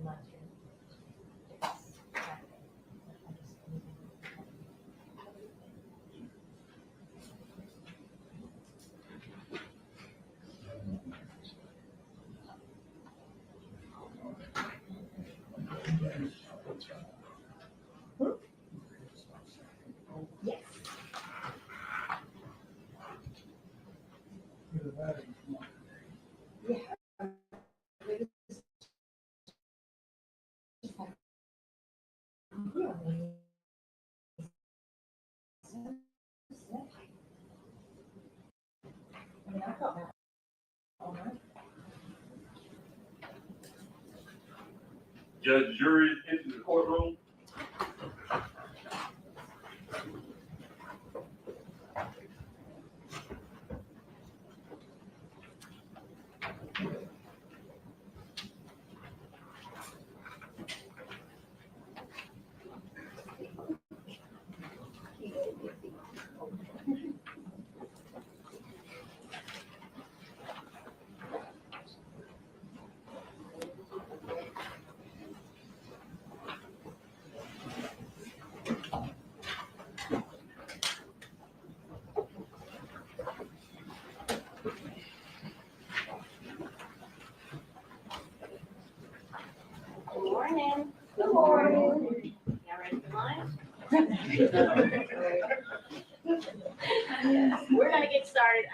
Yes. Yeah. Judge, jury into the courtroom. Good morning. Good morning. Y'all ready for lunch? We're gonna get started.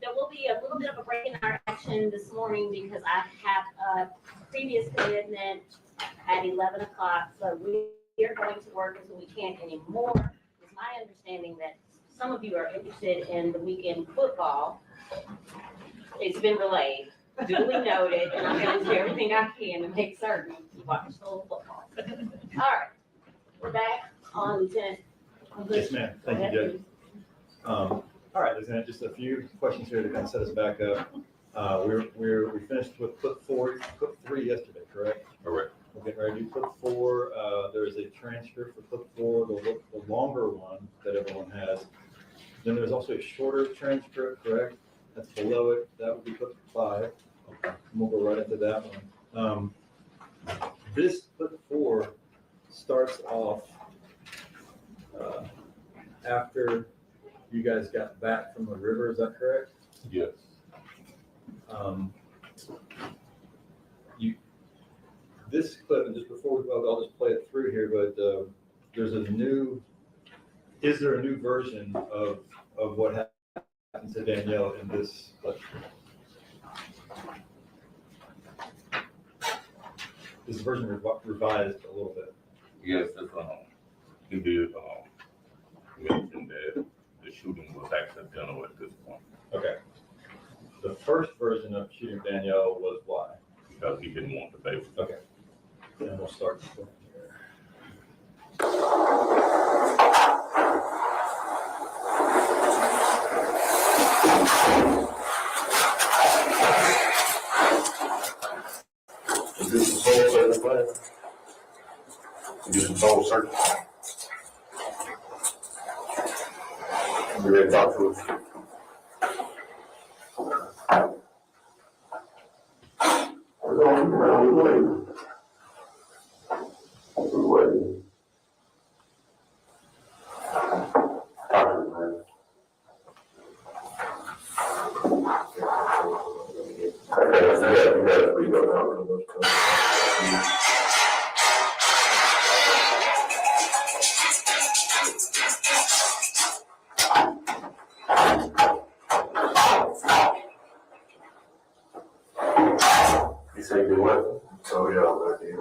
There will be a little bit of a break in our action this morning because I have a previous commitment at 11 o'clock. So we are going to work until we can't anymore. It's my understanding that some of you are interested in the weekend football. It's been relayed, duly noted, and I'm gonna do everything I can to make certain you watch the whole football. All right, we're back on Lieutenant. Yes, ma'am. Thank you, Judge. All right, Lieutenant, just a few questions here to kind of set us back up. We finished with clip 3 yesterday, correct? Correct. We're getting ready to do clip 4. There is a transcript for clip 4, the longer one that everyone has. Then there's also a shorter transcript, correct? That's below it. That would be clip 5. And we'll go right into that one. This clip 4 starts off after you guys got back from the river, is that correct? Yes. This clip, and just before I'll just play it through here, but is there a new version of what happened to Danielle in this clip? This version revised a little bit. Yes, it's he did mention that the shooting was accidental at this point. Okay. The first version of shooting Danielle was why? Because he didn't want the baby. Okay. And we'll start here. Is this the sole certain plan? Is this the sole certain? You ready to talk to us? We're going around the way. We're waiting. Talk to us, man. Okay, you got we go down. You say do what? Oh, yeah, I'm ready.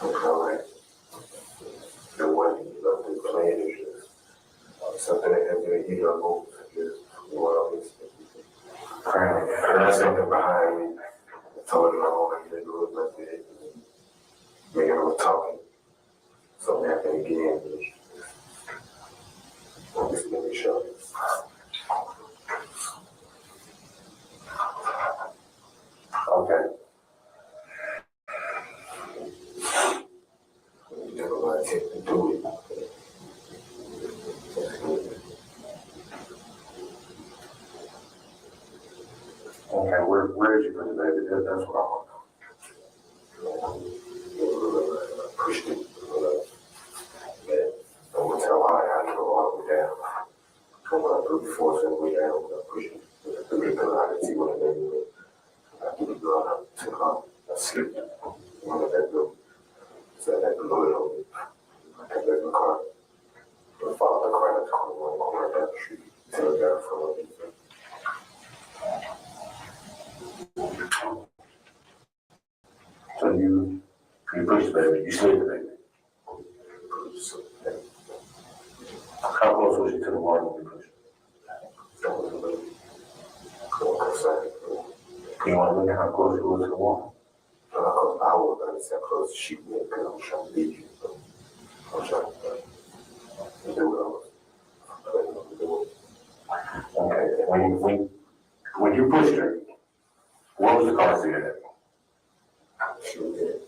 Okay. The one of the plan is just something that has been heat on both. Just well, it's crying. And I sent them behind me. I told them I want to do it like that. Me and I was talking. Something happened again. Just let me show you. Okay. You never mind to do it. Okay, where did you put the baby? That's what I want. pushed it. And I went tell I drove all the way down. Come on, I threw the force all the way down. I pushed it. I threw the gun. I didn't see what I did. I threw the gun. I took off. I slipped. One of that bill. So I had the load on me. I got back in the car. I followed the car. I took the one right down the street. Till I got in front of me. So you pushed the baby, you slid the baby. How close was you to the wall when you pushed it? You want to look at how close you was to the wall? I was going to say close to shoot me because I was trying to leave you. I was trying to do what I was planning on doing. Okay, when you pushed her, what was the car seat at? She was dead.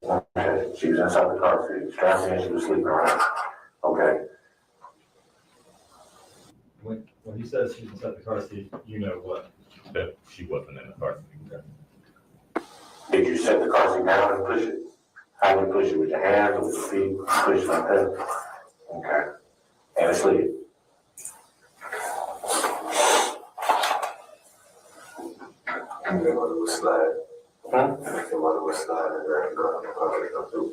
Okay, she was inside the car seat, strapped in, she was sleeping around. Okay, When he says she's inside the car seat, you know what? That she wasn't in the car seat. did you set the car seat down and push it? How did you push it, with your hands or with your feet? Push it like that? Okay, and it slid. And then when it was slide, Huh? and then when it was slide, and then I got the pocket up through.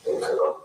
And took off.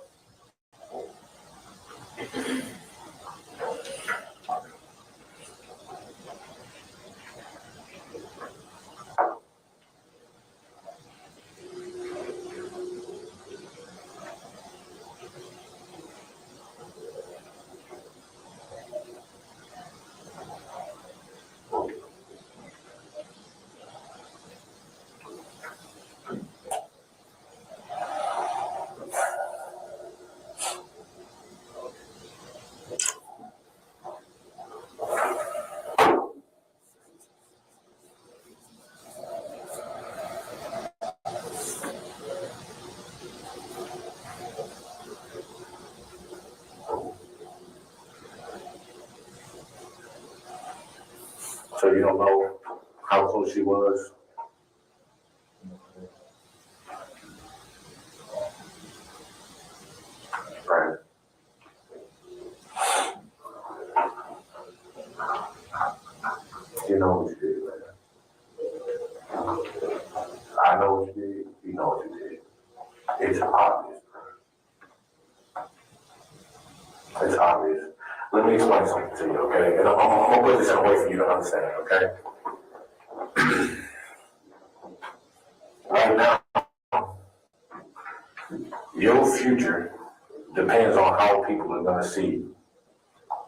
So you don't know how close she was? Right. You know what you did, man. I know what you did, you know what you did. It's obvious. It's obvious. Let me explain something to you, okay? And I'm gonna put this in a way for you to understand, okay? Right now, your future depends on how people are gonna see you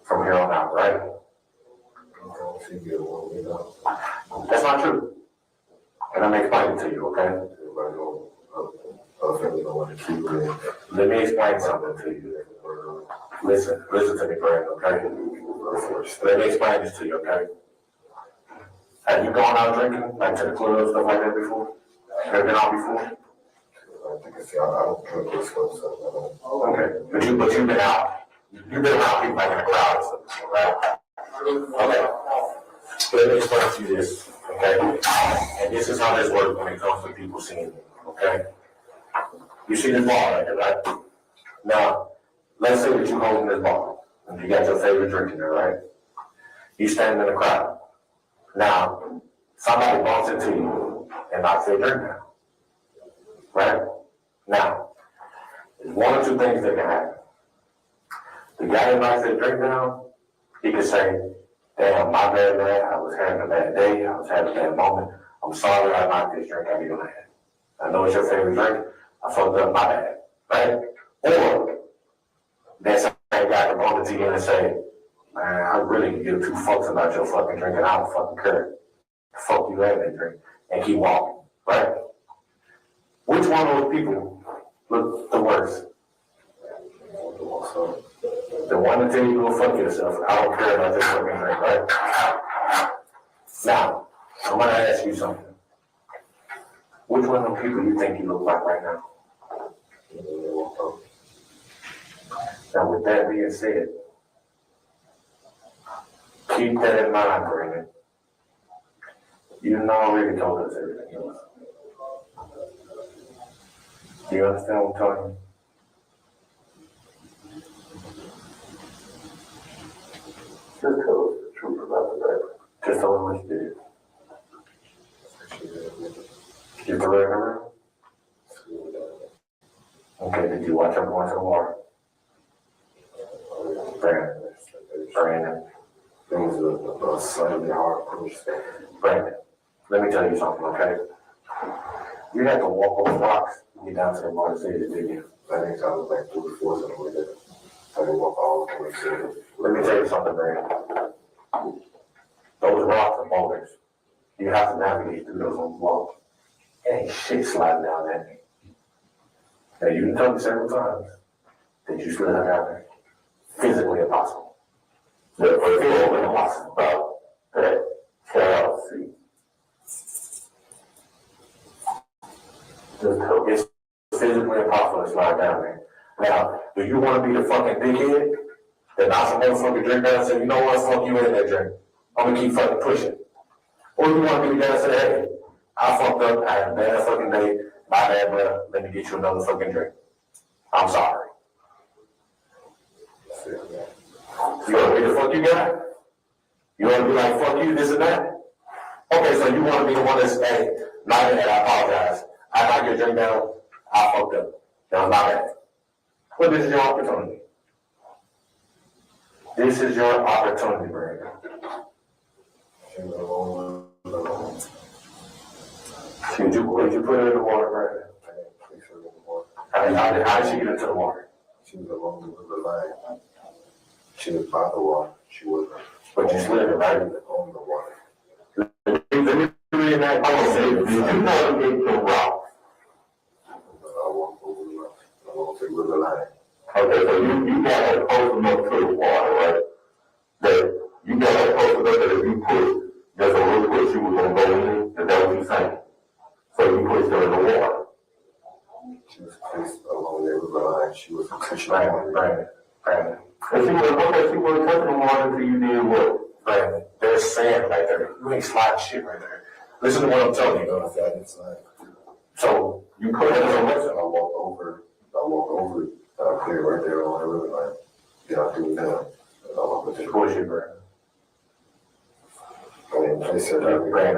from here on out, right? I don't see you, you know. That's not true. And I'm explaining to you, okay? Everybody know, other family don't want to keep it. Let me explain something to you. Listen to me, Brandon, okay? Let me explain this to you, okay? Have you gone out drinking, like to the club, stuff like that before? Have you been out before? I think it's, I don't drink this stuff, so Okay, but you've been out. You've been around people like in the crowd and stuff, right? Okay. Let me explain to you this, okay? And this is how this works when it comes to people seeing you, okay? You see this ball right there, right? Now, let's say that you're holding this ball, and you got your favorite drink in there, right? You stand in the crowd. Now, somebody bumps into you and knocks their drink down, right? Now, there's one or two things that can happen. The guy that knocks their drink down, he can say, damn, my bad, man, I was having a bad day, I was having a bad moment, I'm sorry I knocked this drink out of your hand. I know it's your favorite drink, I fucked up, my bad, right? Or, that same guy can bump into you and say, man, I really can give two fucks about your fucking drink and I don't fucking care. Fuck you have that drink, and keep walking, right? Which one of those people look the worst? The one that tell you to go fuck yourself, I don't care about this fucking drink, right? Now, I'm gonna ask you something. Which one of the people you think you look like right now? Now, with that being said, keep that in mind, Brandon. You already told us everything else. Do you understand what I'm telling you? Just tell us the truth about the baby. Just tell us what you did. You threw it in the room? Okay, did you watch her go into the water? Brandon. Things are slightly hard to push. Brandon, let me tell you something, okay? You had to walk over rocks to get down to the water city, didn't you? I think I was like 2 or 4 on the way there. I didn't walk all the way to it. Let me tell you something, Brandon. Those rocks are boulders. You have to navigate through those on walls. Ain't shit sliding down there. Now, you can tell me several times that you slid down there. Physically impossible. Physically impossible. That Chelsea. It's physically impossible to slide down there. Now, do you want to be the fucking dickhead that knocks a motherfucking drink down and say, you know what, fuck you in that drink. I'm gonna keep fucking pushing. Or you want to be the guy that say, hey, I fucked up, I had a bad fucking day, my bad, bro, let me get you another fucking drink. I'm sorry. You want to be the fuck you got? You want to be like, fuck you, this and that? Okay, so you want to be the one that's, hey, my bad, I apologize. I knocked your drink down, I fucked up. That was my bad. Well, this is your opportunity. This is your opportunity, Brandon. Did you put her in the water, Brandon? How did she get into the water? She was along the river line. She was by the water. She wasn't. But you slid it right on the water. Let me reenact. Did you navigate the rock? I walked over the rock. I walked the river line. Okay, so you got her close enough to the water, right? That you got her close enough that if you push, there's a little push she was gonna go in. Is that what you're saying? So you pushed her in the water. She was placed along the river line. She was pushing Brandon. And she wasn't touching the water until you did what? Brandon, there's sand right there. You ain't sliding shit right there. Listen to what I'm telling you. I got inside. So you put her in the water. I walked over clear right there on the river line. Then I threw it down. And I walked with the Bullshit, Brandon. I didn't place her in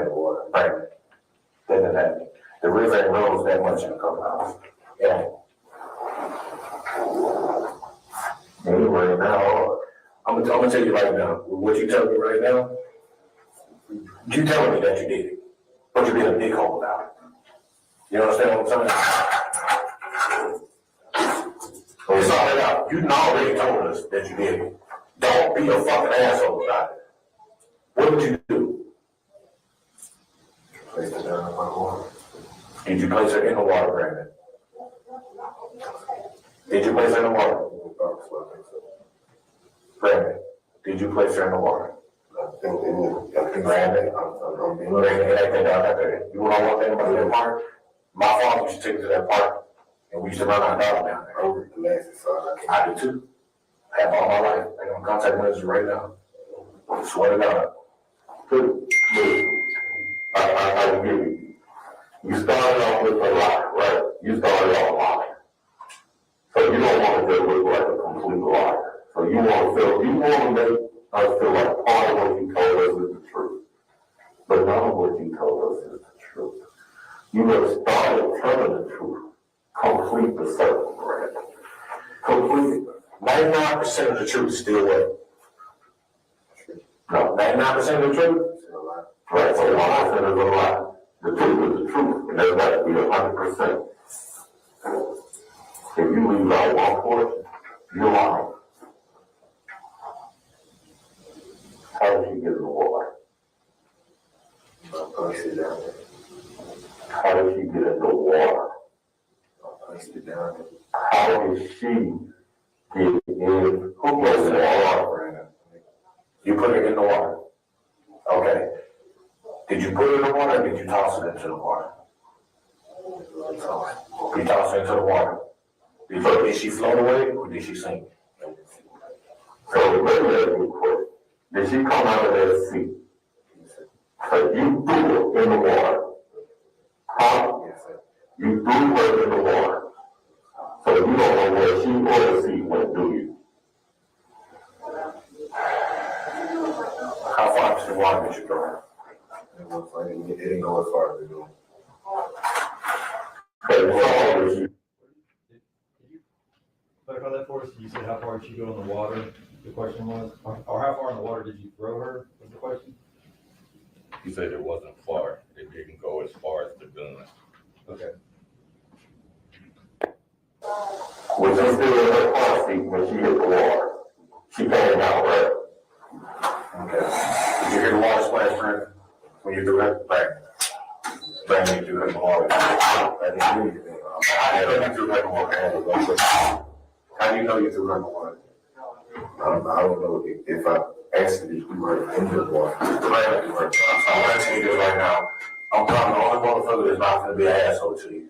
the water. Brandon. That didn't happen. The river ain't rose that much in a couple hours. Yeah. Anyway, now, I'm gonna tell you right now, what you telling me right now, you telling me that you did it, but you're being a big hole about it. You understand what I'm saying? It's all out. You already told us that you did it. Don't be a fucking asshole about it. What did you do? Placed her down in my water. Did you place her in the water, Brandon? Did you place her in the water? Brandon, did you place her in the water? I think Brandon, I'm being Brandon, it ain't that down there. You know one thing about that park? My father used to take us to that park, and we used to run our dog down there. over the glasses, so I do too. I have all my life. I got contact lenses right now. I swear to God. I will give you. You started off with a lie, right? You started off lying. So you don't want to just look like a complete liar. So you want to make us feel like part of what you told us is the truth. But none of what you told us is the truth. You have started telling the truth. Complete the circle, right? Complete. 99% of the truth is still what? No, 99% of the truth? Right, so 1% is a lie. The truth is the truth, and there's got to be 100%. If you leave out one portion, you're lying. How did she get in the water? I placed it down there. How did she get in the water? I placed it down there. How did she get in? Who placed it in the water, Brandon? You put it in the water. Okay. Did you put it in the water or did you toss it into the water? You tossed it into the water. Did she float away or did she sink? So let me ask you a question. Did she come out of that seat? So you threw her in the water. Huh? Yes, sir. You threw her in the water. you don't know where she or the seat went, do you? How far to the water did you go? It didn't go as far as it go. But how old is you? Did you clarify that for us? You said how far did she go in the water, the question was? Or how far in the water did you throw her, was the question? He said it wasn't far. It didn't go as far as the gun. Okay. Was she still in her car seat when she hit the water? She came out, right? Okay. Did you hear the water splash, Brandon? When you threw that back? Brandon, you threw that in the water. I didn't hear anything. I heard you threw that in the water. How do you know you threw her in the water? I don't know if I actually threw her in the water. I'm going to tell you this right now. I'm telling the only motherfucker that's not going to be an asshole to you.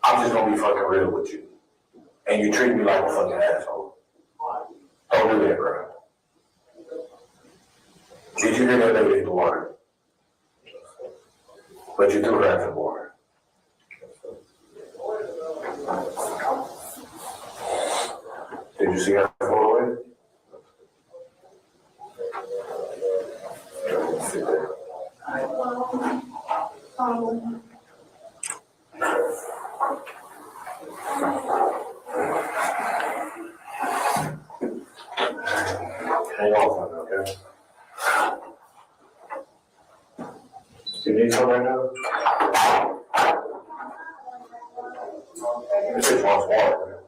I'm just going to be fucking real with you. And you treat me like a fucking asshole. Don't do that, bro. Did you hear that lady in the water? But you threw her out in the water. Did you see her fall away? Hang on for me, okay? You need some right now? You said you want some water.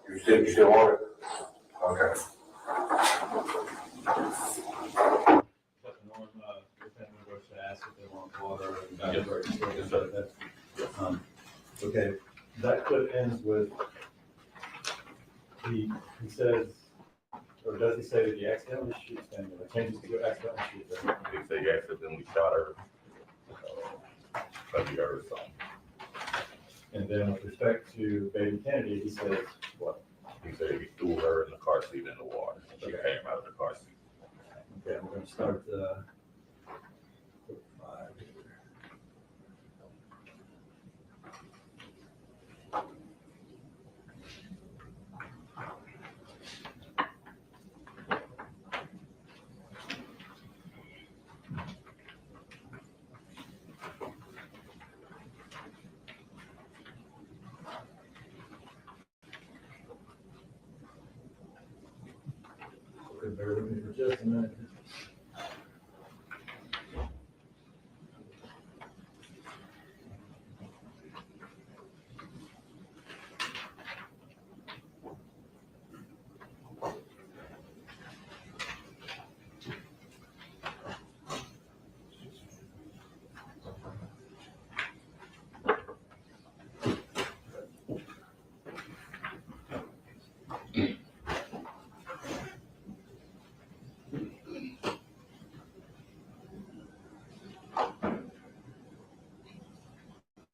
You still want it? Okay. But the norm, the family goes to ask if they want water and okay, that clip ends with, he says, or does he say that he accidentally shoots them, or changes to accidentally shoot them? They say he accidentally shot her. But he heard something. And then with respect to Baby Kennedy, he says, what? He said he threw her in the car seat in the water. She came out of the car seat. Okay, we're gonna start, clip 5 here. Okay, bear with me for just a minute.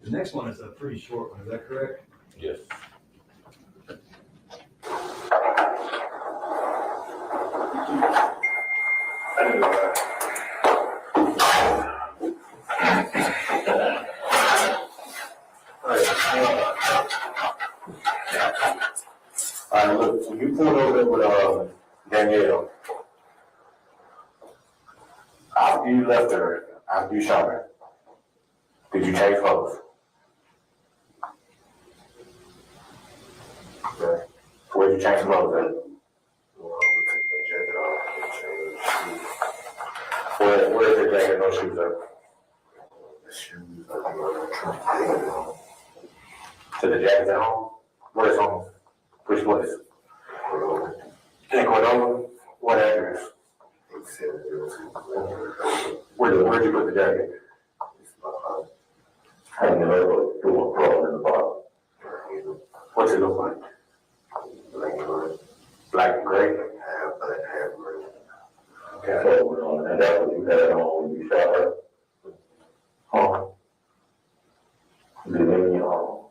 The next one is a pretty short one, is that correct? Yes. All right, look, when you pulled over there with Danielle, after you left her, after you shot her, did you change clothes? Okay. Where'd you change clothes at? Well, I'm gonna take my jacket off and change Where's your jacket, no shoes at? the shoes. I think I'm gonna try to take it off. To the jacket at home? Where's home? Which place? In Cordova? What address? Where'd you put the jacket? I never put the one in the bottom. What's it look like? Black and gray? Half black, half gray. Okay, and that's what you had on when you shot her? Huh? Did it in your home?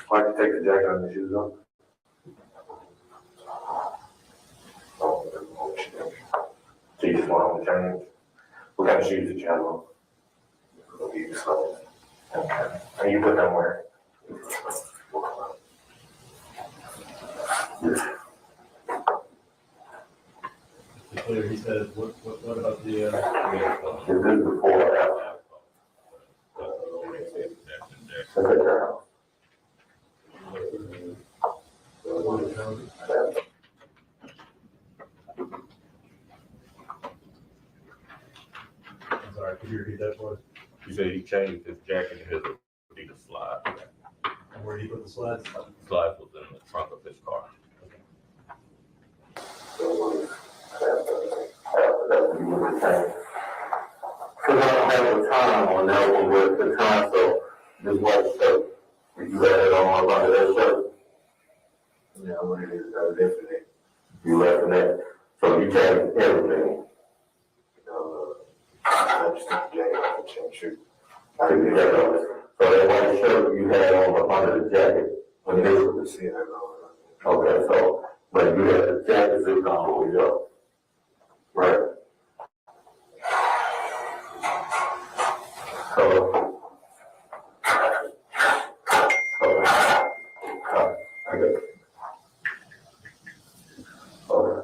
Why'd you take the jacket and the shoes off? So you just want change? What kind of shoes did you have on? It'll be the same. Okay. And you put them where? To be clear, he says, what about the, Is this before or after? That's at your house. I'm sorry, could you repeat that for us? He said he changed his jacket and his Adidas slide. And where did he put the slides? Slide was in the trunk of his car. That's when you would retain. Cause I don't have the time on that one, but the time, so this white shirt, if you had it on under that shirt, Yeah, what it is, definitely. you left in that. So you changed everything. I just think jacket, I can change shoe. I Took can the do jacket that. off. So that white shirt you had on under the jacket, when Yeah, they you were, can see that going. okay, so, but you had the jacket zipped on all the way up. Right. So, I get it. Okay.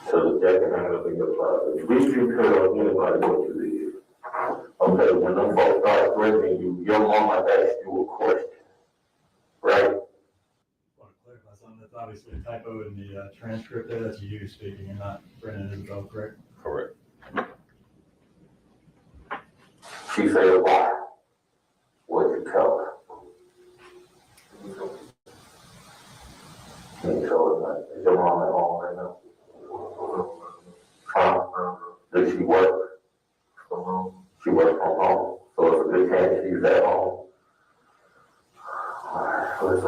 So the jacket hanging up in your closet. Did you tell anybody what you did? Okay, when them folks start threatening you, your mama asked you a question, right? Want to clarify something, that's obviously a typo in the transcript there, that's you speaking and not Brennan and Isabelle, correct? Correct. She said, why? What'd you tell her? You told her, is your mom at home right now? Huh? Does she work from home? She works from home, so it's a good chance she's at home. Alright, let's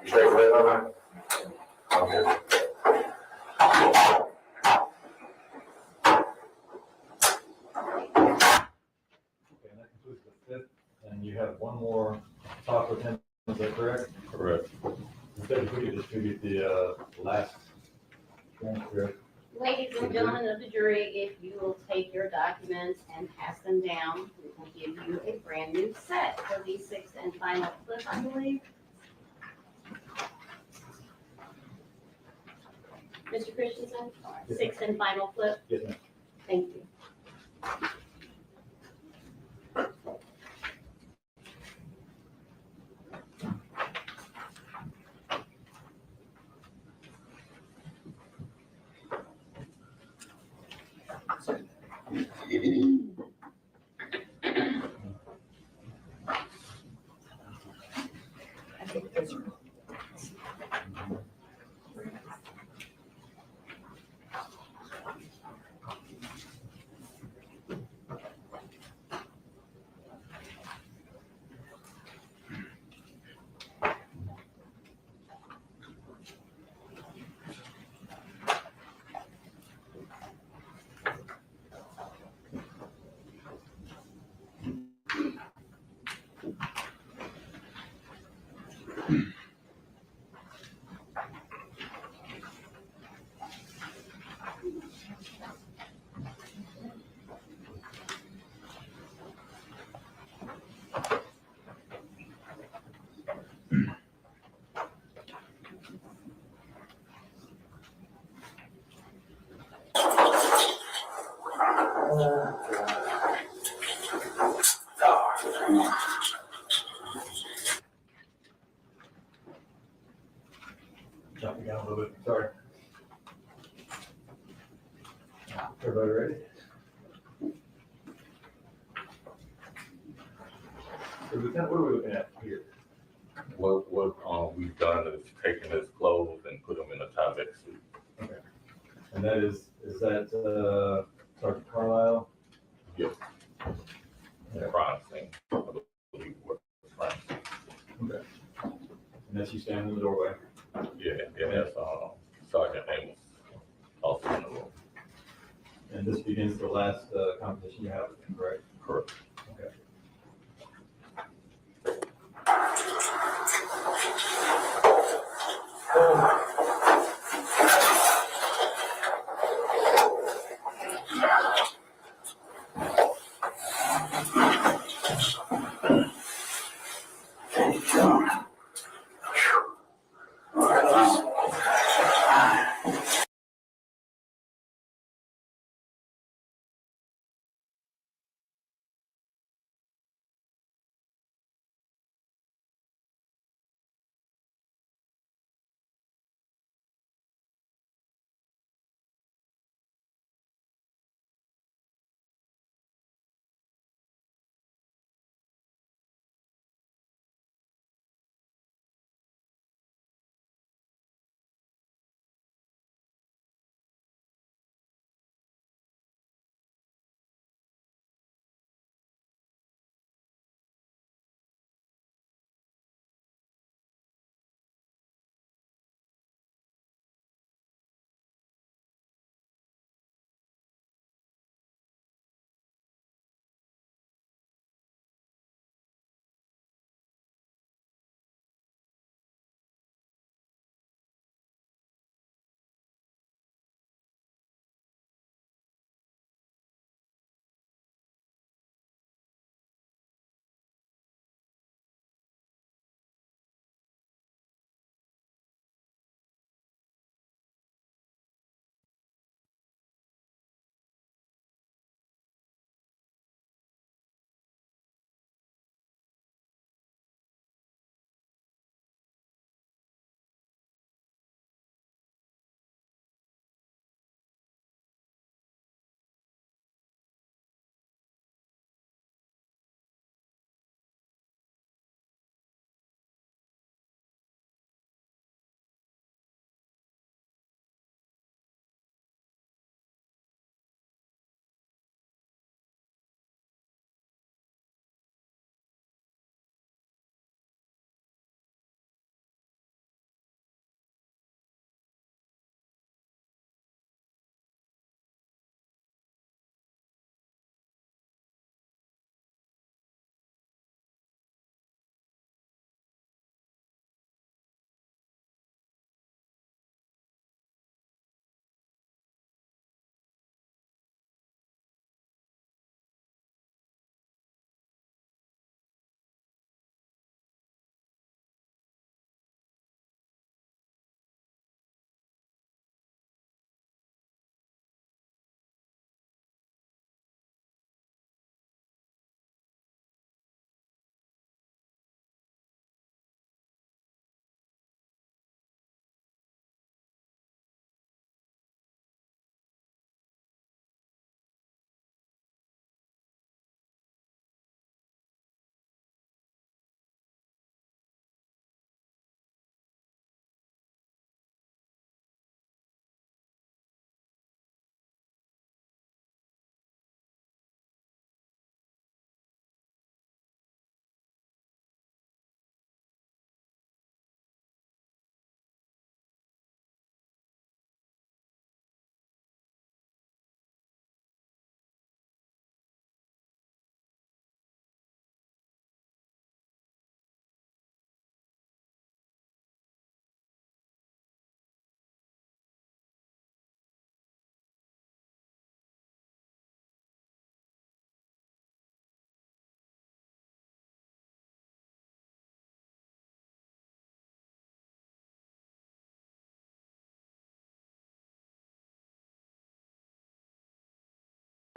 You sure you're right on that? Okay. Okay, and that concludes the fifth, and you have one more talk with him, is that correct? Correct. Instead, if we could distribute the last transcript. Ladies and gentlemen of the jury, if you will take your documents and pass them down, we will give you a brand new set for the sixth and final flip, I believe. Mr. Christensen, Yes, sixth and final flip, Yes, ma'am. thank you. Jumping down a little bit, sorry. Everybody ready? What are we looking at here? What we've done is taken his clothes and put them in a Tyvek suit. Okay. And that is that Sergeant Carlisle? Yes. Yeah. Crime scene. I believe what crime scene. And that's you standing in the doorway. Yeah, and that's, Sergeant Amos also in the room. And this begins the last competition you have, correct? Correct. Okay.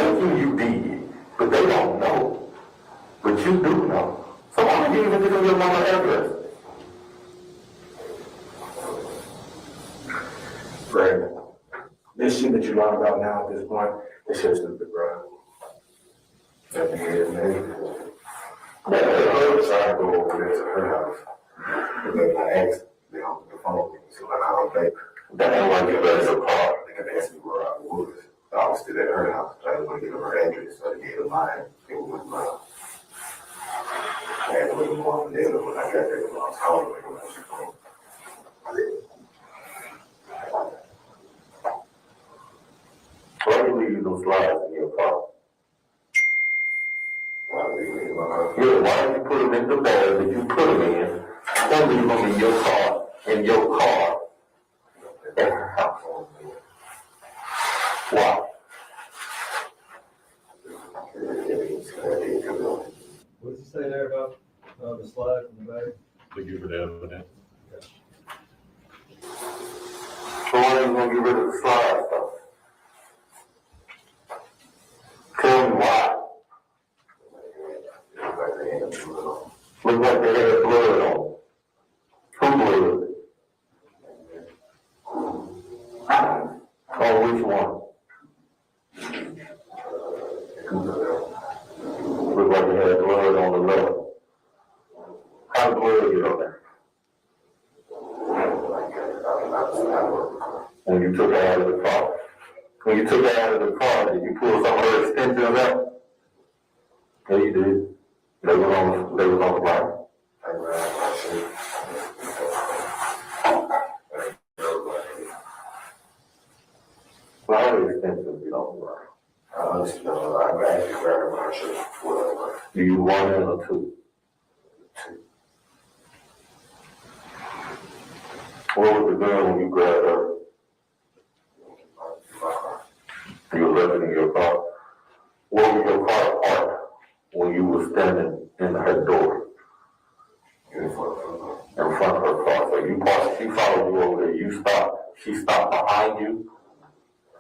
Who you did, but they don't know. But you do know. So why don't you even give them your mama address? Greg, this shit that you learn about now at this point, this shit's stupid, bro. Nothing here, man. I was trying to go over there to her house. But then I asked, they opened the phone, so I called back. That ain't why you better a car. They could ask me where I was. I was still at her house. I didn't want to give her her address, so I gave her mine. It was mine. I had to wait more than the other when I got there, when I was calling her when she called. Why are you leaving those slides in your car? Yeah, why don't you put them in the bag that you put them in, and leave them in your car, at her house? Why? What does it say there about, the slide in the bag? To give it evidence. So why are you gonna get rid of the slides though? Tell me why. Look like they had blood on. Who blood? Oh, which one? Look like they had blood on the left. How did blood get on there? When you took her out of the car. When you took her out of the car, did you pull some of her extensions out? Yeah, you did. They was on the line. A lot of extensions be on the line. I'm actually grabbing my shirt. Do you want it or two? What was the gun when you grabbed her? You were left in your car. Where was your car parked when you were standing in her door? In front of her car. So you parked, she followed you over there, you stopped, she stopped behind you.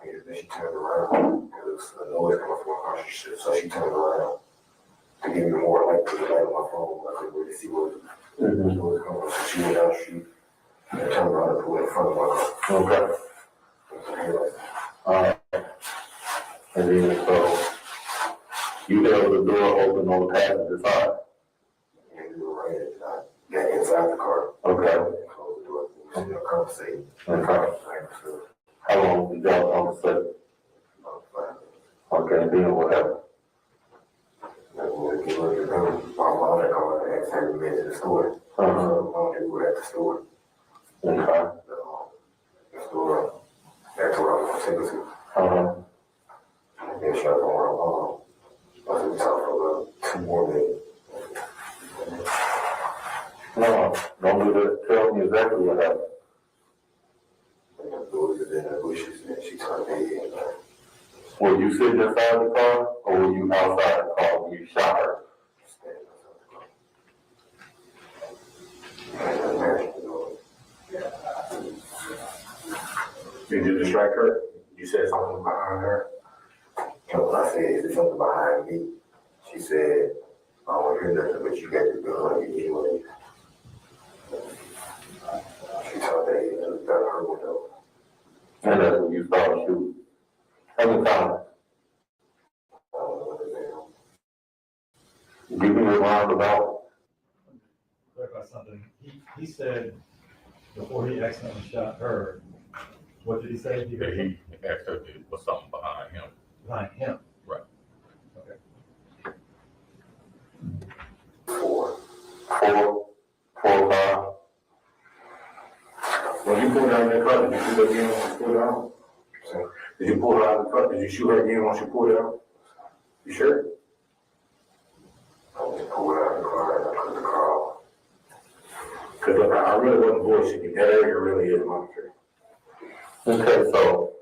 And then she turned around. It was a noise coming from her car. So she turned around to give me more light to the light on my phone. I couldn't really see what was coming from. So she went down the street and turned around and pulled in front of my car. Okay. Alright. And then so you held the door open on the passenger side. And we were right and I got inside the car. Okay. And closed the door. We were still conversating. Okay. How long did y'all conversate? Okay, and then what happened? My mom had called and asked her to be to the store. Mom and we were at the store. Okay. The store, that's where I was going to take her to. And then she was going I think we talked for about 2 more minutes. No, don't do that. Tell me exactly what happened. And the door was in the bushes and she turned her head. Were you sitting inside the car or were you outside the car when you shot her? Did you distract her? You said something behind her? No, I said, is there something behind me? She said, I don't want to hear nothing, but you got the gun anyway. She told that he looked out her window. And that's when you started shooting. How many times? I don't know what the hell. Give me a roundabout. Clarify something. He said before he accidentally shot her, what did he say? He That he asked her if there was something behind him. behind him. Right. Okay. 4. 4, 4, 5. When you pulled out that car, did you shoot her again once you pulled it out? Did you pull her out of the car? Did you shoot her again once you pulled it out? You sure? I just pulled her out of the car and I cut the car off. Because look, I really wasn't voicing you. That area really is monitored. Okay, so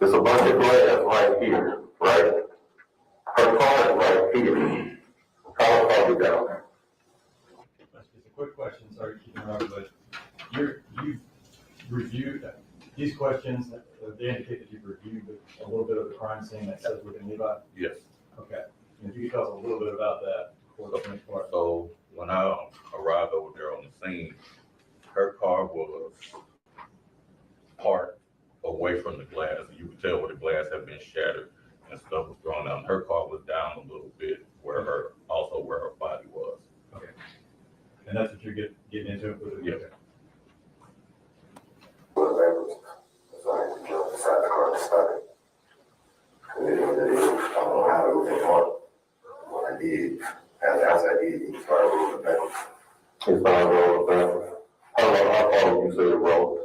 there's a bunch of glass right here, right? Her car is right here. How far we down there? That's just a quick question, sorry to keep interrupting, but you've reviewed these questions, they indicate that you've reviewed a little bit of the crime scene that says within Levi? Yes. Okay, and if you could tell us a little bit about that before the next part. So when I arrived over there on the scene, her car was parked away from the glass. You could tell where the glass had been shattered and stuff was thrown out. Her car was down a little bit where her body was. Okay. And that's what you're getting into with it? Yes. Okay. Went backwards. So I had to jump inside the car to stop it. And then I don't know how it was in front. What I did, as I did, he started rolling backwards. It's not roll backwards. How far would you say it rolled?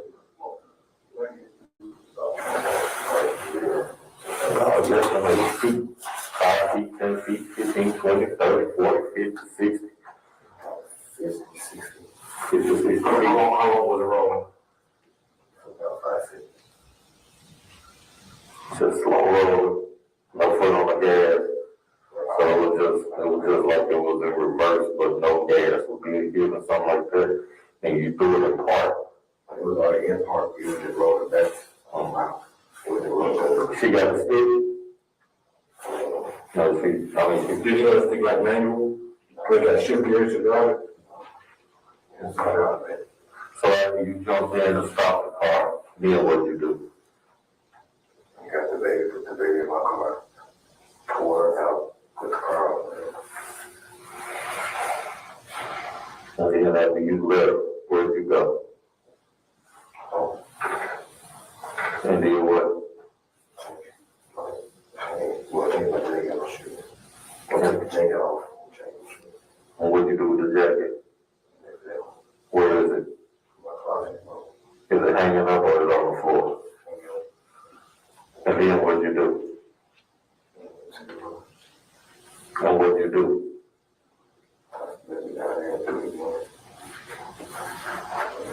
feet, 5 feet, 10 feet, 15, 20, 30, 40, 50, 60, 50, 60, 50, 60 feet. how long was it rolling? About 5 feet. Just slow roll, no foot on the gas. So it was just like it was in reverse, but no gas was being given, something like that. And you threw it in park. It was already in park, you were just rolling back on my house. It was rolling. She got a stick. No, she, Did you ever think like manual? Where you got shift gears to drive it? It's not out there. so after you jumped in and stopped the car, then what you do? I got the baby, put the baby in my car, pour her out, put the car on. And then after you left, where'd you go? Oh, And then what? well, take my jacket off, shoot. Well, take the jacket off, change. And what'd you do with the jacket? Where is it? My closet, Is it hanging up or is it on the floor? And then what'd you do? And what'd you do? let me down there and do it again.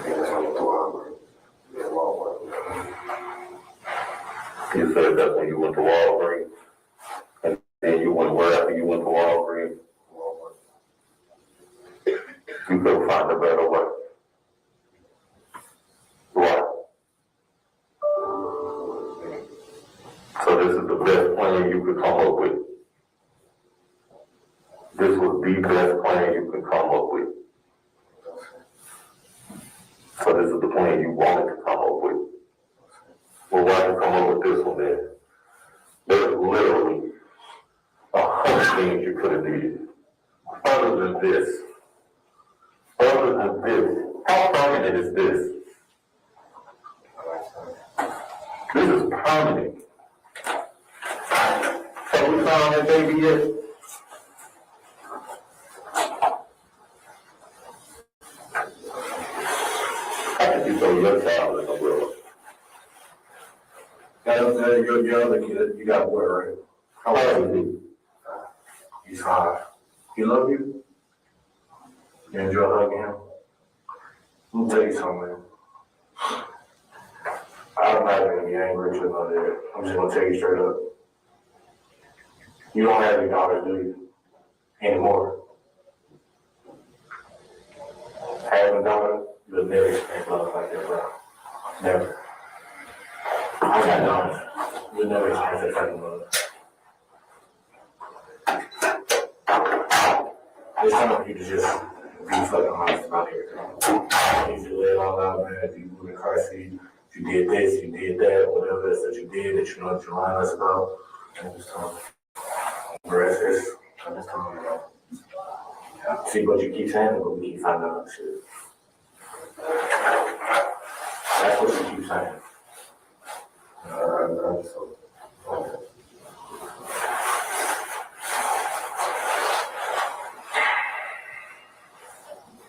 And that's when the door, the Walmart. You said that's when you went to Walgreens. And then you went where after you went to Walgreens? Walmart. You couldn't find a better way. Why? So this is the best plan you could come up with. This was the best plan you could come up with. So this is the plan you wanted to come up with. Well, why you come up with this one then? There's literally 100 things you could have did. Other than this. Other than this. How permanent is this? This is permanent. Have we found that baby yet? How could you throw your child in the river? Your other kid, you got a boy, right? How old is he? He's 5. He love you? You enjoy hugging him? Let me tell you something, man. I'm not gonna be angry with you about that. I'm just gonna tell you straight up. You don't have any daughters, do you? Anymore. Having a daughter, you'll never experience love like that, bro. Never. I got daughters. You'll never experience that type of love. It's time for you to just be fucking honest about everything. You need to lay it all out, man. If you move in the car seat, if you did this, you did that, whatever it is that you did that you know that you're lying us about. I'm just telling you. The rest is, I'm just telling you. See what you keep saying, but we keep finding out shit. That's what you keep saying. I'm so.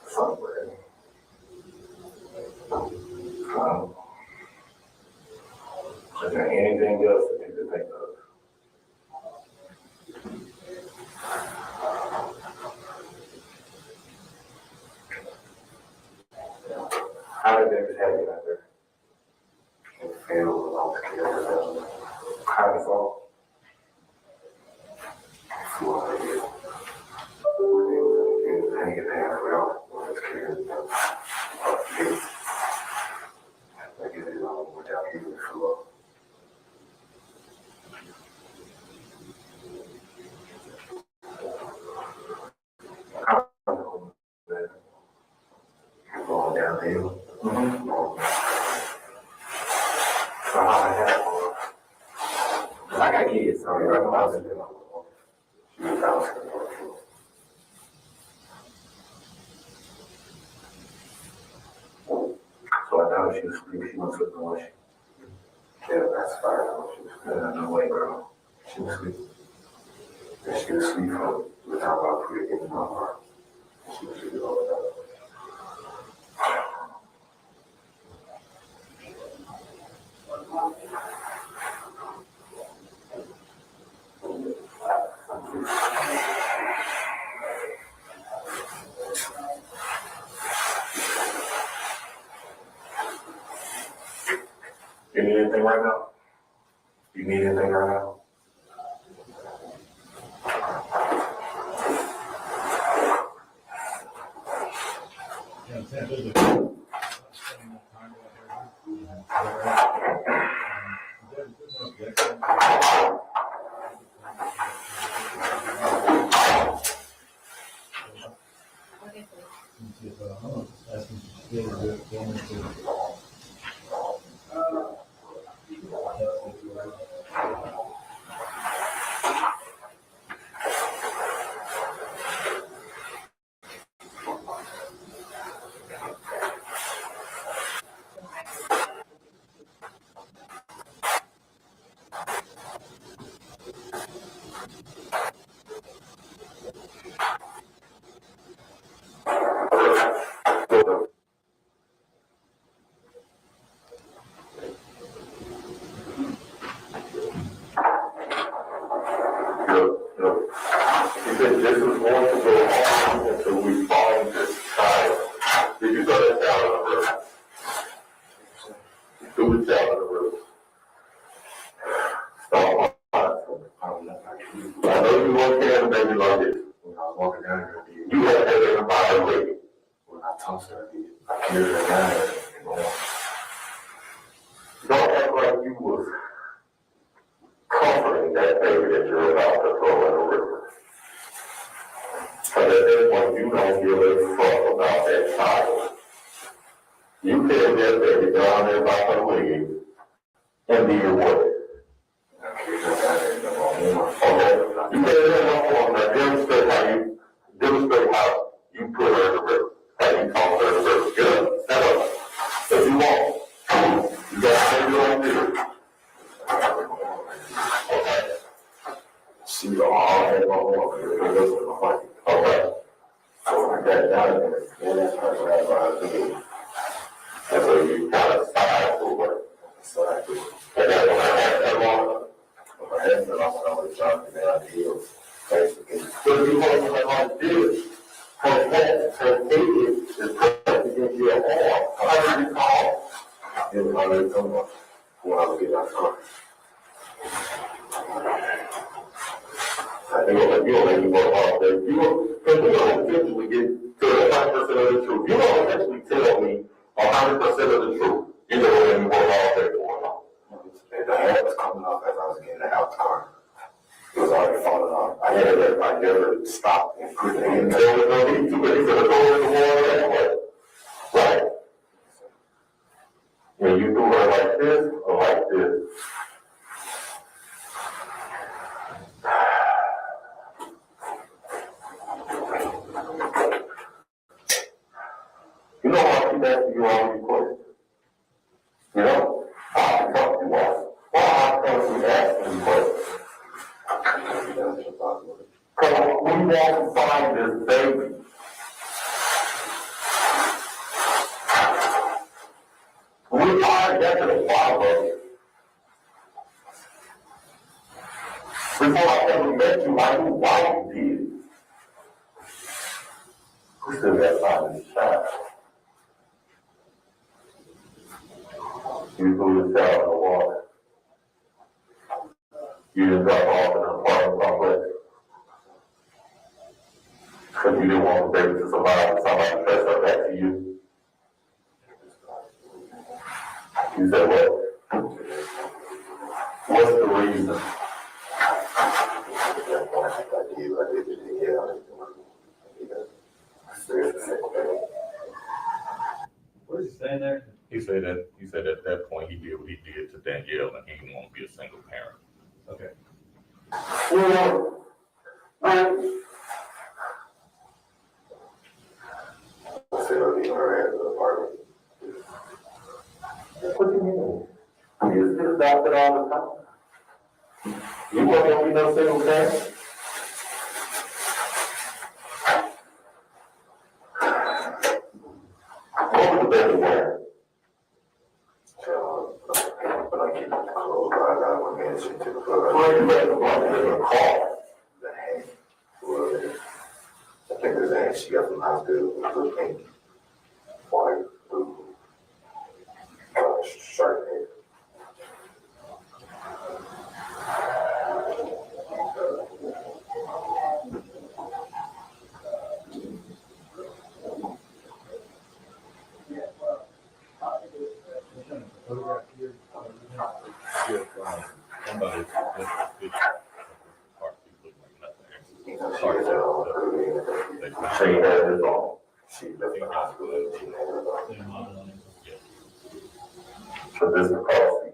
Somewhere. Is there anything else that you could think of? How did they have you out there? It failed when I was scared. How did it fall? It flew out of here. It was hanging halfway off when I was scared. I guess it all went down here and it flew off. Going downhill. Mm-hmm. So how I had cause I got kids, so you're right about it. So I thought she was asleep, she was sleeping when she. Yeah, that's fine. No way, bro. She was asleep. And she was asleep for the time I put it in my heart. She was asleep all the time. right now? You need anything right now? Yeah, Sam, there's a- Look, he said this is going to go on until we find this child. Did you go to child in the room? Do the child in the room. Stop. I know you want to have a baby like this. When I was walking down here, You have to have everybody ready. when I touched her, I carried her down there and on. Don't act like you was comforting that baby that you're about to throw in the river. But at that point, you don't give a fuck about that child. You carry that baby down there by her leg and be your way. I carried her down there and on. Okay? You carry that on, now demonstrate how you put her in the river, how you toss her in the river. Good, stand up. If you want, you got to take your own video. Okay? She all had my walk, it wasn't my fight. Okay. So I got down there, and that's her right behind me. And so you kind of side forward. So I did. And that's when I had that long. My head fell off, and I was dropping down the hills. Basically. So you want to like this. Her head is pressed against your arm. How do you call? It was already coming up when I was getting out of the car. You don't let me go off there. Because you don't eventually get to 100% of the truth. You don't eventually tell me 100% of the truth. You don't let me go off there for long. And the head was coming off as I was getting out the car. It was already falling off. I never stopped and put it in. There was no need to, but he's going to go in the water anyway. Right? When you do her like this or like this. You know why she's asking you all these questions? You know? I can tell you why. Why am I constantly asking you questions? Because we want to find this baby. We already got to the bottom of it. Before I ever met you, I knew why you did. We still got to find this child. You threw the child in the water. You didn't drop off in an apartment complex. Because you didn't want the baby to survive and somebody pressed her back to you. You said what? What's the reason? What is he saying there? He said at that point he did what he did to Danielle and he didn't want to be a single parent. Okay. Well, what do you mean? You still adopt it all the time? You want to be no single parent? What was the baby wearing? But I keep the clothes, I got one man shit to the floor. Well, you better run it in a car. The hand. Well, I think there's a hand she got from the hospital, blue pink, white, blue, shirt, Somebody, Sorry, they- she had it all. She left the hospital. Same model on it. So this is the policy.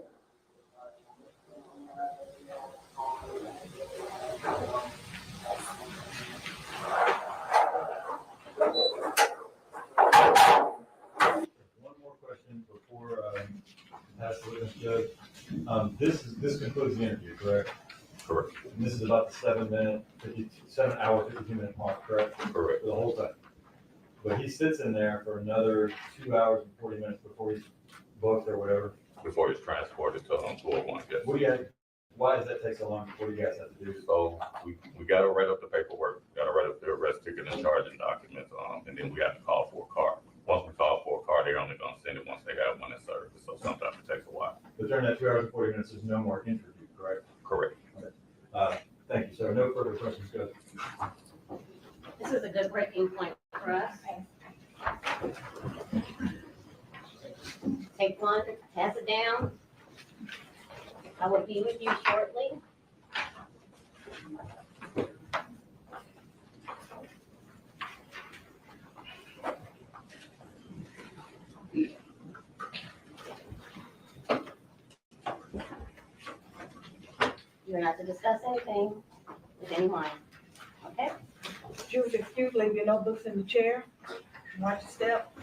One more question before, pass the witness judge. This concludes the interview, correct? Correct, And this is about the 7 hour, 52-minute mark, correct? correct. For the whole time. But he sits in there for another 2 hours and 40 minutes before he's booked or whatever. Before it's transported to 201, yes. What do you, why does that take so long? What do you guys have to do? So we gotta write up the paperwork, gotta write up the arrest ticket and charging documents, and then we have to call for a car. Once we call for a car, they're only gonna send it once they have one in service, so sometimes it takes a while. But during that 2 hours and 40 minutes, there's no more interview, correct? Correct. Thank you, sir. No further questions, Judge. This is a good breaking point for us. Take one, pass it down. I will be with you shortly. You're not to discuss anything with anyone, okay? Jules, excuse, leave your notebooks in the chair. Watch your step.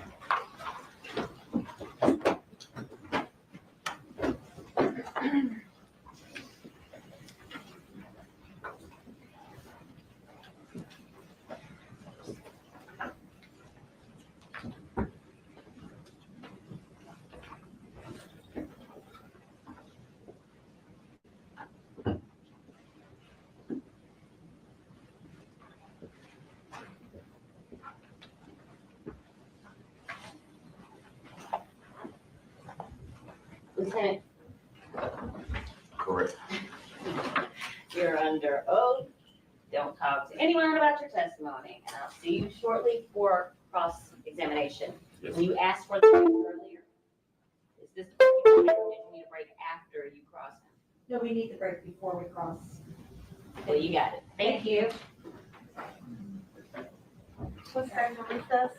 Lieutenant, Correct. you're under oath. Don't talk to anyone about your testimony, and I'll see you shortly for cross-examination. Yes. When you asked for the break earlier, is this the break you need, or did you need a break after you cross him? No, we need the break before we cross. Okay, you got it. Thank you. What's that with us?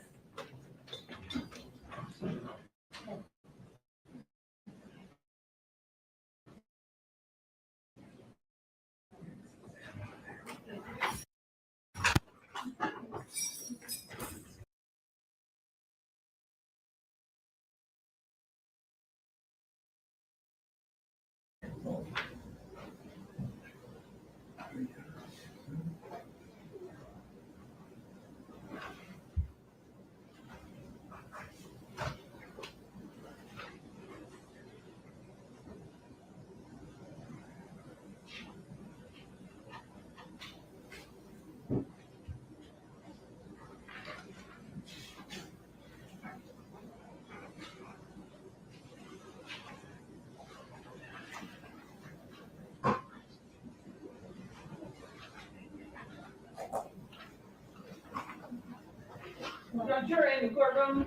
Judge, you're in the courtroom.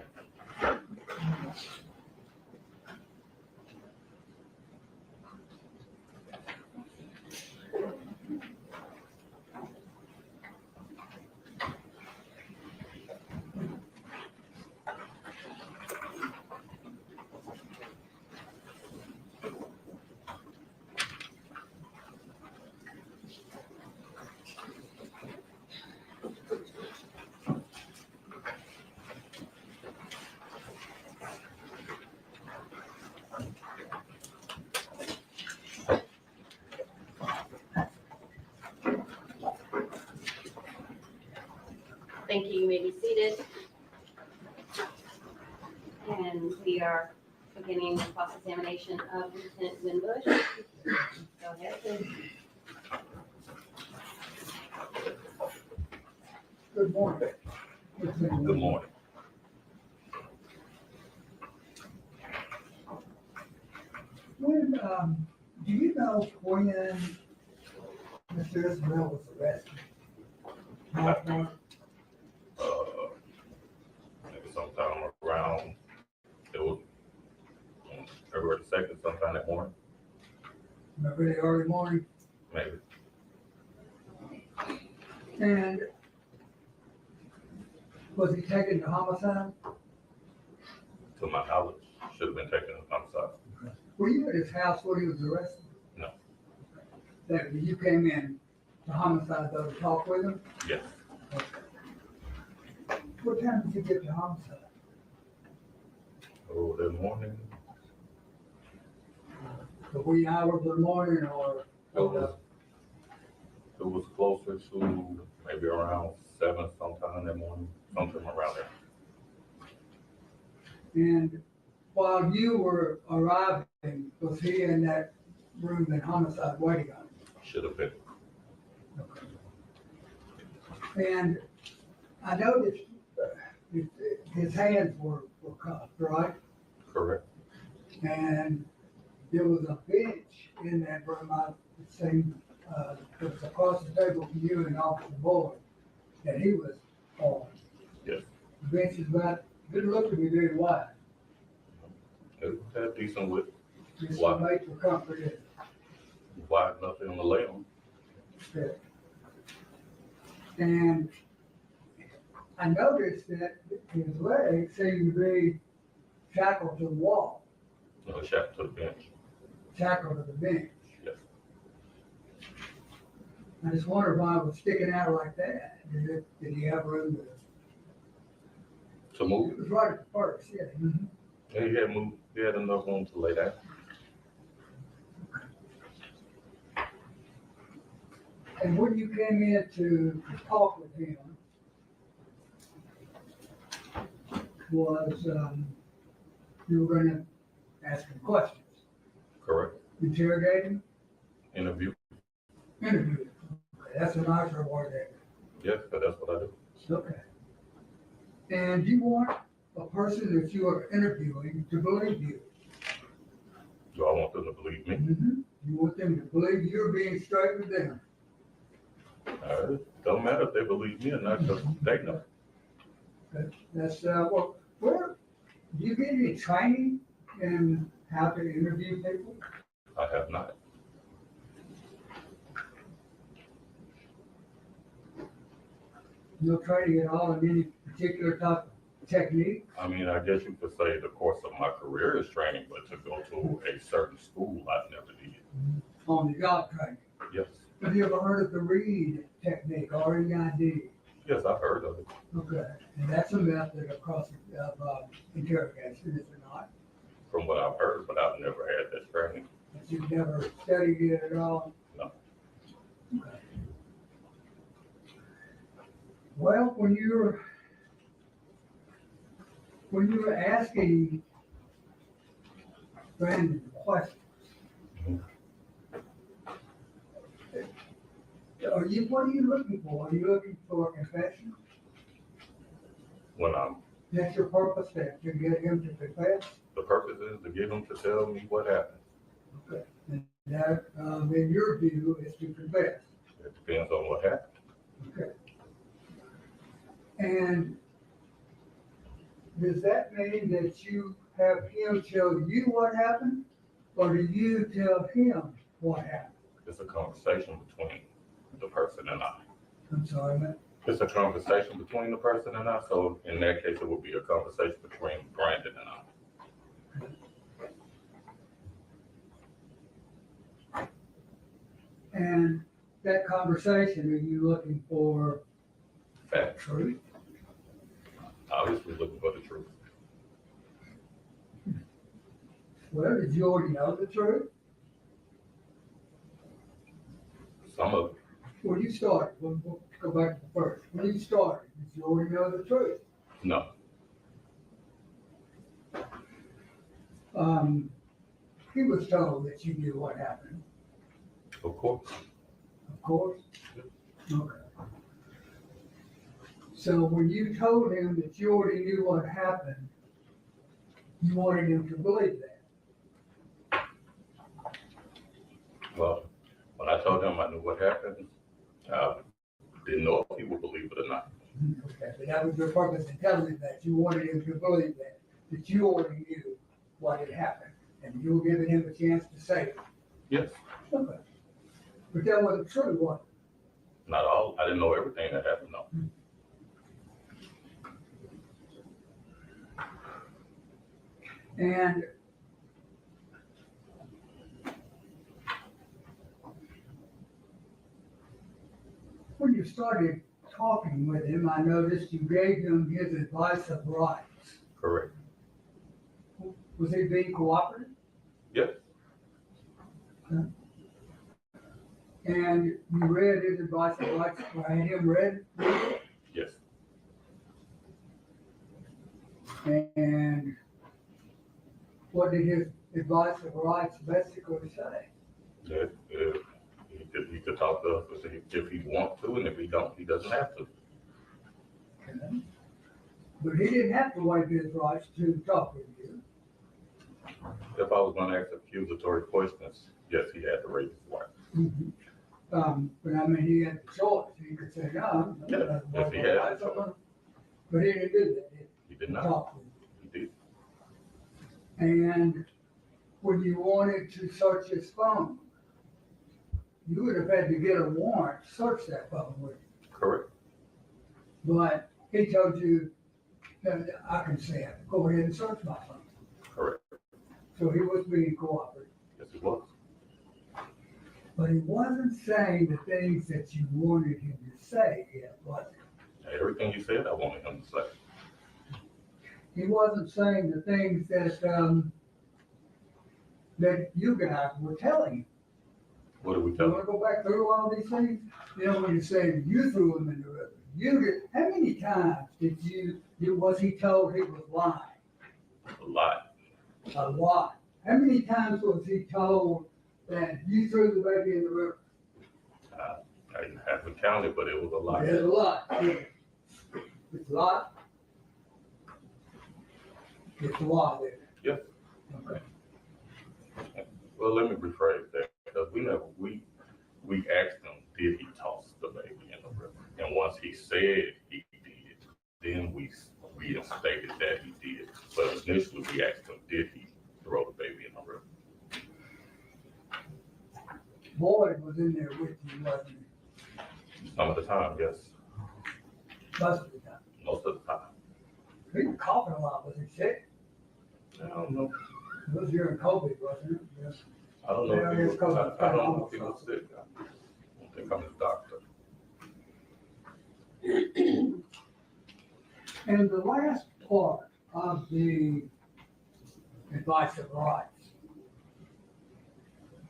Thank you. You may be seated. And we are beginning the cross-examination of Lieutenant Winbush. Go ahead, please. Good morning. Good morning. When, do you know when Mr. Isabelle was arrested? Maybe sometime around, it was on February 2nd, sometime that morning. Maybe the early morning? maybe. And was he taken to homicide? To my knowledge, should have been taken to homicide. Were you at his house when he was arrested? No. That you came in to homicide though to talk with him? Yes, What time did you get to homicide? oh, that morning, The wee hours of the morning or? it was closer to maybe around 7 sometime that morning, something around there. And while you were arriving, was he in that room in homicide waiting on Should have been. you? And I noticed his hands were cuffed, right? Correct. And there was a bench in that room, I would say, it was across the table from you and Officer Boyd, that he was on. Yes. The bench is about, didn't look to be very wide. It had decent width, Just Wow. made for comfort, is wide enough for him to lay on. it? And I noticed that his legs seemed to be shackled to the wall, No, shot to the bench. shackled to the bench. Yes. I just wondered why it was sticking out like that. Did he have room to? To move, It was right at the first, yeah. Mhm. yeah, he had moved, he had enough room to lay down. And when you came in to talk with him, was, you were gonna ask him questions, Correct. interrogate him, Interview, interview him. Okay, that's a nicer word there. yes, but that's what I do. Okay. And you want a person that you are interviewing to believe you. Do I want them to believe me? You want them to believe you're being straight with them. Don't matter if they believe me or not, because they know. That's, well, where, do you get any training in how to interview people? I have not. No training at all in any particular type of technique? I mean, I guess you could say the course of my career is training, but to go to a certain school, I never did. On the job training? Yes, Have you ever heard of the READ technique, R-E-I-D? yes, I've heard of it. Okay, and that's a method of interrogation, is it not? From what I've heard, but I've never had that training. But you've never studied it at all? No. Okay. Well, when you're asking Brandon questions, what are you looking for? Are you looking for a confession? When That's your purpose, to get him to confess? the purpose is to get them to tell me what happened. Okay. And that, in your view, is to confess. It depends on what happened. Okay. And does that mean that you have him tell you what happened? Or do you tell him what happened? It's a conversation between the person and I. I'm sorry, man. It's a conversation between the person and I, so in that case, it would be a conversation between Brandon and I. And that conversation, are you looking for Fact, truth? obviously looking for the truth. Well, did you already know the truth? Some of it, When you started, we'll go back to the first. When you started, did you already know the truth? no, He was told that you knew what happened, of course. of course. Okay. So when you told him that you already knew what happened, you wanted him to believe that. Well, when I told him I knew what happened, I didn't know if he would believe it or not. Okay, but that was your purpose in telling him that. You wanted him to believe that you already knew what had happened. And you were giving him a chance to say it. Yes, Okay. But that wasn't true, was not all, I didn't know everything that happened, no. it? And when you started talking with him, I noticed you gave him his advice of rights. Correct. Was he being cooperative? Yes, And you read his advice of rights, or had him read? yes. And what did his advice of rights basically say? That, he could talk to us if he wants to, and if he don't, he doesn't have to. But he didn't have to waive his rights to talk with you. If I was gonna ask accusatory questions, yes, he had to raise his wife. But I mean, he had the choice. He could say, no. Yeah, if he had a choice. But he didn't do that. He did He not. talked with He did. you. And when you wanted to search his phone, you would have had to get a warrant to search that phone with you. Correct. But he told you, that I can say it, go ahead and search my phone. Correct. So he was being cooperative. Yes, he was. But he wasn't saying the things that you wanted him to say yet, was he? Everything you said, I wanted him to say. He wasn't saying the things that, that you guys were telling him. What did we You tell him? wanna go back through all these things? You know, when you say you threw him in the river, you did, how many times was he told he was lying? A lot. A lot. How many times was he told that you threw the baby in the river? I haven't counted, but it was a lot. There's a lot. It's a lot. It's a lot there. Yes. Okay. Well, let me rephrase that, because we asked him, did he toss the baby in the river? And once he said he did, then we stated that he did. But initially, we asked him, did he throw the baby in the river? Boyd was in there with you, wasn't he? Some of the time, yes. Most of the time. Most of the time. He was coughing a lot. Was he sick? I don't know. It was during COVID, wasn't it? Yes. I don't know Yeah, if he it's was, called- I don't know if he was sick. I don't think I'm his doctor. And the last part of the advice of rights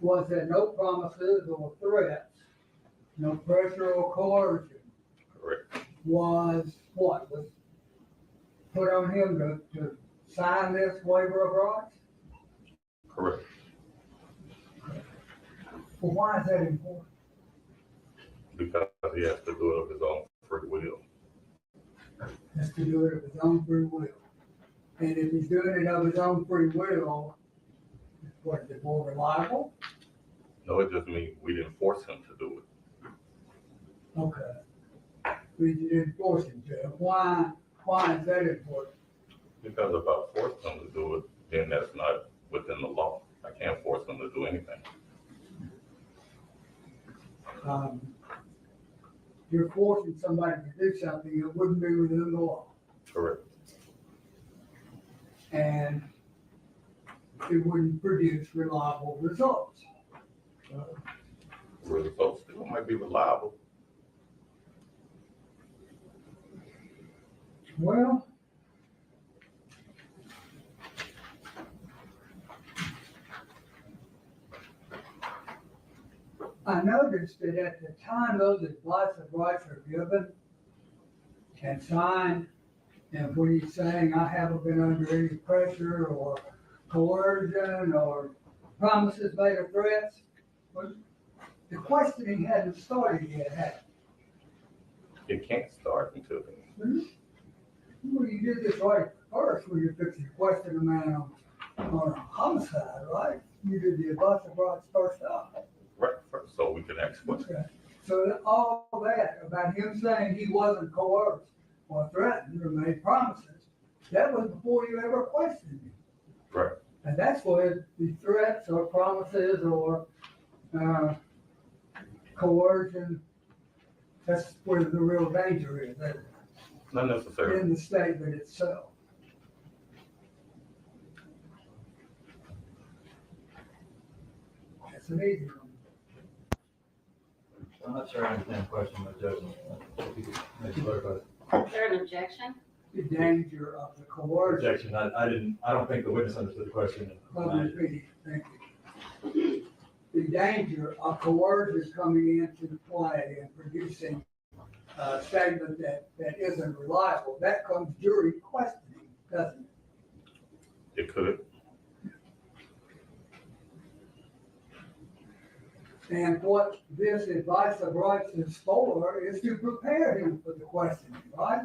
was that no promises or threats, no pressure or coercion Correct. was what? Was put on him to sign this waiver of rights? Correct. Well, why is that important? Because he has to do it of his own free will. Has to do it of his own free will. And if he's doing it of his own free will, what, is it more reliable? No, it just means we didn't force him to do it. Okay. We didn't force him to. Why is that important? Because if I force him to do it, then that's not within the law. I can't force him to do anything. You're forcing somebody to do something that wouldn't be within the law. Correct. And it wouldn't produce reliable results. Results still might be reliable. Well, I noticed that at the time those advice of rights are given and signed, and when he's saying, I haven't been under any pressure or coercion or promises made or threats, well, the questioning hadn't started yet, had it? It can't start until then. Well, you did this right first when you're fixing to question a man on a homicide, right? You did the advice of rights first off. Right, first, so we can ask questions. Okay. So all that about him saying he wasn't coerced or threatened or made promises, that was before you ever questioned him. Right. And that's where the threats or promises or coercion, that's where the real danger is, that Not necessarily. in the statement itself. That's an easy one. I'm not sure I understand the question, but Judge, maybe clarify. Is there an objection? The danger of the coercion. Objection, I don't think the witness understood the question. Public opinion, thank you. The danger of coercion coming into play and producing a statement that isn't reliable, that comes during questioning, doesn't it? It could. And what this advice of rights is for is to prepare him for the questioning, right?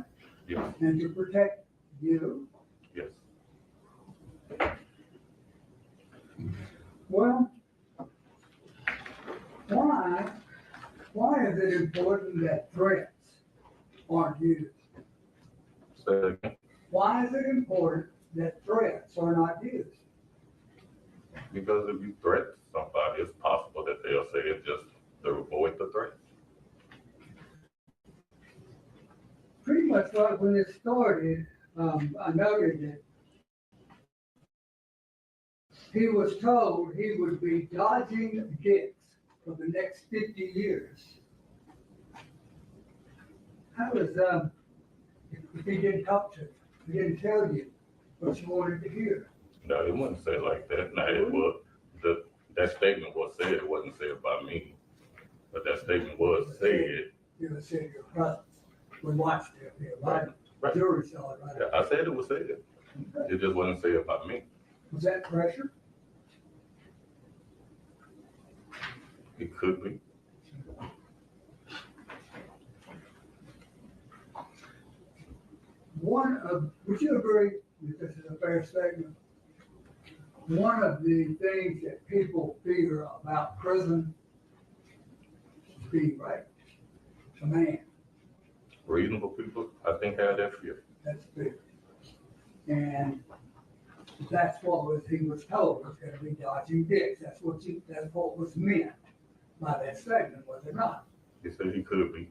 Yes. And to protect you. Yes. Well, why is it important that threats aren't used? Say it again. Why is it important that threats are not used? Because if you threaten somebody, it's possible that they'll say it just to avoid the threat. Pretty much like when it started, I noted that he was told he would be dodging dicks for the next 50 years. How was, if he didn't talk to you, he didn't tell you what you wanted to hear? No, it wasn't said like that. No, it was, that statement was said, it wasn't said by me. But that statement was said. You were saying your presence. We watched it, yeah, right? Right. Jury saw it, right? Yeah, I said it was said. It just wasn't said by me. Was that pressure? It could be. Would you agree that this is a fair statement? One of the things that people fear about prison is being raped. A man, Reasonable people, I think, have that fear. that's fear. And that's what he was told, was gonna be dodging dicks. That's what was meant by that statement, was it not? He said he could be.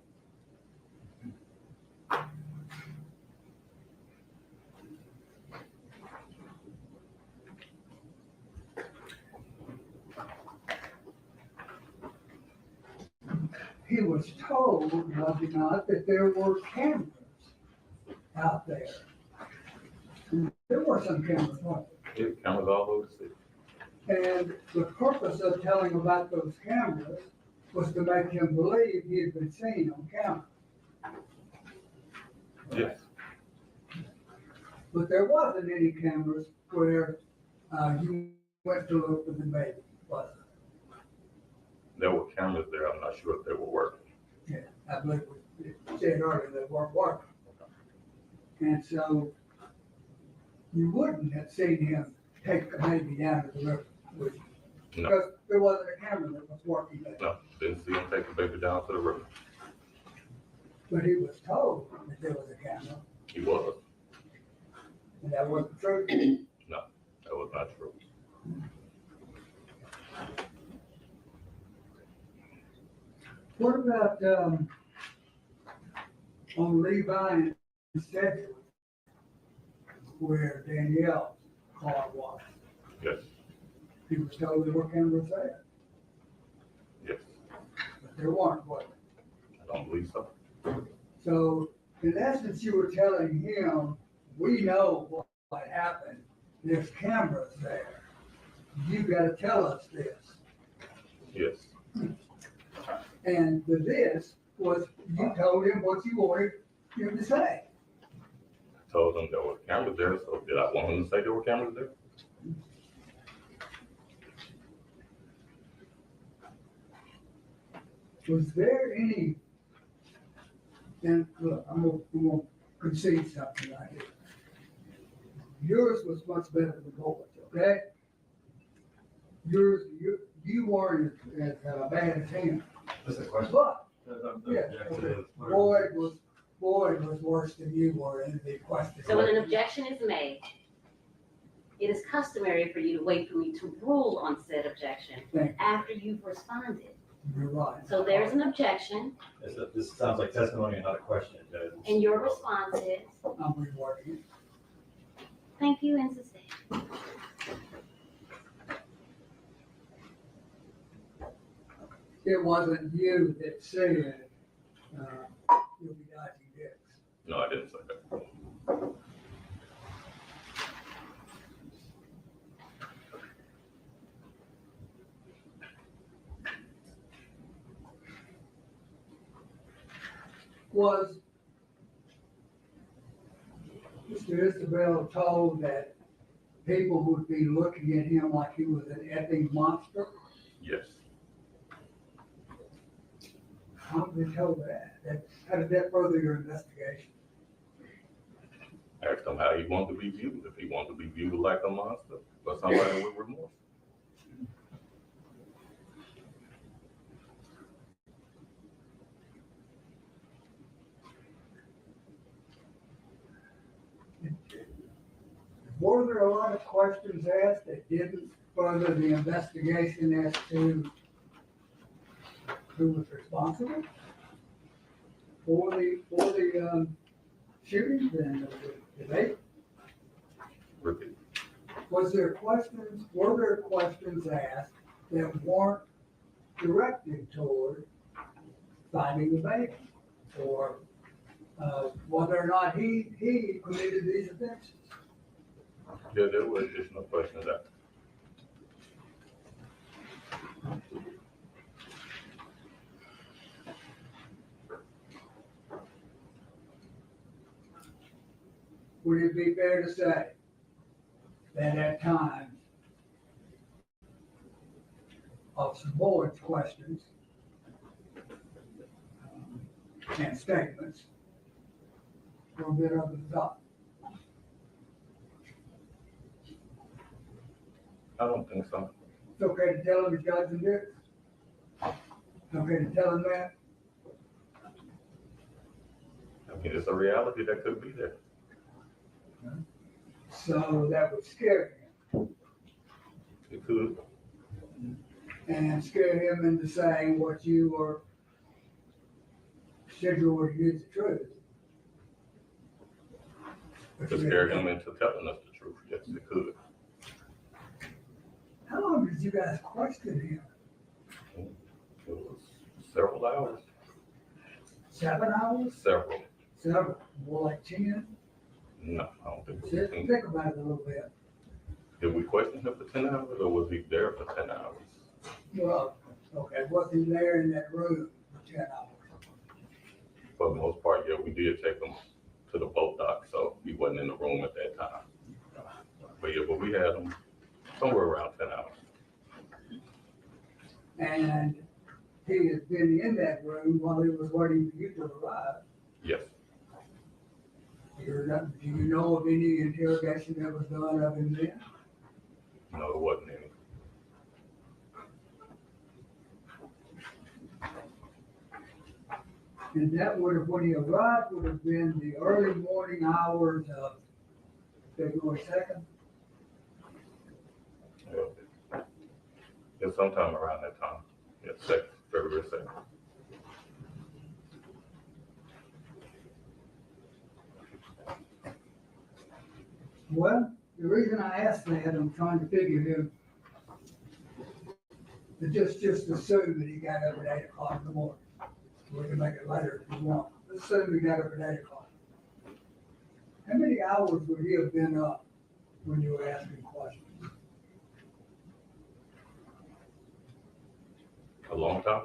He was told, was he not, that there were cameras out there. There were some cameras, weren't Yeah, cameras all over the city. there? And the purpose of telling about those cameras was to make him believe he had been seen on camera. Yes. But there wasn't any cameras where you went to look for the baby, was it? There were cameras there. I'm not sure if they were working. Yeah, I believe we said earlier they weren't working. And so you wouldn't have seen him take the baby down to the river, would you? No. Because there wasn't a camera that was working there. No, didn't see him take the baby down to the river. But he was told that there was a camera, He was. and that wasn't true. No, that was not true. What about, on Levi and Sedgwick, where Danielle's car was? Yes, He was told there were cameras there, yes. but there weren't, was there? I don't believe so. So in essence, you were telling him, we know what happened. There's cameras there. You gotta tell us this. Yes, And the this was, you told him what you wanted him to say. I told him there were cameras there, so did I want him to say there were cameras there? Was there any, and look, I'm gonna concede something right here. Yours was much better than Boyd's, okay? You weren't as bad as him, That's the question. but Yeah. Boyd was worse than you were in the question. So when an objection is made, it is customary for you to wait for me to rule on said objection Thank you. after you've responded. You're right. So there's an objection, This sounds like testimony and not a question, Judge. and your response is, I'm rewarding it. thank you and sustain. It wasn't you that said, you'll be dodging dicks. No, I didn't say that. Was Mr. Isabelle told that people would be looking at him like he was an effing monster? Yes. How did they tell that? How did that further your investigation? Asked him how he wanted to be viewed. If he wanted to be viewed like a monster or somebody with remorse. Were there a lot of questions asked that didn't further the investigation as to who was responsible for the shootings and the debate? Repeat. Were there questions asked that weren't directed toward finding the man? Or whether or not he committed these offenses? Yeah, there were additional questions after. Would it be fair to say that at times of some board's questions and statements were a bit over the top? I don't think so. It's okay to tell him he's got some dicks? It's okay to tell him that? I mean, it's a reality that could be there. So that would scare him It could. and scare him into saying what you were scheduled to use the truth. To scare him into telling us the truth. Yes, it could. How long did you guys question him? It was several hours. 7 hours? Several. Several, more like 10? No, I don't think it was Just 10. think about it a little bit. Did we question him for 10 hours or was he there for 10 hours? Well, okay, was he there in that room for 10 hours? For the most part, yeah, we did take him to the boat dock, so he wasn't in the room at that time. But yeah, but we had him somewhere around 10 hours. And he had been in that room while he was waiting for you to arrive. Yes. Do you know of any interrogation that was done of him then? No, there wasn't any. And that would have, when he arrived, would have been the early morning hours of February 2nd? Yeah. Yeah, sometime around that time. Yeah, February 2nd. Well, the reason I asked that, I'm trying to figure him, to just assume that he got up at 8 o'clock in the morning. We can make it later if you want. Let's assume he got up at 8 o'clock. How many hours would he have been up when you were asking questions? A long time?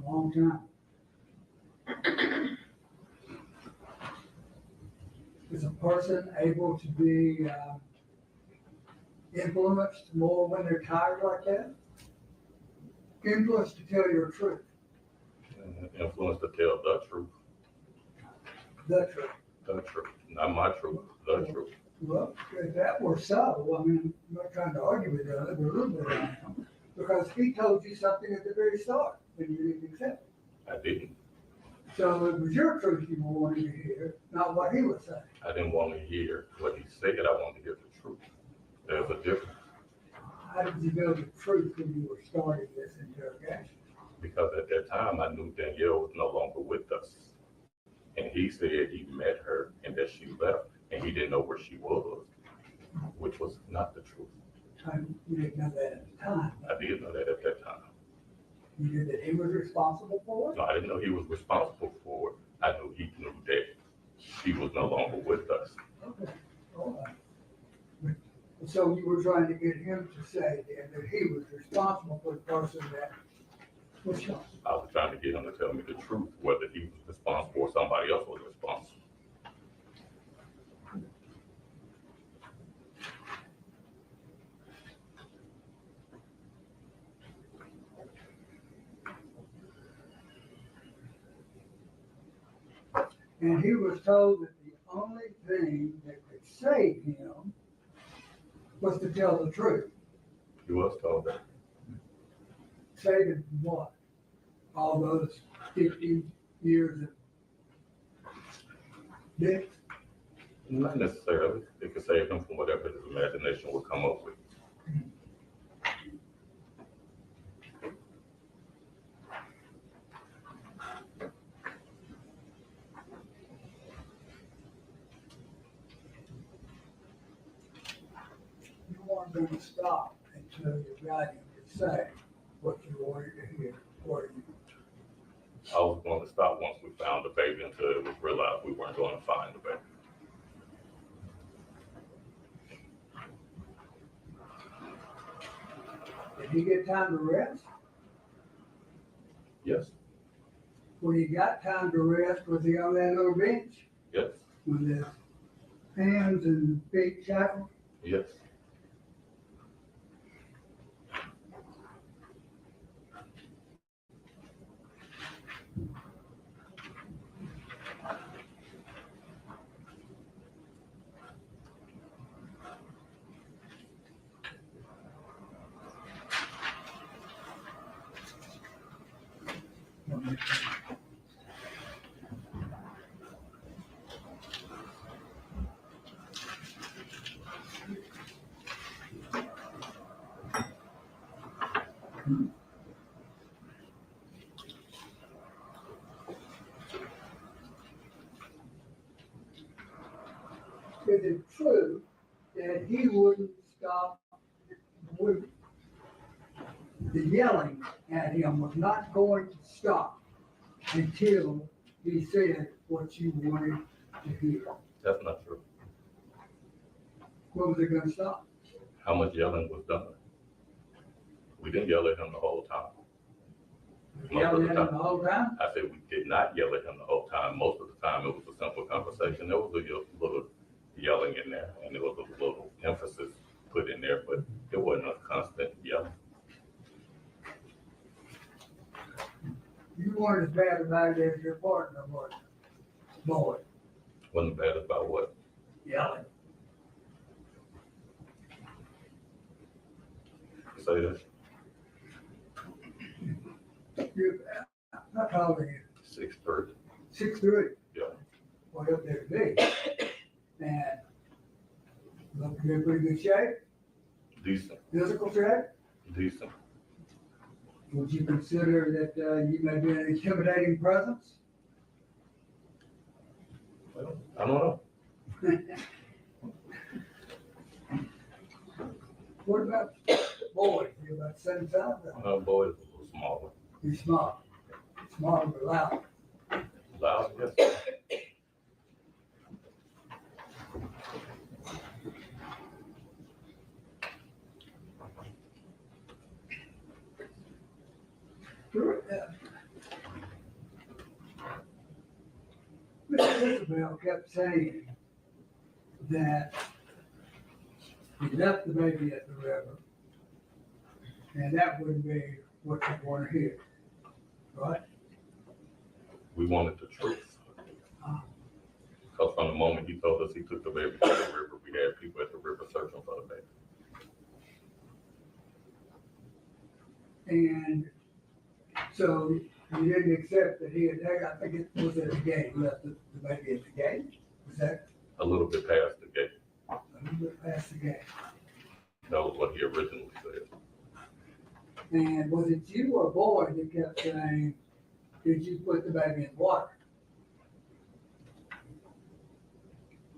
A long time. Is a person able to be influenced more when they're tired like that? Influenced to tell your truth, Influence to tell the truth. the truth. The truth. Not my truth, the truth. Well, if that were so, I mean, I'm not trying to argue with you, but a little bit I am, because he told you something at the very start, and you didn't accept it. I didn't. So it was your truth you were wanting to hear, not what he was saying. I didn't want to hear what he said. I wanted to hear the truth. there's a difference, How did you know the truth when you were starting this interrogation? because at that time, I knew Danielle was no longer with us. And he said he met her and that she left, and he didn't know where she was, which was not the truth. You didn't know that at the time. I did know that at that time. You knew that he was responsible for it? No, I didn't know he was responsible for it. I knew he knew that she was no longer with us. Okay, all right. So you were trying to get him to say then that he was responsible for the person that was shot? I was trying to get him to tell me the truth, whether he was responsible or somebody else was responsible. And he was told that the only thing that could save him was to tell the truth. He was told that. Save him from what? All those 50 years of death? Not necessarily. It could save him from whatever his imagination would come up with. You weren't going to stop until you got him to say what you wanted to hear, or you. I was going to stop once we found the baby until it was realized we weren't going to find the baby. Did he get time to rest? Yes, When he got time to rest, was he on that little bench yes, with his hands and feet shackled? yes. Is it true that he wouldn't stop, the yelling at him was not going to stop until he said what you wanted to hear? That's not true. What was it gonna stop? How much yelling was done? We didn't yell at him the whole time. Yelling at him the whole time? I said we did not yell at him the whole time. Most of the time, it was a simple conversation. There was a little yelling in there, and there was a little emphasis put in there, but it wasn't a constant yelling. You weren't as bad about it as your partner was, boy, Wasn't bad about what? yelling. Say that. How tall are you? 6'3". 6'3"? Yeah. Well, they're big. And look, you're in pretty good shape, Decent, physical shape. decent. Would you consider that you may be an intimidating presence? Well, I don't know. What about boys? You're about the same size? Boy, is a little smaller. You're small. Small but loud. Loud, yes. Mr. Isabelle kept saying that he left the baby at the river, and that wouldn't be what you want to hear, right? We wanted the truth. Because from the moment he told us he took the baby to the river, we had people at the river searching for the baby. And so you didn't accept that he had, I think it was at the gate, left the baby at the gate? Was that A little bit past the gate. a little bit past the gate? That was what he originally said. And was it you or boy that kept saying, did you put the baby in water?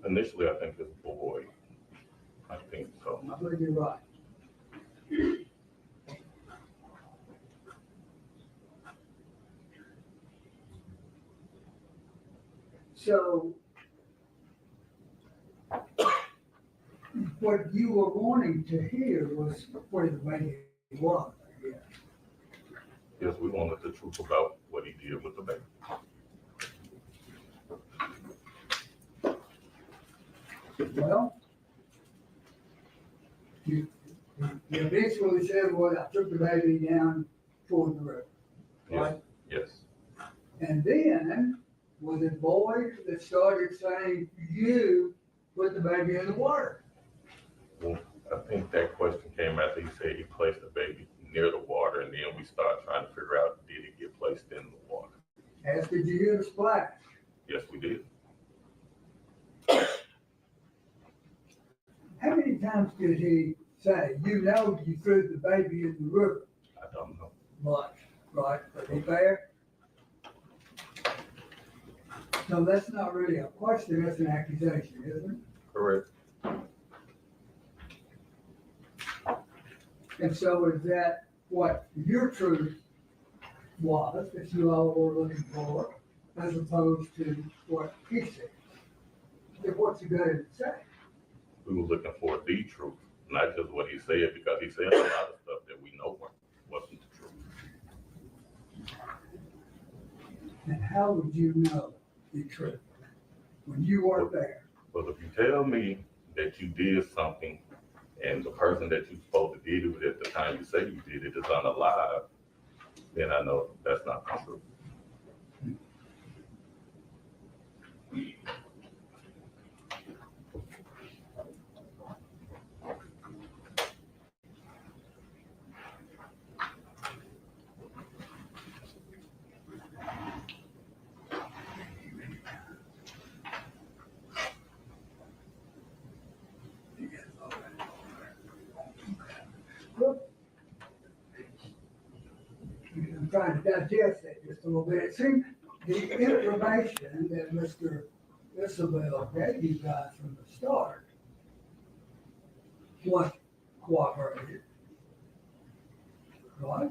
Initially, I think it's boy. I think so. I believe you're right. So what you were wanting to hear was where the baby was, I guess. Yes, we wanted the truth about what he did with the baby. Well, you eventually said, well, I took the baby down toward the river, right? Yes. And then, was it boy that started saying, you put the baby in the water? Well, I think that question came after he said he placed the baby near the water, and then we started trying to figure out, did it get placed in the water? As did you hear the splash? Yes, we did. How many times did he say, you know, you threw the baby in the river? I don't know. Much, right? But he fair? So that's not really a question, that's an accusation, isn't it? Correct. And so is that what your truth was, that you all were looking for, as opposed to what he said? Then what's he going to say? We were looking for the truth, not just what he said, because he said a lot of stuff that we know wasn't the truth. And how would you know the truth when you weren't there? But if you tell me that you did something and the person that you supposed to did it with at the time you say you did it is unalive, then I know that's not true. Look, I'm trying to digest that just a little bit. It seems the information that Mr. Isabelle gave you guys from the start was cooperated. Right?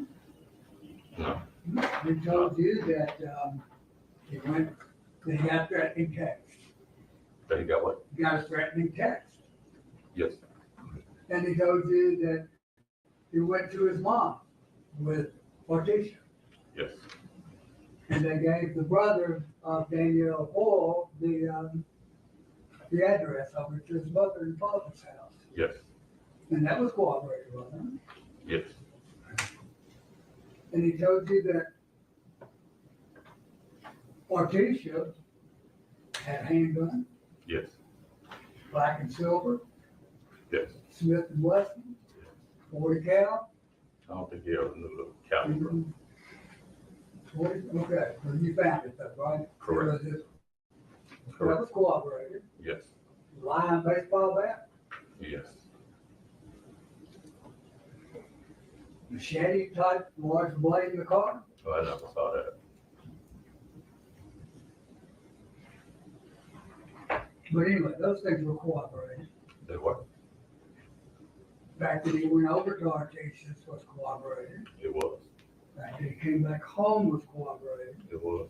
No. He told you that, he got threatening text. That he got what? He got a threatening text. Yes. And he told you that he went to his mom with Morticia. Yes. And they gave the brother of Danielle Hoyle the address of it to his mother and father's house. Yes. And that was cooperated, wasn't Yes. it? And he told you that Morticia had a handgun, Yes. black and silver, Yes. Smith and Wesson, 40 cal. I don't think he ever knew the caliber. Okay, so you found it though, right? Correct. That Correct. was cooperated. Yes. Lion baseball bat, Yes. machete type large blade in the car. Oh, I never saw that. But anyway, those things were cooperated. They were. The fact that he went over to our cases was cooperated. It was. The fact that he came back home was cooperated. It was.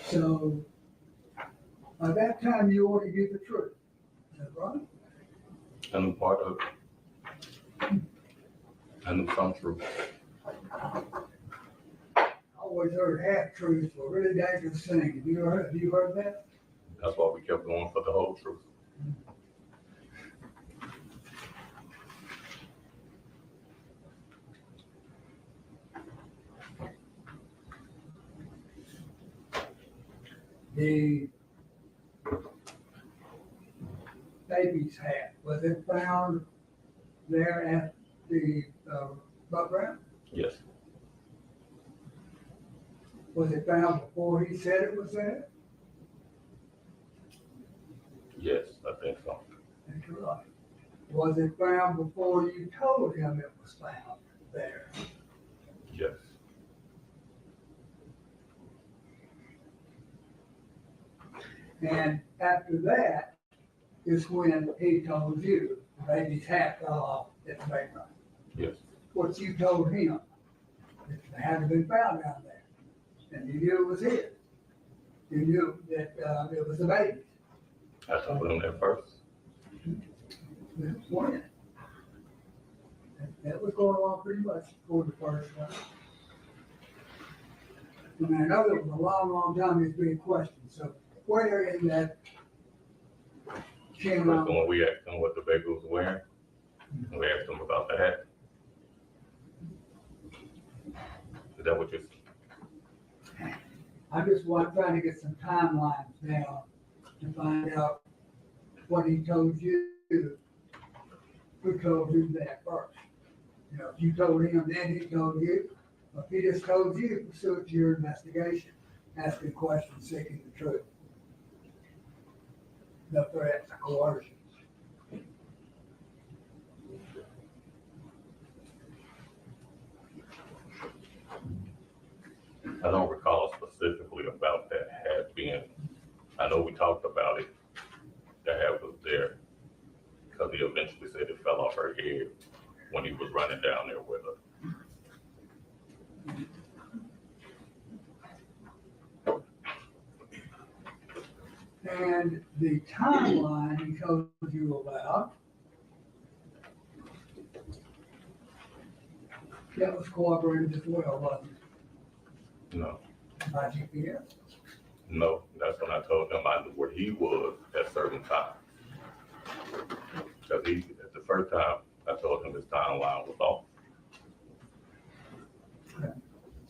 So by that time, you already knew the truth. Is that right? I knew part of it. I knew some truth. I always heard half truths were really dangerous things. Have you heard that? That's why we kept going for the whole truth. baby's hat, was it found there at the, boat ramp? Yes, Was it found before he said it was there? yes, I think so. That's right. Was it found before you told him it was found there? Yes, And after that is when he told you the baby's hat fell off at the boat ramp. yes, What you told him, it hadn't been found down there. And you knew it was his. You knew that, it was the baby's. I told him that first. That's when. That was going on pretty much before the first one. And I know that was a long, long time it's being questioned, so where in that chain First, of, when we asked him what the baby was wearing, we asked him about the hat. Is that what you're? I just want, trying to get some timelines down to find out what he told you, who told you that first. You know, if you told him, then he told you, or if he just told you, pursuant to your investigation, asking questions, seeking the truth. No threats, coercion. I don't recall specifically about that hat being, I know we talked about it, the hat was there, because he eventually said it fell off her head when he was running down there with her. And the timeline he told you about, that was corroborated as well, wasn't No, it, by GPS? no, that's when I told him I knew where he was at certain times. Because he, at the first time, I told him his timeline was off.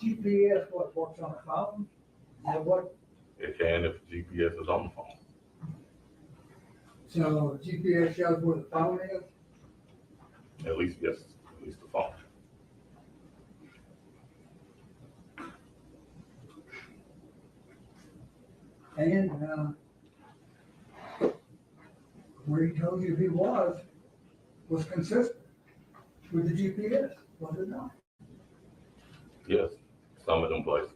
GPS, what works on a phone? And what, It can if GPS is on the phone. so GPS shows where the phone is? At least, yes, at least the phone. And, where he told you he was consistent with the GPS, was it not? Yes, some of them places.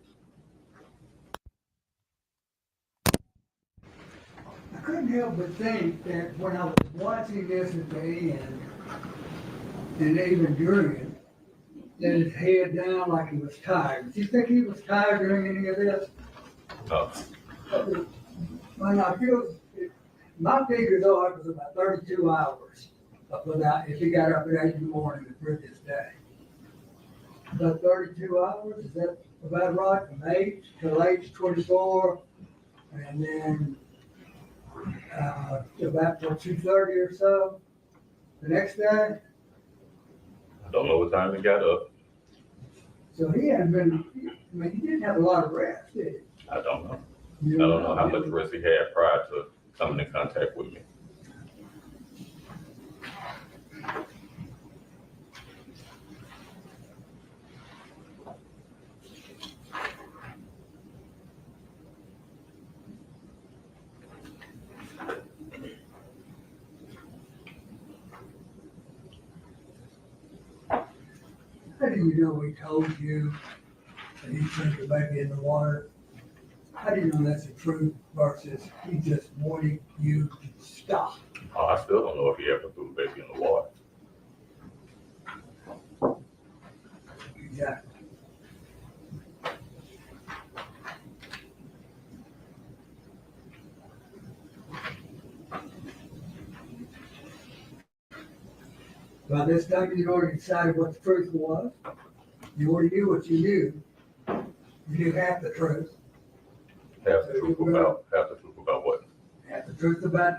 I couldn't help but think that when I was watching this at the end, and even during it, that his head down like he was tired. Do you think he was tired during any of this? No, When I feel, my figures are it was about 32 hours without, if he got up at 8 in the morning the previous day. About 32 hours, is that about right? From 8 till 8:24, and then about till 2:30 or so the next day. I don't know what time he got up. So he hadn't been, I mean, he didn't have a lot of rest, did I don't know. he? I don't know how much rest he had prior to coming in contact with me. How do you know he told you that he took the baby in the water? How do you know that's the truth versus he just wanted you to stop? Oh, I still don't know if he ever threw the baby in the water. Exactly. By this time, you'd already decided what the truth was. You already knew what you knew. You knew half the truth. Half the truth about what? Half the truth about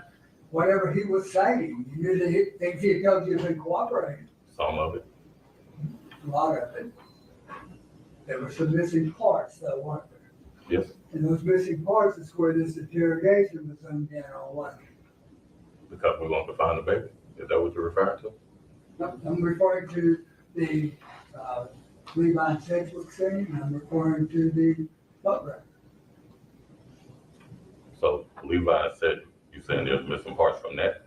whatever he was saying. You knew that things he had told you had been cooperating. Some of it. A lot of it. There were some missing parts, though, weren't there? Yes, And those missing parts is where this interrogation was zoomed in on, wasn't it? Because we want to find the baby? Is that what you're referring to? No, I'm referring to the, Levi Sedgwick scene, I'm referring to the photograph. So Levi said, you saying there's missing parts from that?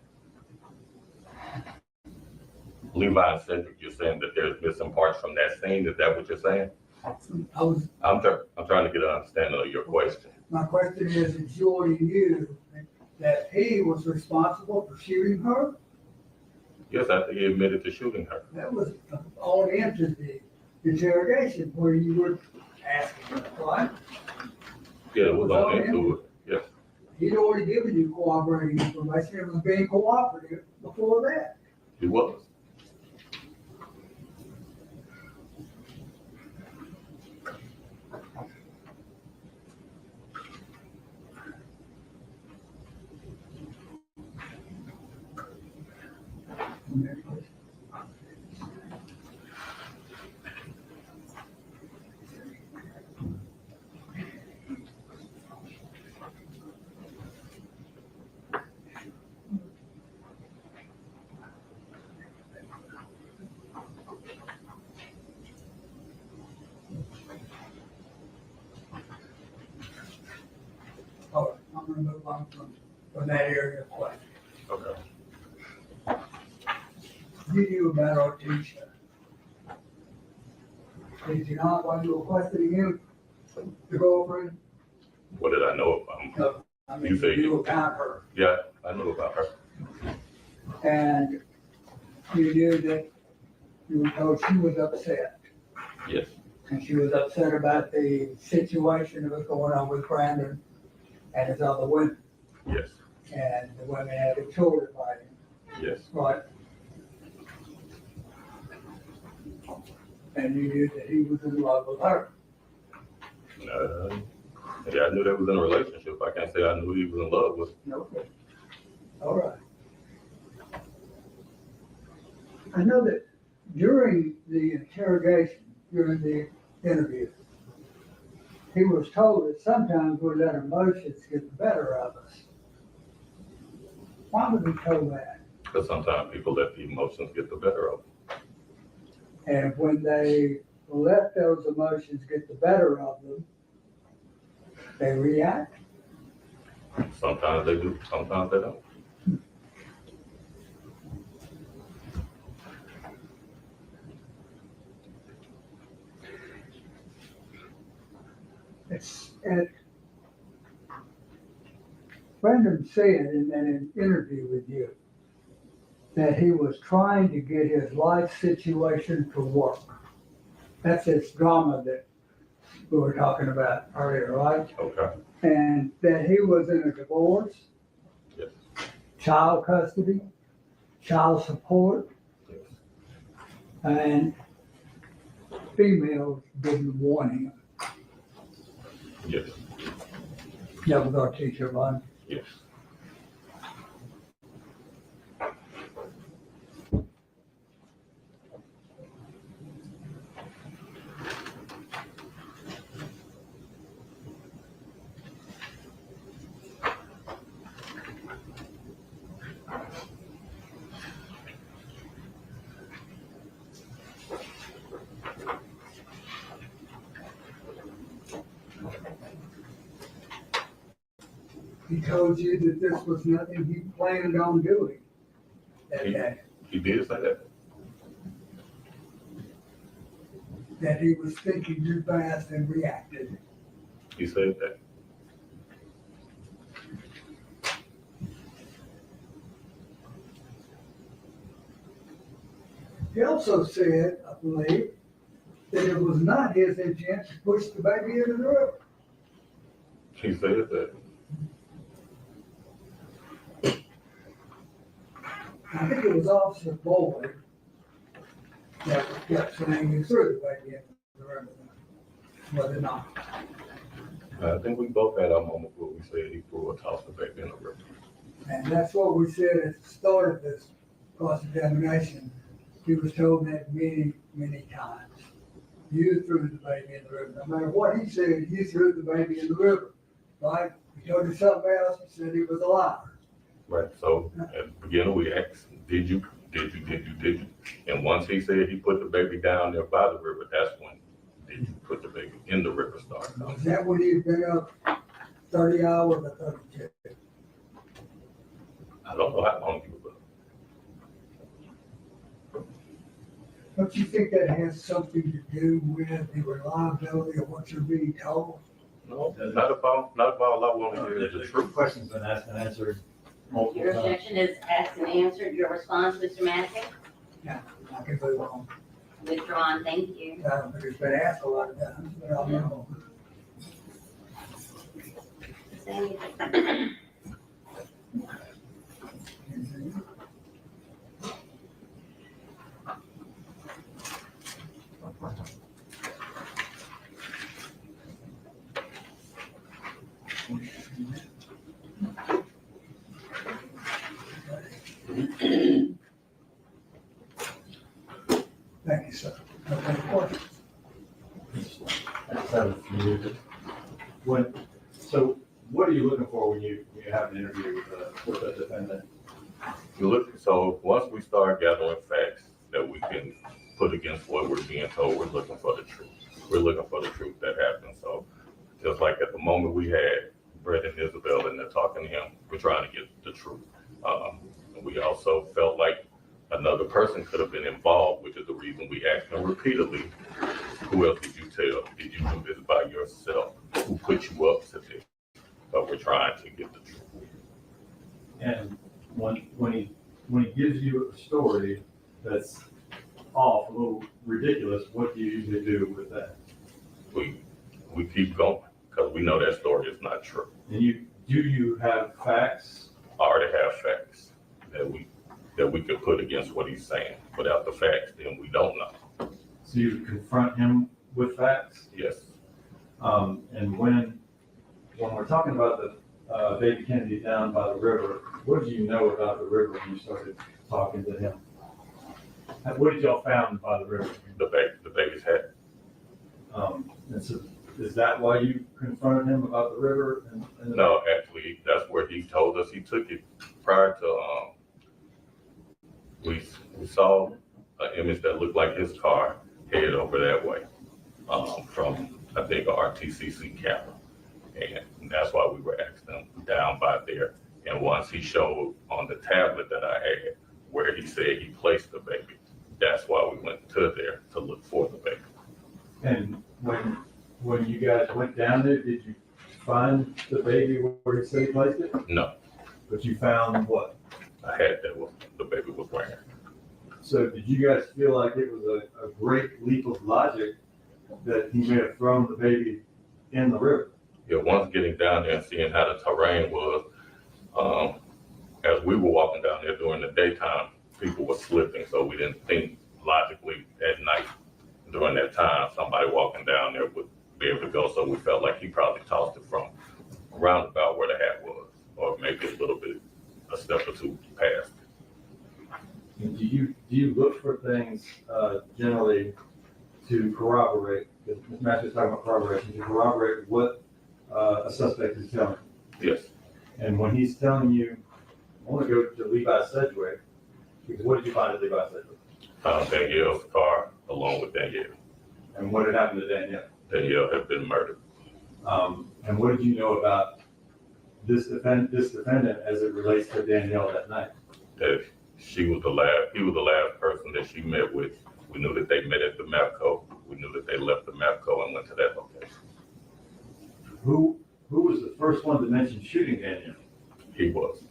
Levi said, you're saying that there's missing parts from that scene, is that what you're saying? I'm trying to get an understanding of your question. My question is Jordy knew that he was responsible for shooting her? Yes, after he admitted to shooting her. That was on into the interrogation where you were asking her, right? Yeah, it was on into it, yes. He'd already given you corroborating information, it was being cooperative before that. He was. All right, I'm gonna move on from that area of question. Okay. You knew about our teacher. Did you not, while you were questioning him, the girlfriend? What did I know about him? No, I mean, You say you you- were kind of her. Yeah, I knew about her. And you knew that you were told she was upset. Yes, And she was upset about the situation that was going on with Brandon and his other women. yes, And the women had a children by him, yes. right? And you knew that he was in love with her. Yeah, I knew they was in a relationship. I can't say I knew he was in love with. Okay. All right. I know that during the interrogation, during the interview, he was told that sometimes we let emotions get the better of us. Why was he told that? Because sometimes people let the emotions get the better of And when they let those emotions get the better of them, they react. them. Sometimes they do, sometimes they don't. And Brendan said in an interview with you that he was trying to get his life situation to work. That's this drama that we were talking about earlier, right? Okay, And that he was in a divorce, yes, child custody, child support, yes. and females didn't want him. Yes, That was our teacher, right? yes. He told you that this was nothing he planned on doing that day, He did say that. that he was thinking too fast and reacted. He said that. He also said, I believe, that it was not his intent to push the baby into the river. He said that. I think it was Officer Boyd that kept saying he threw the baby into the river, was it not? I think we both had our moments where we said he threw a toss the baby in the river. And that's what we said at the start of this cross-examination. He was told that many, many times. You threw the baby in the river. No matter what he said, you threw the baby in the river, right? He told you something else, he said he was a liar. Right, so at the beginning, we asked, did you? And once he said he put the baby down there by the river, that's when, did you put the baby in the river started coming. Is that when you've been up 30 hours or 32? I don't know how long he was up. Don't you think that has something to do with the reliability of what you're being told? No, not about all I want to hear is the The truth. question's been asked and answered multiple Your times. objection is asked and answered. Your response, Mr. Massey? I can move on. Withdrawn, thank you. But it's been asked a lot of times, but I'll know. Sandy? Thank you, sir. Okay, questions? I just have a few. So what are you looking for when you have an interview with a defendant? So once we start gathering facts that we can put against what we're being told, we're looking for the truth. We're looking for the truth that happened. So just like at the moment we had Brett and Isabelle and they're talking to him, we're trying to get the truth. And we also felt like another person could have been involved, which is the reason we asked him repeatedly, who else did you tell? Did you do this by yourself? Who put you up to this? But we're trying to get the truth. And when he gives you a story that's off, a little ridiculous, what do you usually do with that? We keep going because we know that story is not true. And do you have facts? I already have facts that we could put against what he's saying. Without the facts, then we don't know. So you confront him with facts? Yes. And when we're talking about the baby Kennedy down by the river, what did you know about the river when you started talking to him? What did y'all found by the river? The baby's head. And so is that why you confronted him about the river? And No, actually, that's where he told us he took it prior to, we saw an image that looked like his car headed over that way, from, I think, a RTCC camera. And that's why we were asking him down by there. And once he showed on the tablet that I had where he said he placed the baby, that's why we went to there to look for the baby. And when you guys went down there, did you find the baby where he said he placed it? No, But you found what? I had that what the baby was wearing. So did you guys feel like it was a great leap of logic that he may have thrown the baby in the river? Yeah, once getting down there and seeing how the terrain was, as we were walking down there during the daytime, people were slipping, so we didn't think logically at night during that time somebody walking down there would be able to go. So we felt like he probably tossed it from around about where the hat was, or maybe a little bit, a step or two past. And do you look for things generally to corroborate? Because Ms. Matthews talking about corroboration, to corroborate what a suspect is telling you. Yes, And when he's telling you, I want to go to Levi Sedgwick, because what did you find at Levi Sedgwick? Danielle's car along with Danielle. And what had happened to Danielle? Danielle had been murdered. And what did you know about this defendant as it relates to Danielle that night? That he was the last person that she met with. We knew that they met at the MAPCO. We knew that they left the MAPCO and went to that location. Who was the first one to mention shooting Danielle? He was.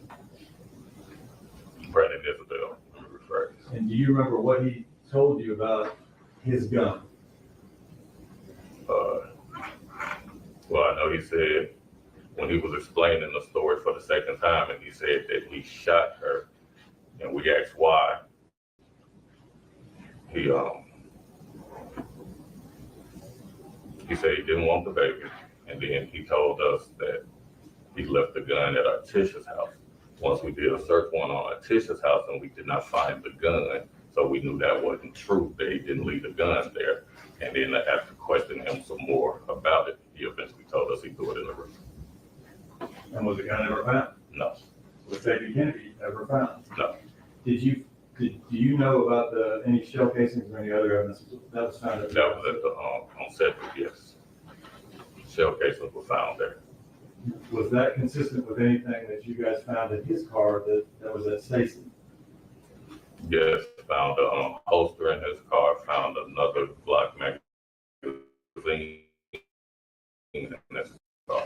Brett and Isabelle, let me rephrase. And do you remember what he told you about his gun? Well, I know he said when he was explaining the story for the second time, and he said that he shot her, and we asked why. He said he didn't want the baby, and then he told us that he left the gun at Artisha's house. Once we did a search warrant on Artisha's house, and we did not find the gun, so we knew that wasn't true, that he didn't leave the guns there. And then after questioning him some more about it, he eventually told us he threw it in the river. And was the gun ever found? No. Was baby Kennedy ever found? No. Do you know about any shell casings or any other evidence that was found? That was at the, on Sedgwick, yes. Shell casings were found there. Was that consistent with anything that you guys found in his car that was at Stacy? Yes, found a holster in his car, found another Glock magazine in his car.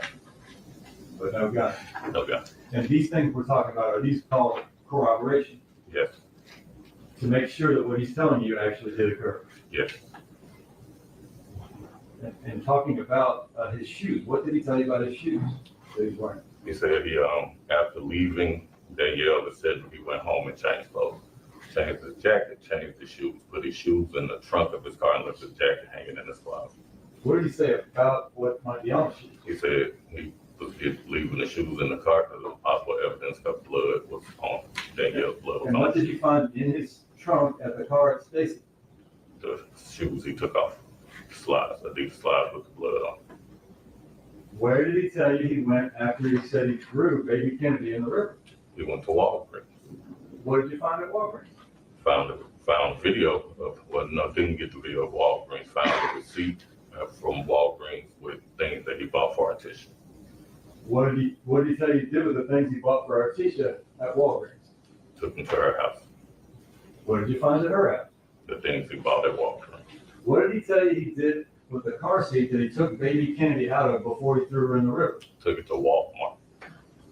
But no gun. No gun. And these things we're talking about, are these called corroboration? Yes, To make sure that what he's telling you actually did occur? yes. And talking about his shoes, what did he tell you about his shoes that he's wearing? He said he, after leaving Danielle, said he went home and changed clothes. Changed his jacket, changed his shoes, put his shoes in the trunk of his car and left his jacket hanging in his closet. What did he say about what might be on the shoes? He said he was leaving the shoes in the car because of possible evidence of blood was on Danielle's blood was And on what did you find in his trunk at the car at Stacy? the shoes he took off. Slides, Adidas slides with the blood on. Where did he tell you he went after he said he threw baby Kennedy in the river? He went to Walgreens, What did you find at Walgreens? found video of, well, no, didn't get the video of Walgreens, found a receipt from Walgreens with things that he bought for Artisha. What did he tell you to do with the things he bought for Artisha at Walgreens? Took them to her house, What did you find at her house? the things he bought at Walgreens. What did he tell you he did with the car seat that he took baby Kennedy out of before he threw her in the river? Took it to Walmart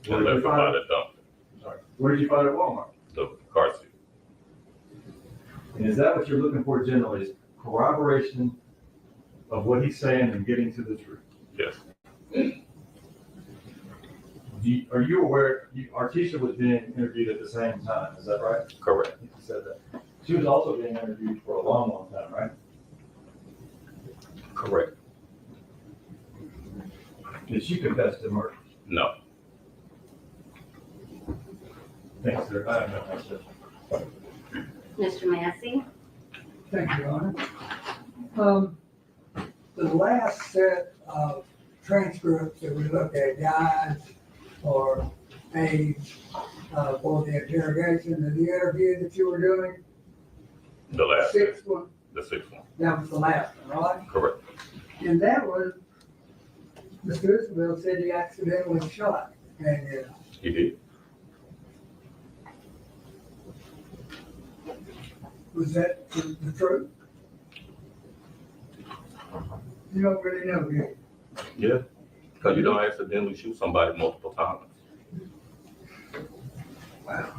Where and did you left it by find the it? dumpster, Sorry. Where did you find it at Walmart? the car seat. And is that what you're looking for generally, is corroboration of what he's saying and getting to the truth? Yes, Are you aware, Artisha was being interviewed at the same time, is that right? correct. You said that. She was also being interviewed for a long, long time, right? Correct. Did she confess to murder? No, Thanks, sir. I have no question. Mr. Massey? Thank you, Your Honor. The last set of transcripts that we looked at, guys or aides, for the interrogation and the interview that you were doing, the last, sixth one, the sixth one, that was the last one, right? correct. And that one, Mr. Isabelle said he accidentally shot Danielle. He did. Was that the truth? You don't really know, do you? Yeah, because you don't accidentally shoot somebody multiple times. Wow.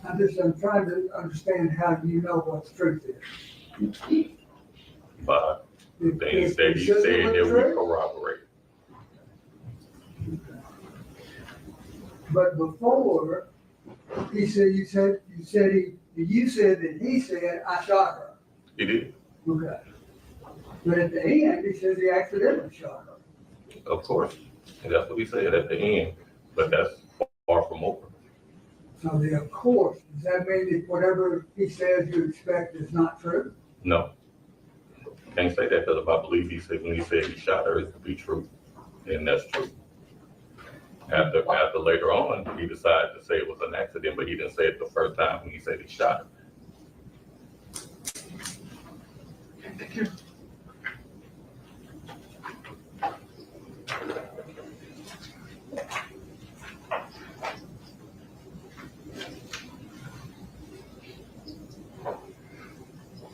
I'm trying to understand how you know what's truth is. But If- things if that he it's said that we true, corroborate. but before, you said that he said, I shot her. He did, Okay. But at the end, he says he accidentally shot her. of course. And that's what he said at the end, but that's far from over. So the of course, does that mean that whatever he says you expect is not true? No. Can't say that because I believe he said, when he said he shot her, it's to be true. And that's true. After later on, he decided to say it was an accident, but he didn't say it the first time when he said he shot her.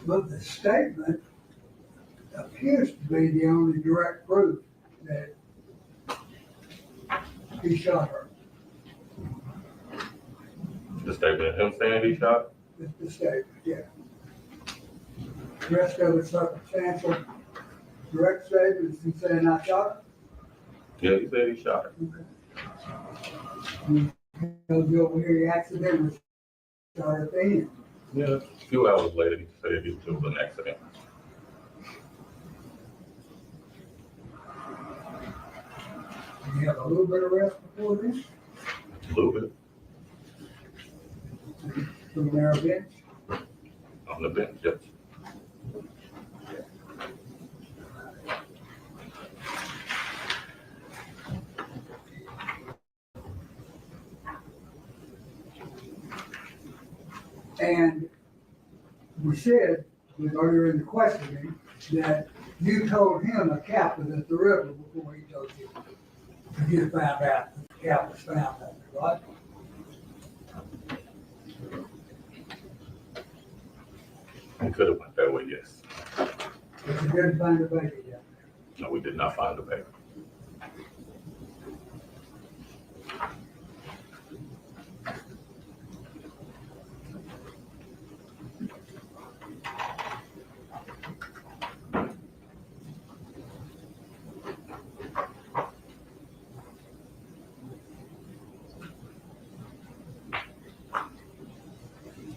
But the statement appears to be the only direct proof that he shot her. The statement of him saying he shot her? It's the statement, yeah. The rest of it's circumstantial. Direct statement is him saying I shot her. Yeah, he said he shot her. He'll be over here, he accidentally shot her at the end. Yeah, a few hours later, he said it was an accident. Did he have a little bit of rest before this? A little bit From their bench? on the bench, yes. And we said, earlier in the questioning, that you told him a cap was at the river before he told you. And you found out that the cap was found out there, right? It could have went that way, yes. But you didn't find the baby yet. No, we did not find the baby.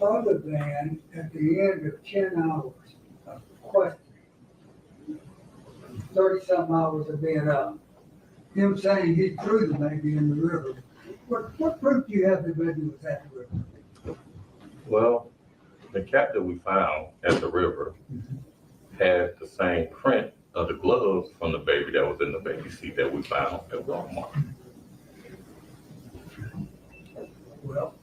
Other than at the end of 10 hours of questioning, 30-something hours of being up, him saying he threw the baby in the river. What proof do you have the baby was at the river? Well, the cap that we found at the river had the same print of the gloves from the baby that was in the baby seat that we found at Walmart. Well,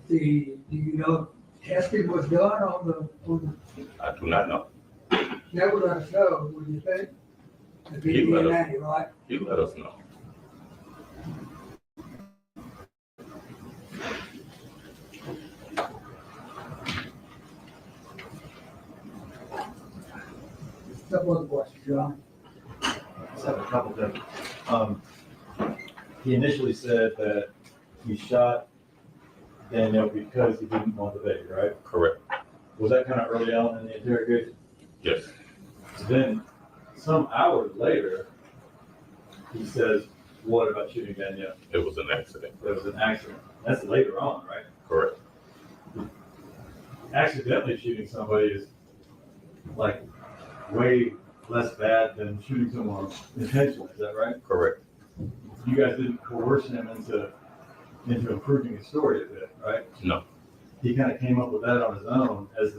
do you know testing was done on the, I do not know. never let us know, would you think? The He let us- DNA, right? He let us know. Couple other questions, John. Just have a couple things. He initially said that he shot Danielle because he didn't want the baby, right? Correct. Was that kind of early on in the interrogation? Yes. Then, some hours later, he says, what about shooting Danielle? It was an accident. It was an accident. That's later on, right? Correct. Accidentally shooting somebody is like way less bad than shooting someone intentionally, is that right? Correct. You guys didn't coerce him into improving his story a bit, right? No. He kind of came up with that on his own as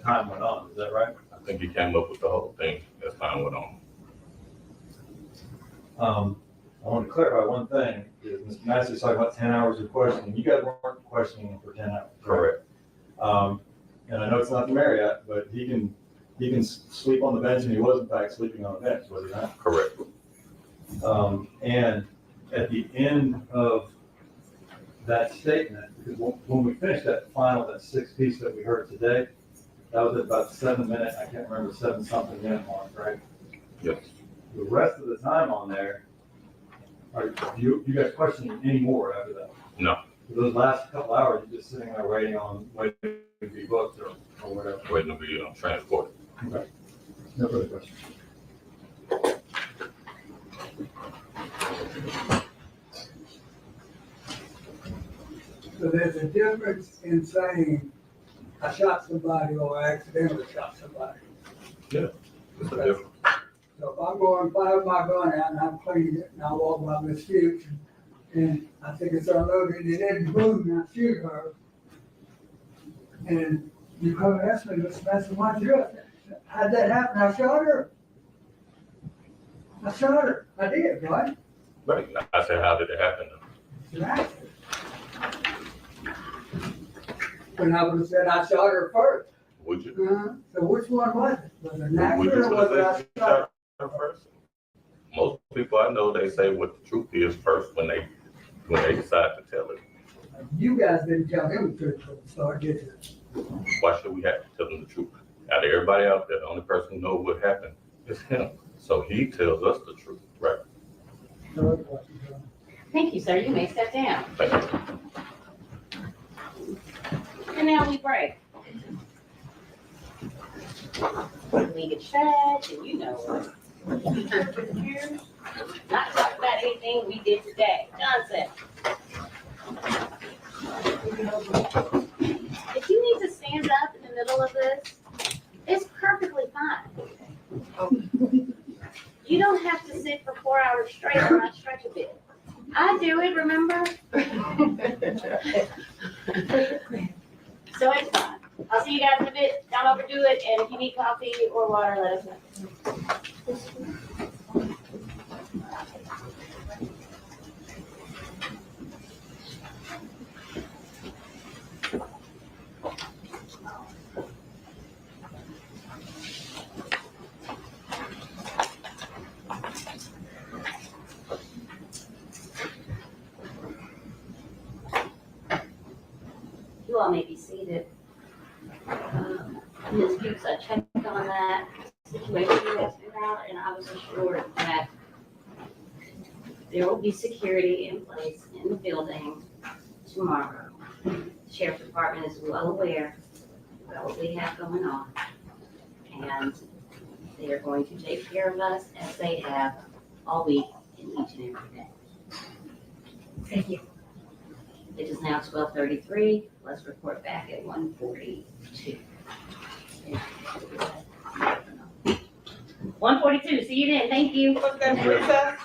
time went on, is that right? I think he came up with the whole thing as time went on. I want to clarify one thing. Mr. Masters talking about 10 hours of questioning. You guys weren't questioning him for 10 hours. Correct. And I know it's not the Marriott, but he can sleep on the bench, and he was in fact sleeping on the bench, was he not? Correct. And at the end of that statement, because when we finished that sixth piece that we heard today, that was at about 7 minutes, I can't remember, 7-something minute mark, right? Yes. The rest of the time on there, are you guys questioning any more after that? No. For those last couple hours, you're just sitting there waiting to be booked or whatever. Waiting to be transported. Okay. No further questions. So there's a difference in saying, I shot somebody or I accidentally shot somebody. It's a difference. So if I'm going to fire my gun out and I'm cleaning it and I walk by Miss Fuchs and I think it's unloaded and it didn't move and I shoot her. And you come and ask me, Mr. Master, why'd you do it? How'd that happen? I shot her. I did, right? Right. I said, how did it happen? It's an accident. And I would have said I shot her first. Would you? So which one was it? Was it an Would accident you or was it I say you shot her? shot her first? Most people I know, they say what the truth is first when they decide to tell it. You guys didn't tell him the truth from the start, did you? Why should we have to tell them the truth? Out of everybody out there, the only person who knows what happened is him. So he tells us the truth, right? No other questions, John? Thank you, sir. You may step down. Thank you. And now we break. We get shut, and you know what. Not talk about anything we did today. Johnson. If you need to stand up in the middle of this, it's perfectly fine. You don't have to sit for 4 hours straight and not stretch a bit. I do it, remember? So it's fine. I'll see you guys in a bit. Don't overdo it, and if you need coffee or water, let us know. checked on that situation yesterday, and I was assured that there will be security in place in the building tomorrow. The Sheriff's Department is well aware of what we have going on. And they are going to take care of us as they have all week and each and every day. Thank you. It is now 12:33. Let's report back at 1:42. 1:42. See you then. Thank you. What's that, recess?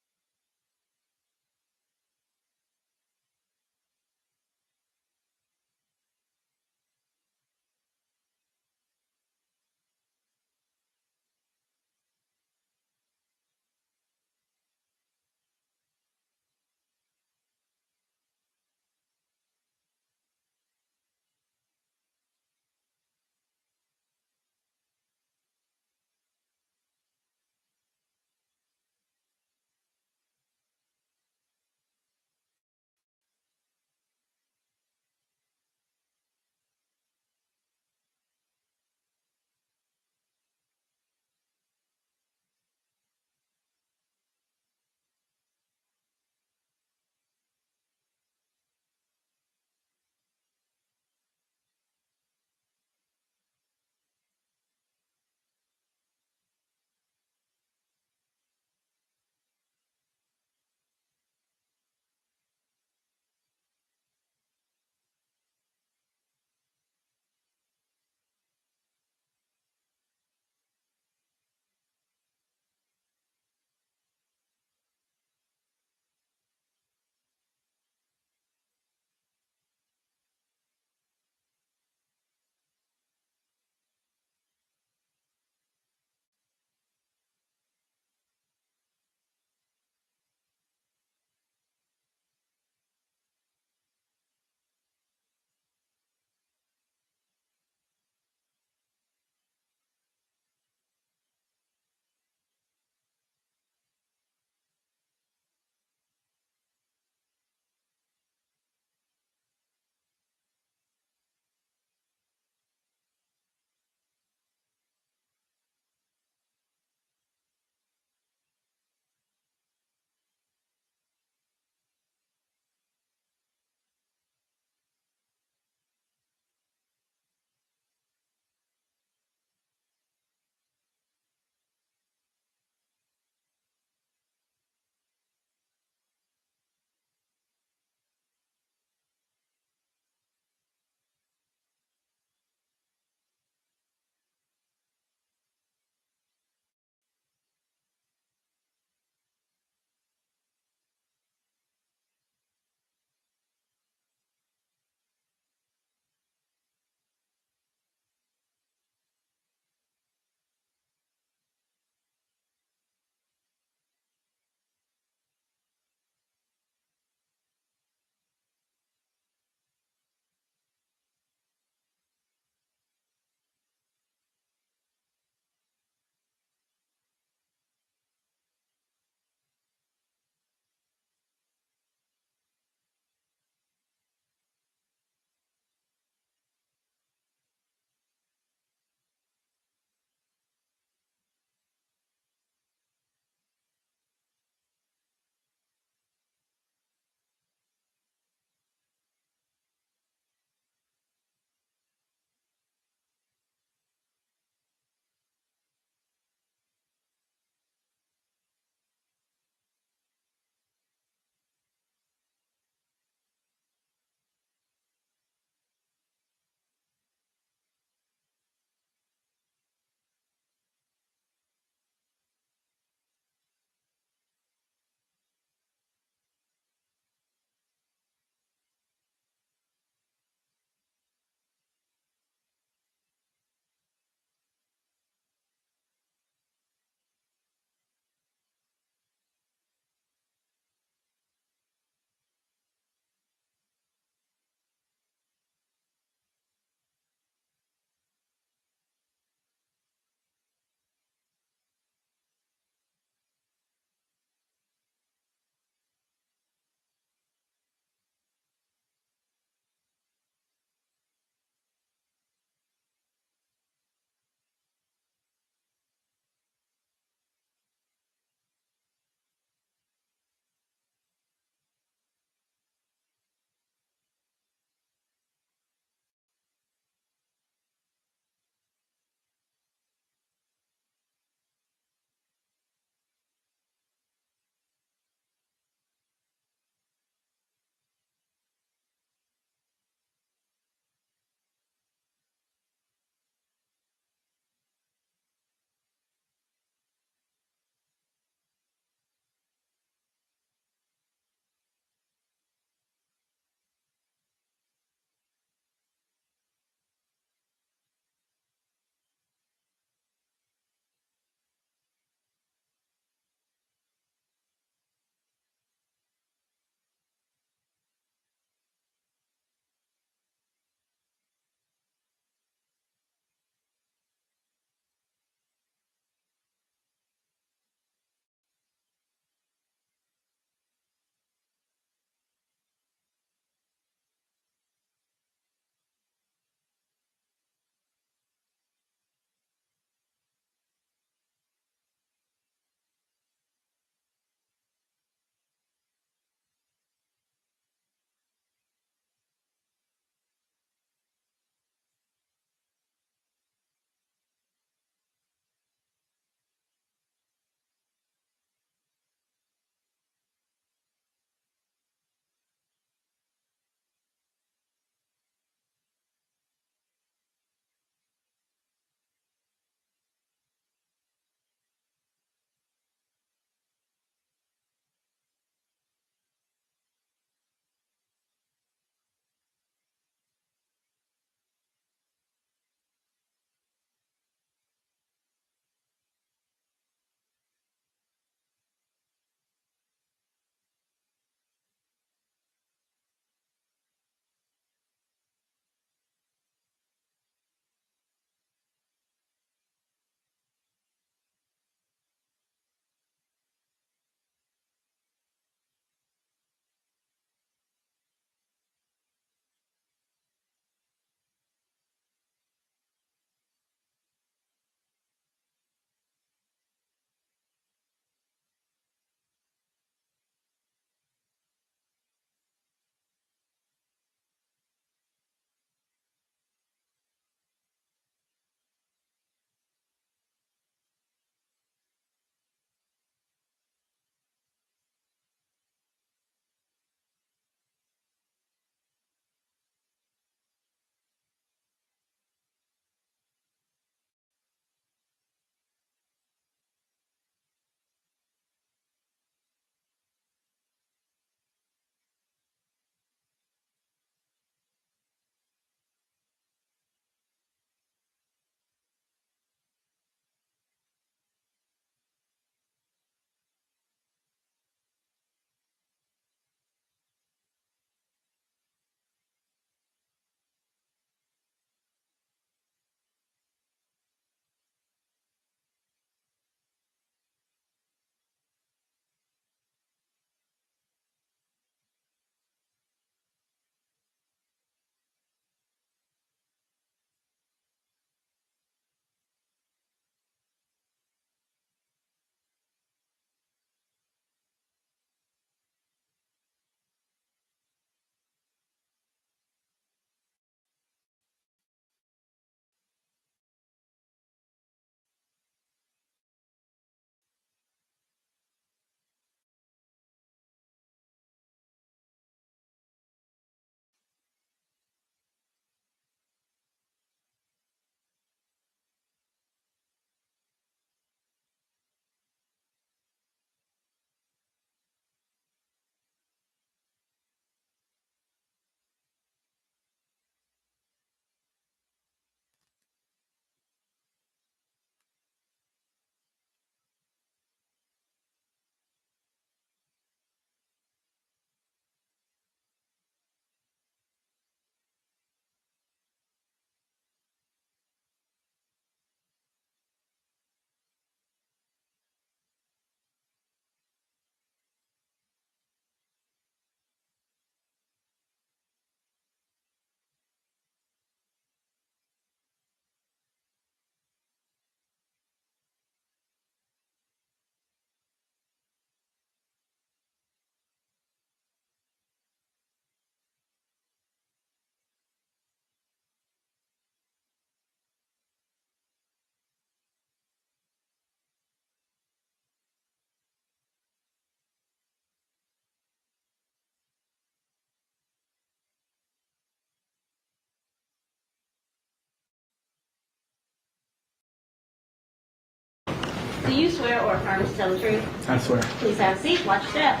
Do you swear or affirm to tell the truth? I swear. Please have a seat, watch your step.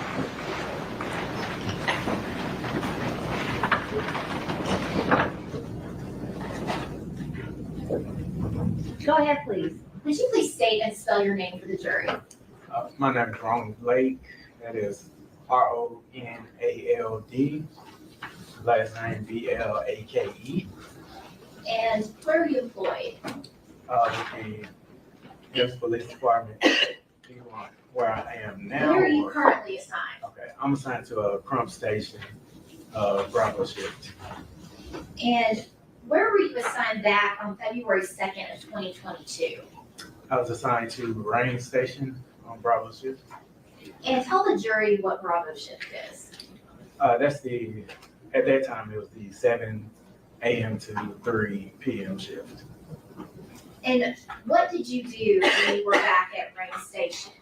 Go ahead, please. Would you please state and spell your name for the jury? My name is Ronald Blake. That is Ronald. Last name Blake. And where are you employed? With the Hills Police Department. Do you want where I am now? Where are you or- currently assigned? Okay, I'm assigned to a Crump Station, Bravo shift. And where were you assigned back on February 2nd of 2022? I was assigned to Rain Station on Bravo shift. And tell the jury what Bravo shift is. At that time, it was the 7 a.m. to 3 p.m. shift. And what did you do when you were back at Rain Station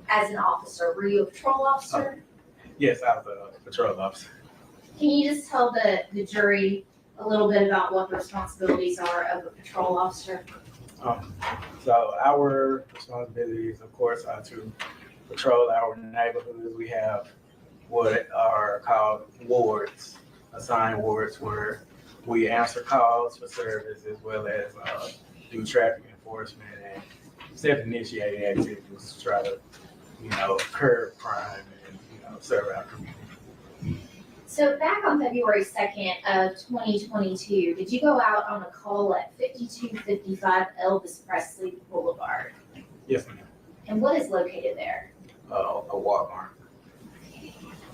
as an officer? Were you a patrol officer? Yes, I was a patrol officer. Can you just tell the jury a little bit about what the responsibilities are of a patrol officer? So our responsibilities, of course, are to patrol our neighborhoods. We have what are called wards, assigned wards, where we answer calls for service as well as do traffic enforcement and self-initiated activities to try to, curb crime and, serve our community. So back on February 2nd of 2022, did you go out on a call at 5255 Elvis Presley Boulevard? Yes, ma'am. And what is located there? A Walmart.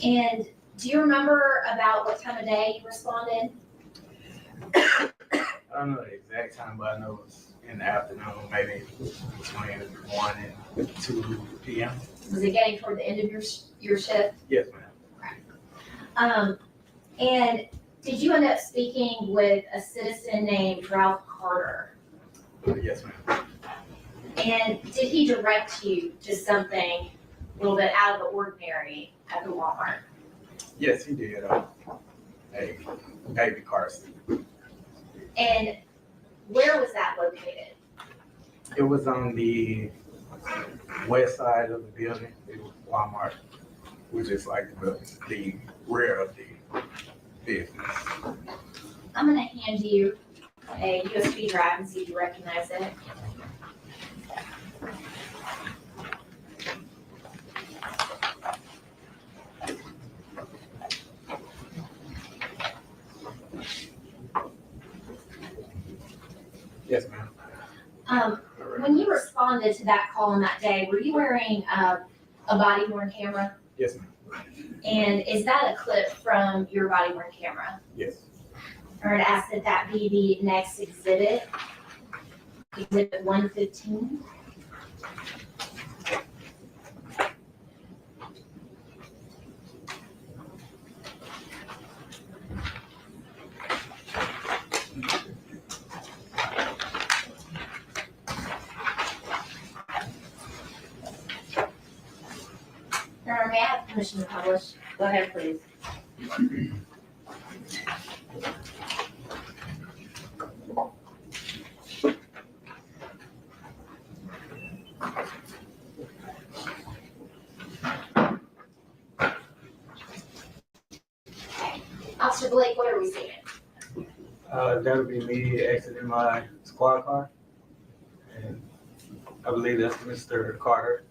And do you remember about what time of day you responded? I don't know the exact time, but I know it was in the afternoon, maybe between 1 and 2 p.m. Was it getting toward the end of your shift? Yes, ma'am. And did you end up speaking with a citizen named Ralph Carter? Yes, ma'am. And did he direct you to something a little bit out of the ordinary at the Walmart? Yes, he did. A baby car seat. And where was that located? It was on the west side of the building. It was Walmart, which is like the rear of the business. I'm gonna hand you a USB drive and see if you recognize it. Yes, ma'am. When you responded to that call on that day, were you wearing a body worn camera? Yes, ma'am. And is that a clip from your body worn camera? Yes. Or it asked that that be the next exhibit, exhibit 115. May I have permission to publish? Go ahead, please. Officer Blake, what are we seeing? That would be me exiting my squad car. And I believe that's Mr. Carter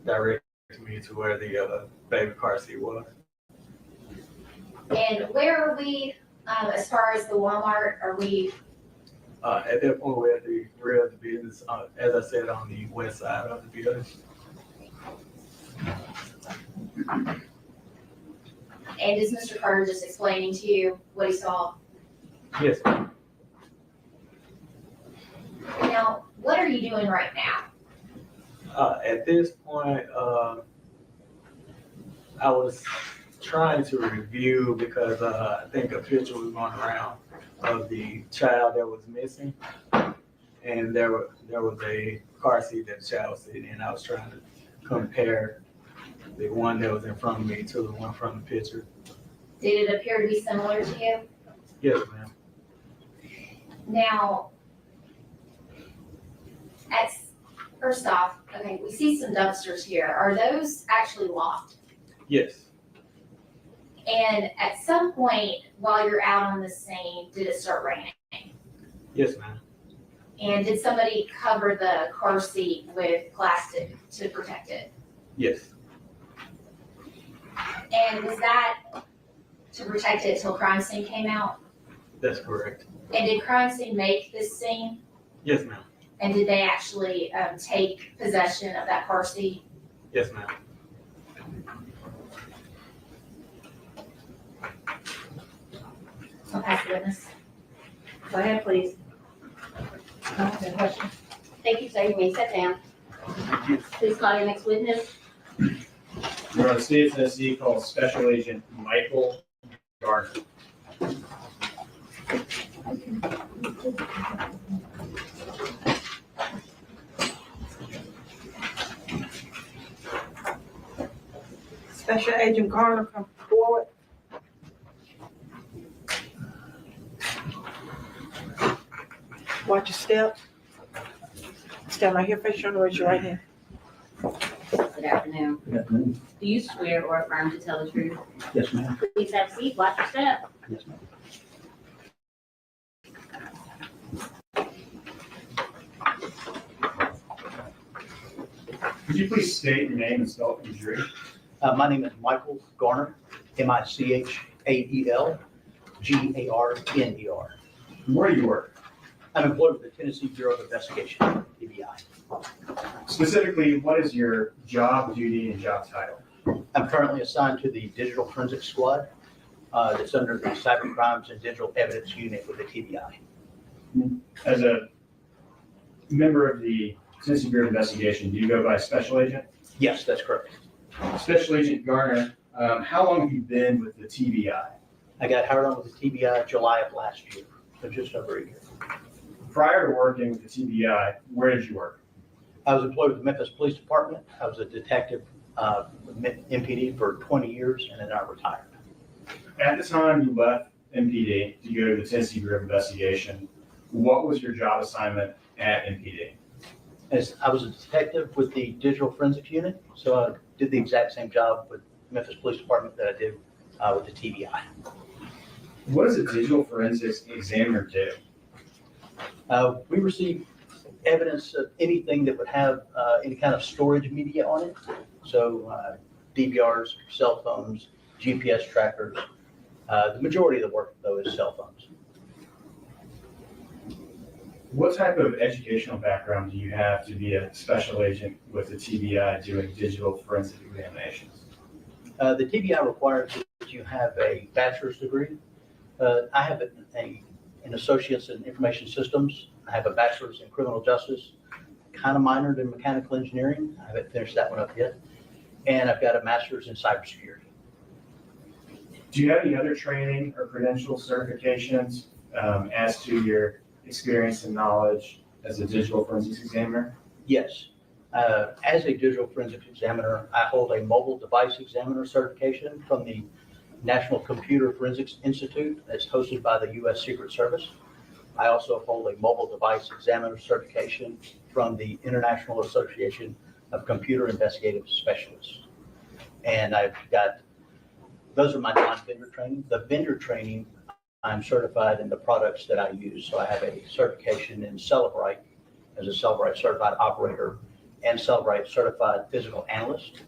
directed me to where the baby car seat was. And where are we, as far as the Walmart, are we? At that point, we're at the rear of the business, as I said, on the west side of the building. And is Mr. Carter just explaining to you what he saw? Yes, ma'am. Now, what are you doing right now? At this point, I was trying to review because I think a picture was going around of the child that was missing, and there was a car seat that the child was sitting in. I was trying to compare the one that was in front of me to the one from the picture. Did it appear to be similar to you? Yes, ma'am. Now, First off, okay, we see some dumpsters here. Are those actually locked? Yes, And at some point while you're out on the scene, did it start raining? yes, ma'am. And did somebody cover the car seat with plastic to protect it? Yes, And was that to protect it till crime scene came out? that's correct. And did crime scene make this scene? Yes, ma'am. And did they actually take possession of that car seat? Yes, ma'am. I'll pass the witness. Go ahead, please. Thank you, sir. You may sit down. Please call your next witness. We're on state of Tennessee called Special Agent Michael Garner. Special Agent Garner, come forward. Watch your step. Stand right here, face your raise your right hand. Good afternoon. Good afternoon. Do you swear or affirm to tell the truth? Yes, ma'am. Please have a seat. Watch your step. Yes, ma'am. Could you please state your name and spell it for jury? My name is Michael Garner, Michael Garner. Where do you work? I'm employed with the Tennessee Bureau of Investigation, TBI. Specifically, what is your job duty and job title? I'm currently assigned to the Digital Forensics Squad that's under the Cyber Crimes and Digital Evidence Unit with the TBI. As a member of the Tennessee Bureau of Investigation, do you go by Special Agent? Yes, that's correct. Special Agent Garner, how long have you been with the TBI? I got hired on with the TBI July of last year, so just over a year. Prior to working with the TBI, where did you work? I was employed with the Memphis Police Department. I was a detective with MPD for 20 years, and then I retired. At the time you left MPD to go to the Tennessee Bureau of Investigation, what was your job assignment at MPD? As I was a detective with the Digital Forensics Unit, so I did the exact same job with Memphis Police Department that I did with the TBI. What does a digital forensics examiner do? We receive evidence of anything that would have any kind of storage media on it. So DVRs, cell phones, GPS trackers. The majority of the work, though, is cell phones. What type of educational background do you have to be a special agent with the TBI doing digital forensic examinations? The TBI requires that you have a bachelor's degree. I have an associate's in information systems. I have a bachelor's in criminal justice, kind of minored in mechanical engineering. I haven't finished that one up yet. And I've got a master's in cybersecurity. Do you have any other training or credential certifications as to your experience and knowledge as a digital forensics examiner? Yes. As a digital forensics examiner, I hold a mobile device examiner certification from the National Computer Forensics Institute that's hosted by the U.S. Secret Service. I also hold a mobile device examiner certification from the International Association of Computer Investigative Specialists. And those are my non-vendor training. The vendor training, I'm certified in the products that I use. So I have a certification in Celebrite as a Celebrite certified operator and Celebrite certified physical analyst,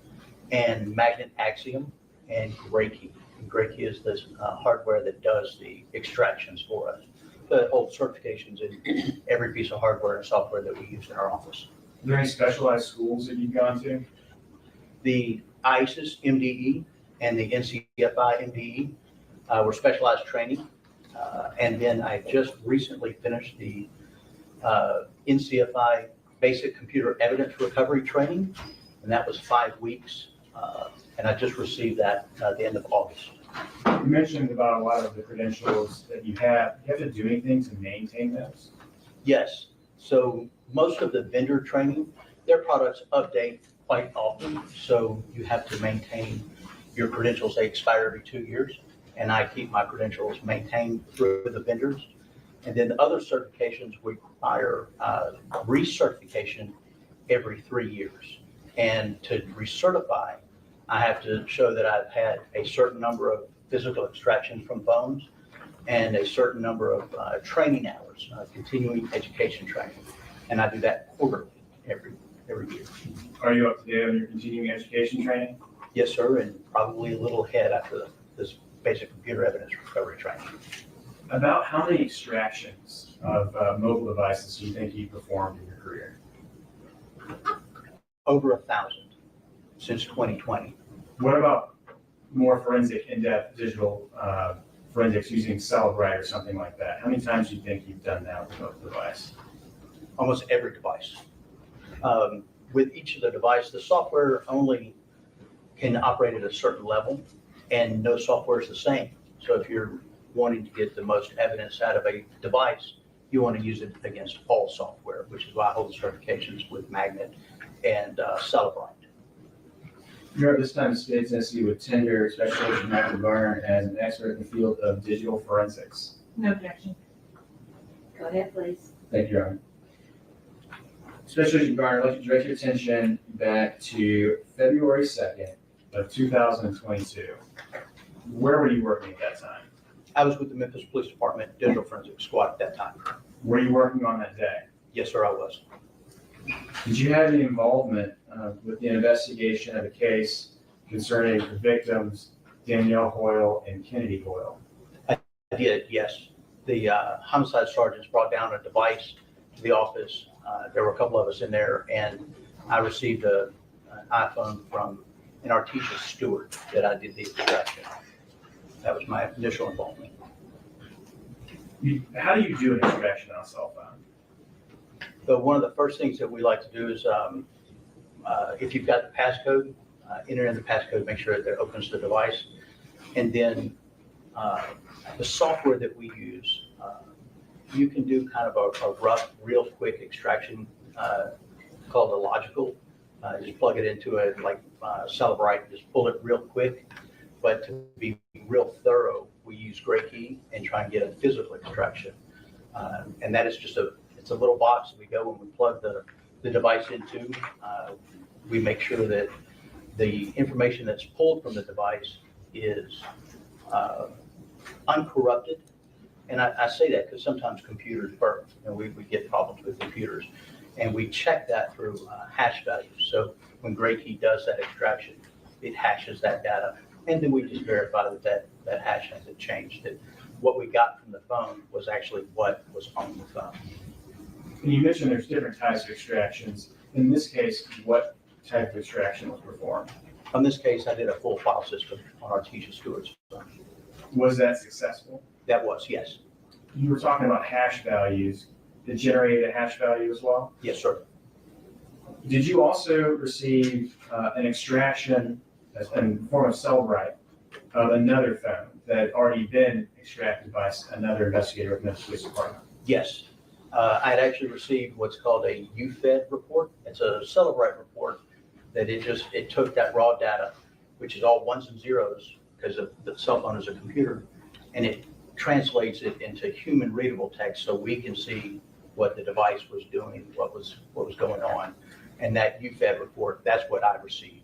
and Magnet Axiom and Graykey. Graykey is this hardware that does the extractions for us. The old certifications in every piece of hardware and software that we use in our office. Are there any specialized schools that you've gone to? The ISIS MDE and the NCFI MDE were specialized training. And then I just recently finished the NCFI Basic Computer Evidence Recovery Training, and that was 5 weeks. And I just received that at the end of August. You mentioned about a lot of the credentials that you have. Do you have to do anything to maintain those? Yes. So most of the vendor training, their products update quite often. So you have to maintain your credentials. They expire every 2 years. And I keep my credentials maintained through the vendors. And then other certifications require recertification every 3 years. And to recertify, I have to show that I've had a certain number of physical extractions from phones and a certain number of training hours, continuing education training. And I do that quarterly, every year. Are you up to date on your continuing education training? Yes, sir, and probably a little ahead after this basic computer evidence recovery training. About how many extractions of mobile devices do you think you performed in your career? Over 1,000 since 2020. What about more forensic, in-depth digital forensics using Celebrite or something like that? How many times do you think you've done that with a mobile device? Almost every device. With each of the devices, the software only can operate at a certain level, and no software is the same. So if you're wanting to get the most evidence out of a device, you want to use it against all software, which is why I hold the certifications with Magnet and Celebrite. Mayor, at this time, the state Tennessee would tender Special Agent Michael Garner as an expert in the field of digital forensics. No objection. Go ahead, please. Thank you, Your Honor. Special Agent Garner, I'd like to direct your attention back to February 2nd of 2022. Where were you working at that time? I was with the Memphis Police Department Digital Forensic Squad at that time. Were you working on that day? Yes, sir, I was. Did you have any involvement with the investigation of a case concerning the victims, Danielle Hoyle and Kennedy Hoyle? I did, yes. The homicide sergeants brought down a device to the office. There were a couple of us in there, and I received an iPhone from an Artesia steward that I did the extraction. That was my initial involvement. How do you do an extraction on a cell phone? So one of the first things that we like to do is, if you've got the passcode, enter in the passcode, make sure that it opens the device. And then the software that we use, you can do kind of a rough, real quick extraction called a logical. Just plug it into it like Celebrite, just pull it real quick. But to be real thorough, we use Gray Key and try and get a physical extraction. And that is just it's a little box that we go when we plug the device into. We make sure that the information that's pulled from the device is uncorrupted. And I say that because sometimes computers burn, and we get problems with computers. And we check that through hash values. So when Gray Key does that extraction, it hashes that data. And then we just verify that hash hasn't changed, that what we got from the phone was actually what was on the phone. And you mentioned there's different types of extractions. In this case, what type of extraction was performed? In this case, I did a full file system on Artesia Stewart's phone. Was that successful? That was, yes. You were talking about hash values. It generated a hash value as well? Yes, sir. Did you also receive an extraction in the form of Celebrite of another phone that had already been extracted by another investigator with the Memphis Police Department? Yes. I had actually received what's called a UFED report. It's a Celebrite report that it took that raw data, which is all ones and zeros because the cell phone is a computer, and it translates it into human readable text so we can see what the device was doing, what was going on. And that UFED report, that's what I received.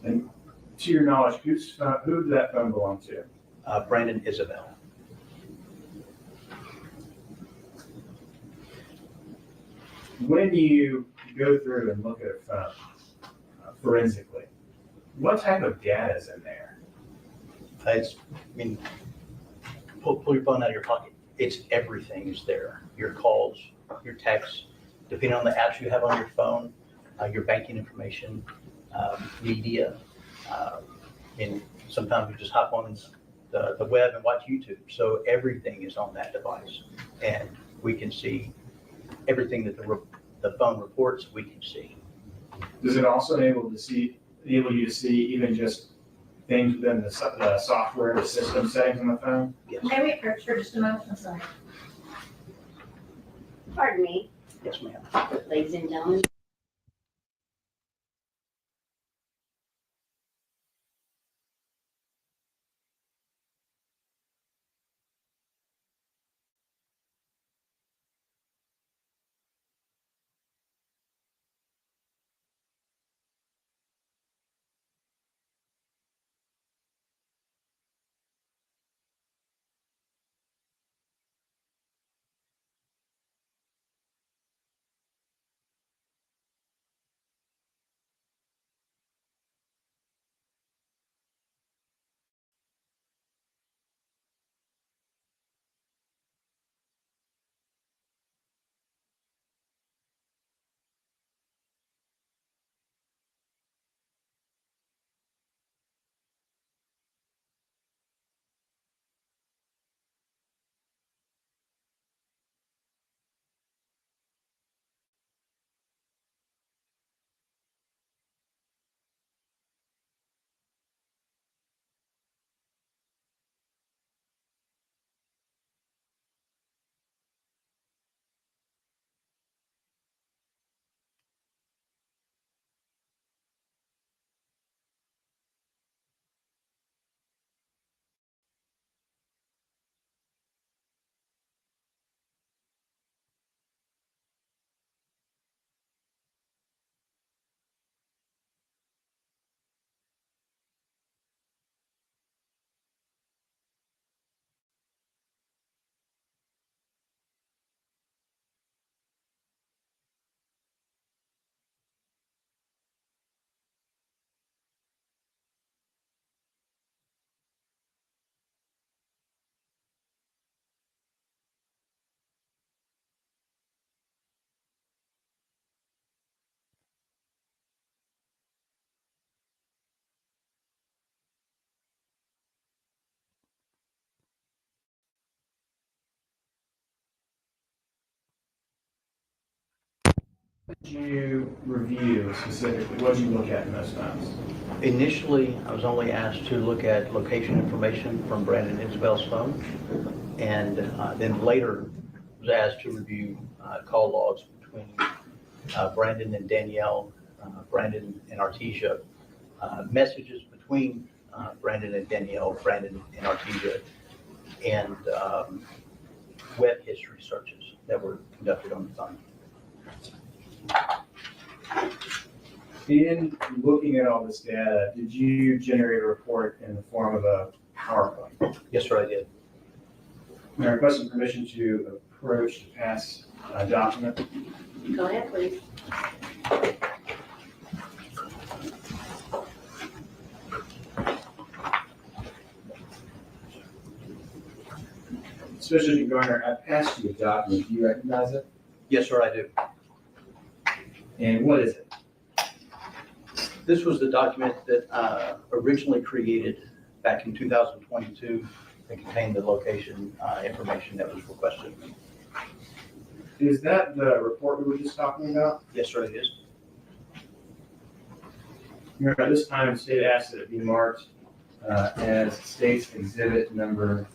And to your knowledge, who did that phone belong to? Brandon Isabelle. When you go through and look at a phone forensically, what type of data is in there? Pull your phone out of your pocket. It's everything is there. Your calls, your texts, depending on the apps you have on your phone, your banking information, media. And sometimes you just hop on the web and watch YouTube. So everything is on that device. And we can see everything that the phone reports, we can see. Does it also enable you to see even just things within the software, the system settings on the phone? Yes. May we approach for just a moment? I'm sorry. Pardon me, Yes, ma'am. ladies and gentlemen. did you review specifically? What did you look at in those phones? Initially, I was only asked to look at location information from Brandon and Isabel's phone. And then later was asked to review call logs between Brandon and Danielle, Brandon and Artesia, messages between Brandon and Danielle, Brandon and Artesia, and web history searches that were conducted on the phone. In looking at all this data, did you generate a report in the form of a PowerPoint? Yes, sir, I did. And I requesting permission to approach to pass a document. Go ahead, please. Special Agent Garner, I passed you a document. Do you recognize it? Yes, sir, I do. And what is it? This was the document that originally created back in 2022 that contained the location information that was requested. Is that the report we were just talking about? Yes, sir, it is. Remember, at this time, state asked that it be marked as state's exhibit number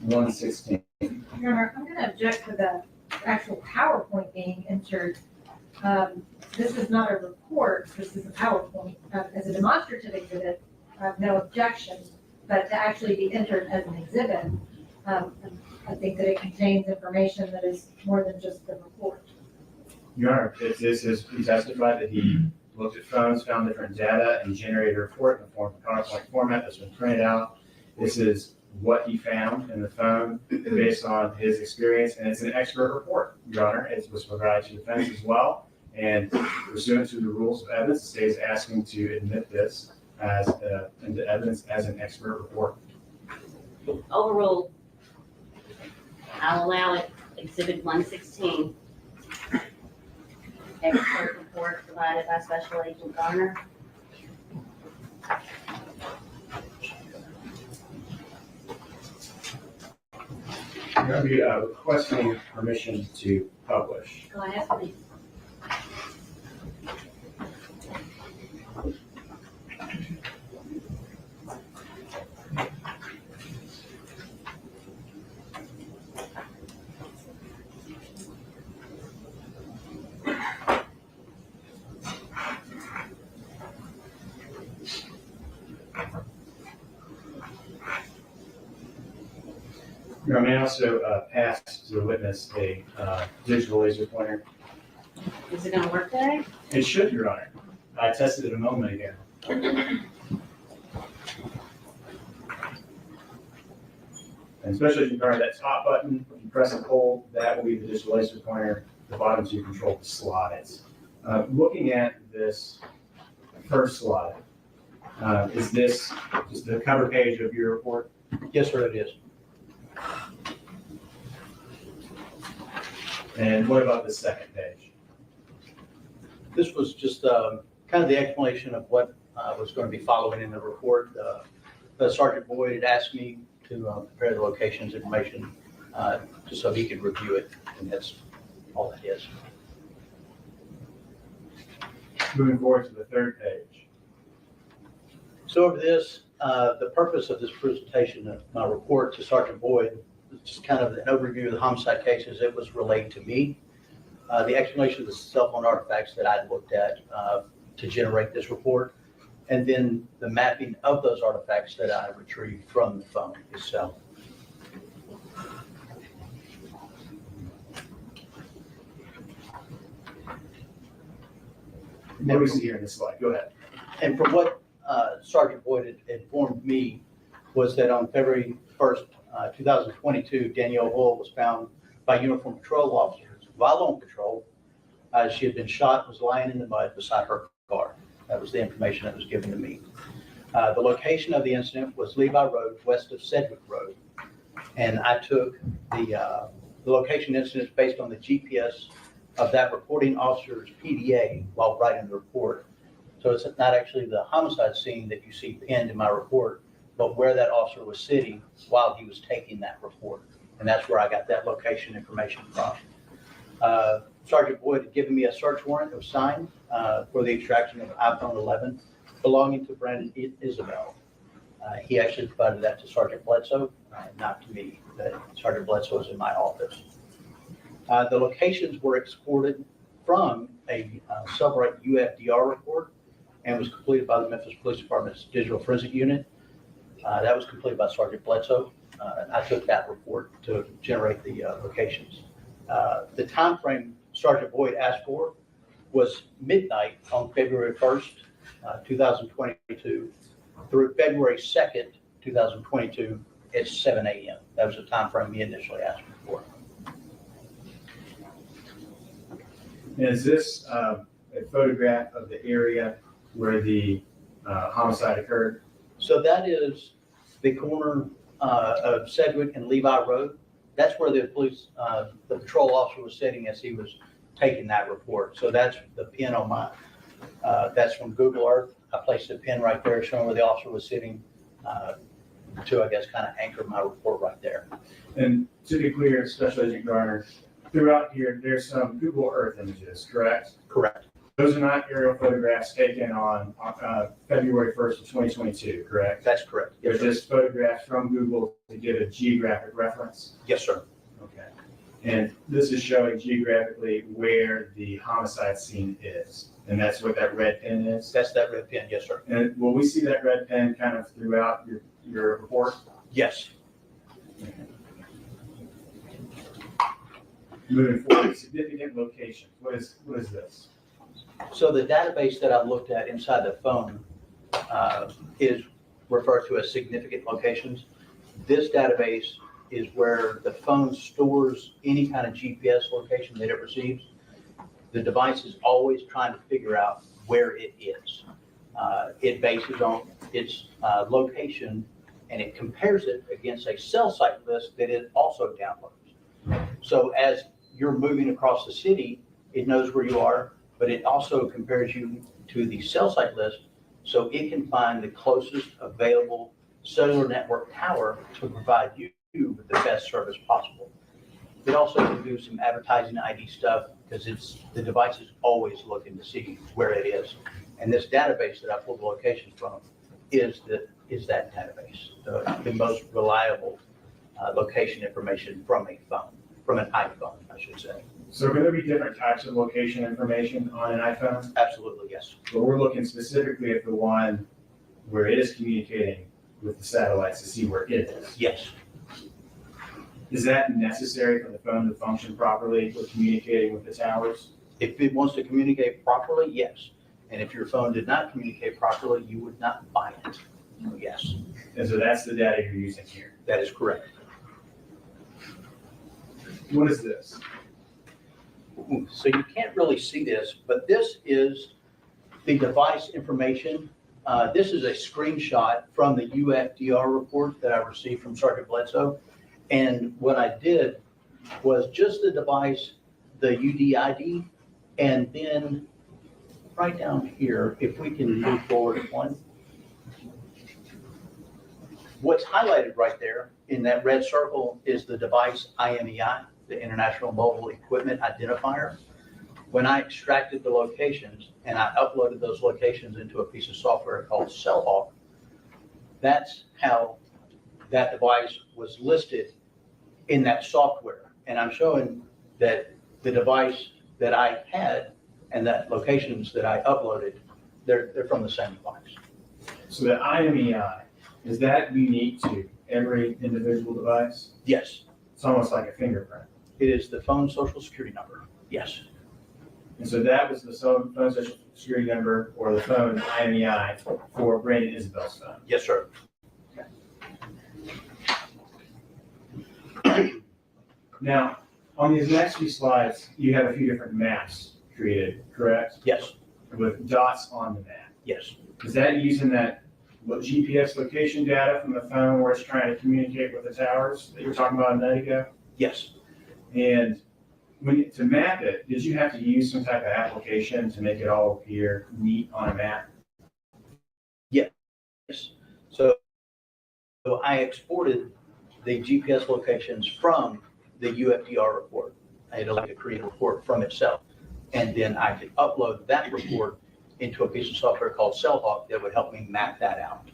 116. Your Honor, I'm going to object to the actual PowerPoint being entered. This is not a report, this is a PowerPoint. As a demonstrative exhibit, I have no objection, but to actually be entered as an exhibit, I think that it contains information that is more than just the report. Your Honor, he testified that he looked at phones, found different data, and generated a report in the form of PowerPoint format that's been printed out. This is what he found in the phone based on his experience, and it's an expert report, Your Honor. It was provided to defense as well, and pursuant to the rules of evidence, the state is asking to admit this as into evidence as an expert report. Overruled. I'll allow it, exhibit 116. Expert report provided by Special Agent Garner. I'm going to be requesting permission to publish. Go ahead, please. I may also pass to the witness a digital laser pointer. Is it gonna work today? It should, Your Honor. I tested it a moment ago. And especially if you turn that top button, if you press and hold, that will be the digital laser pointer. The bottom to control the slides. Looking at this first slide, is this just the cover page of your report? Yes, sir, it is. And what about the second page? This was just kind of the explanation of what was going to be following in the report. Sergeant Boyd had asked me to prepare the locations information just so he could review it, and that's all that is. Moving forward to the third page. So over this, the purpose of this presentation of my report to Sergeant Boyd is just kind of an overview of the homicide cases. It was relayed to me. The explanation of the cell phone artifacts that I looked at to generate this report, and then the mapping of those artifacts that I retrieved from the phone itself. What do we see here in this slide? Go ahead. And from what Sergeant Boyd had informed me was that on February 1st, 2022, Danielle Hoyle was found by uniformed patrol officers while on patrol. She had been shot and was lying in the mud beside her car. That was the information that was given to me. The location of the incident was Levi Road, west of Sedgwick Road. And I took the location incidents based on the GPS of that reporting officer's PDA while writing the report. So it's not actually the homicide scene that you see pinned in my report, but where that officer was sitting while he was taking that report. And that's where I got that location information from. Sergeant Boyd had given me a search warrant that was signed for the extraction of iPhone 11 belonging to Brandon Isabelle. He actually provided that to Sergeant Bledsoe, not to me. Sergeant Bledsoe was in my office. The locations were exported from a Cellbrite UFDR report and was completed by the Memphis Police Department's Digital Forensic Unit. That was completed by Sergeant Bledsoe. I took that report to generate the locations. The time frame Sergeant Boyd asked for was midnight on February 1st, 2022 through February 2nd, 2022 at 7 a.m. That was the time frame he initially asked me for. Is this a photograph of the area where the homicide occurred? So that is the corner of Sedgwick and Levi Road. That's where the police, the patrol officer was sitting as he was taking that report. So that's the pin on my, that's from Google Earth. I placed a pin right there showing where the officer was sitting to, I guess, kind of anchor my report right there. And to be clear, Special Agent Garner, throughout here, there's some Google Earth images, correct? Correct. Those are not aerial photographs taken on February 1st of 2022, correct? That's correct. They're Yes, sir. just photographs from Google to give a geographic reference? Yes, sir. Okay. And this is showing geographically where the homicide scene is, and that's what that red pin is? That's that red pin. Yes, sir. And will we see that red pin kind of throughout your report? Yes. Moving forward, significant locations. What is this? So the database that I looked at inside the phone is referred to as significant locations. This database is where the phone stores any kind of GPS location that it receives. The device is always trying to figure out where it is. It bases on its location and it compares it against a cell site list that it also downloads. So as you're moving across the city, it knows where you are, but it also compares you to the cell site list so it can find the closest available cellular network tower to provide you with the best service possible. It also can do some advertising ID stuff because the device is always looking to see where it is. And this database that I pulled the locations from is that database, the most reliable location information from a phone, from an iPhone, I should say. So can there be different types of location information on an iPhone? Absolutely, yes. But we're looking specifically at the one where it is communicating with the satellites to see where it is. Yes. Is that necessary for the phone to function properly with communicating with the towers? If it wants to communicate properly, yes. And if your phone did not communicate properly, you would not buy it. So yes, And so that's the data you're using here. that is correct. What is this? So you can't really see this, but this is the device information. This is a screenshot from the UFDR report that I received from Sergeant Bledsoe. And what I did was just the device, the UDID, and then right down here, if we can move forward one. What's highlighted right there in that red circle is the device IMEI, the International Mobile Equipment Identifier. When I extracted the locations and I uploaded those locations into a piece of software called CellHawk, that's how that device was listed in that software. And I'm showing that the device that I had and that locations that I uploaded, they're from the same device. So the IMEI, is that unique to every individual device? Yes, It's almost like a fingerprint. it is the phone social security number. Yes, And so that was the phone social security number or the phone IMEI for Brandon Isabel's phone. yes, sir. Now, on these next few slides, you have a few different maps created, correct? Yes, With dots on the map. yes, Is that using that GPS location data from the phone where it's trying to communicate with the towers that you were talking about a minute ago? yes. And to map it, did you have to use some type of application to make it all appear neat on a map? Yes. So I exported the GPS locations from the UFDR report. it'll create a report from itself. And then I could upload that report into a piece of software called CellHawk that would help me map that out.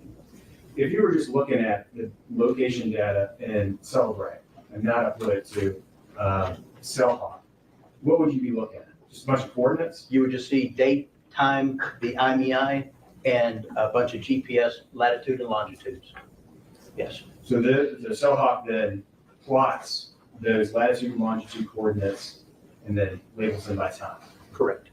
If you were just looking at the location data in Celebrate and not upload it to CellHawk, what would you be looking at? Just a bunch of coordinates? You would just see date, time, the IMEI, and a bunch of GPS latitude and longitudes. Yes, So the CellHawk then plots those latitude and longitude coordinates and then labels them by time. correct.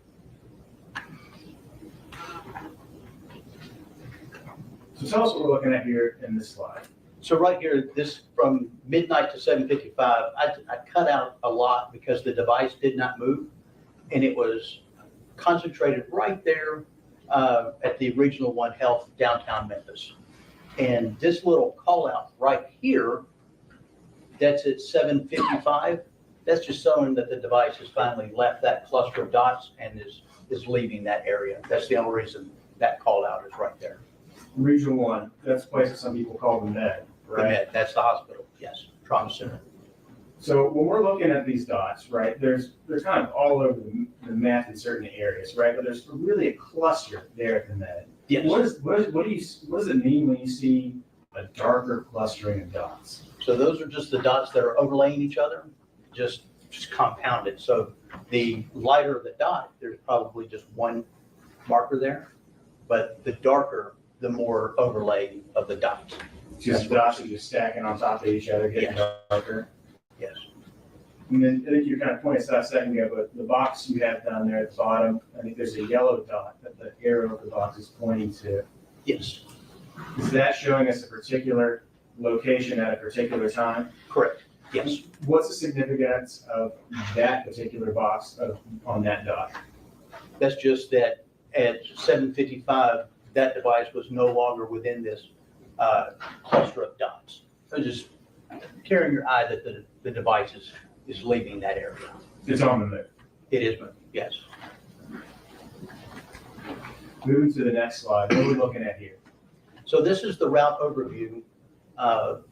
So tell us what we're looking at here in this slide. So right here, this from midnight to 7:55, I cut out a lot because the device did not move, and it was concentrated right there at the Regional One Health downtown Memphis. And this little call out right here, that's at 7:55. That's just showing that the device has finally left that cluster of dots and is leaving that area. That's the only reason that call out is right there. Regional 1, that's a place that some people call the med, The right? med, that's the hospital, yes, trauma center. So when we're looking at these dots, right, they're kind of all over the map in certain areas, right? But there's really a cluster there at the med. Yes. What does it mean when you see a darker clustering of dots? So those are just the dots that are overlaying each other, just compounded. So the lighter the dot, there's probably just one marker there, but the darker, the more overlay of the dots. Just dots are just stacking on top of each other, getting Yes. darker. Yes. And then I think you kind of pointed this out a second ago, but the box you have down there at the bottom, I think there's a yellow dot that the arrow of the box is pointing to. Yes, Is that showing us a particular location at a particular time? correct. Yes. What's the significance of that particular box on that dot? That's just that at 7:55, that device was no longer within this cluster of dots. So just carrying your eye that the device is leaving that area. It's on the move. It is, yes. Moving to the next slide, what are we looking at here? So this is the route overview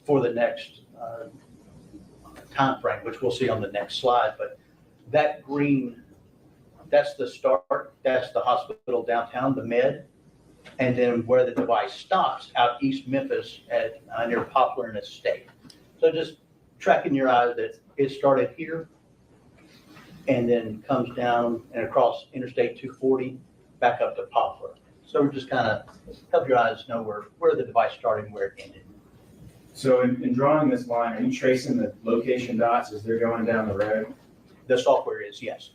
for the next timeframe, which we'll see on the next slide. But that green, that's the start, that's the hospital downtown, the med. And then where the device stops, out East Memphis at near Poplar and Estate. So just tracking your eye that it started here and then comes down and across Interstate 240 back up to Poplar. So we're just kind of help your eyes know where the device started and where it ended. So in drawing this line, are you tracing the location dots as they're going down the road? The software is, yes.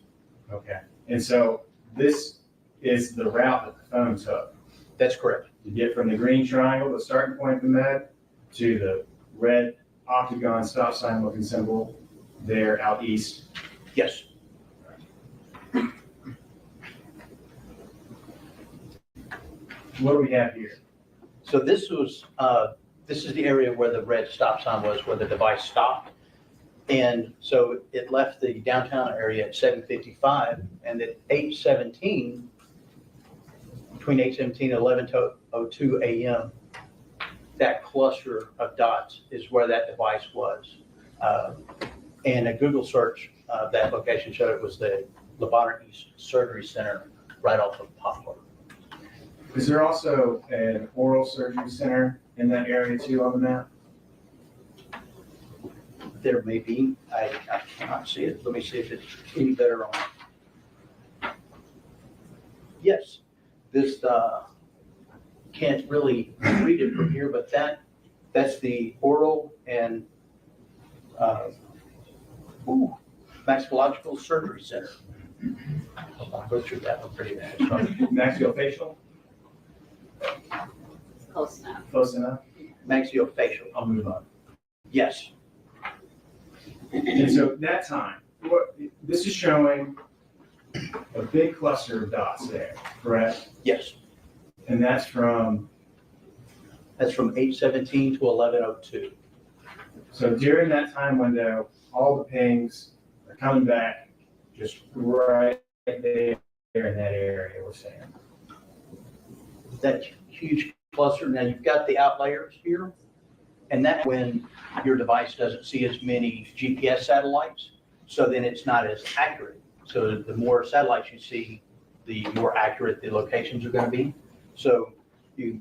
Okay. And so this is the route that the phone took. That's correct. To get from the green triangle, the starting point of the med, to the red octagon stop sign looking symbol there out east. Yes. What do we have here? So this was, this is the area where the red stop sign was, where the device stopped. And so it left the downtown area at 7:55, and at 8:17, between 8:17 and 11:02 a.m., that cluster of dots is where that device was. And a Google search, that location showed it was the Lebanon East Surgery Center right off of Poplar. Is there also an oral surgery center in that area too on the map? There may be, I cannot see it. Let me see if it's any better on. Yes, this, can't really read it from here, but that's the oral and, maxillological surgery center. I'll go through that one pretty fast. Maxillofacial? Close enough. Close enough? Maxillofacial, I'll move on. yes. And so that time, this is showing a big cluster of dots there, correct? Yes, And that's from, that's from 8:17 to 11:02. so during that time window, all the pings are coming back just right there in that area, we're saying. That huge cluster, now you've got the outliers here, and that's when your device doesn't see as many GPS satellites, So then it's not as accurate. So the more satellites you see, the more accurate the locations are going to be. So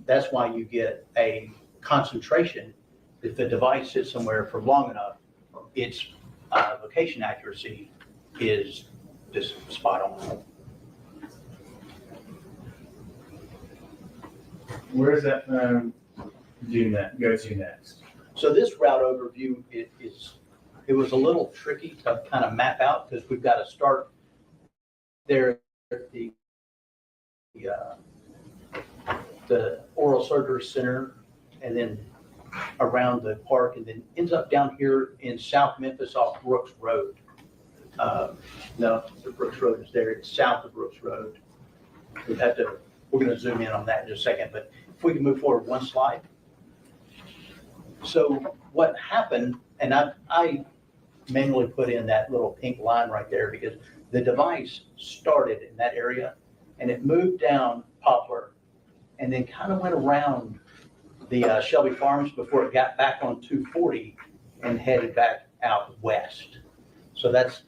that's why you get a concentration. If the device sits somewhere for long enough, its location accuracy is just spot on. Where does that phone go to next? So this route overview it was a little tricky to kind of map out because we've got to start there at the oral surgery center and then around the park and then ends up down here in South Memphis off Brooks Road. No, the Brooks Road is there. It's south of Brooks Road. We're going to zoom in on that in just a second, but if we can move forward one slide. So what happened, and I manually put in that little pink line right there because the device started in that area and it moved down Poplar and then kind of went around the Shelby Farms before it got back on 240 and headed back out west. So that's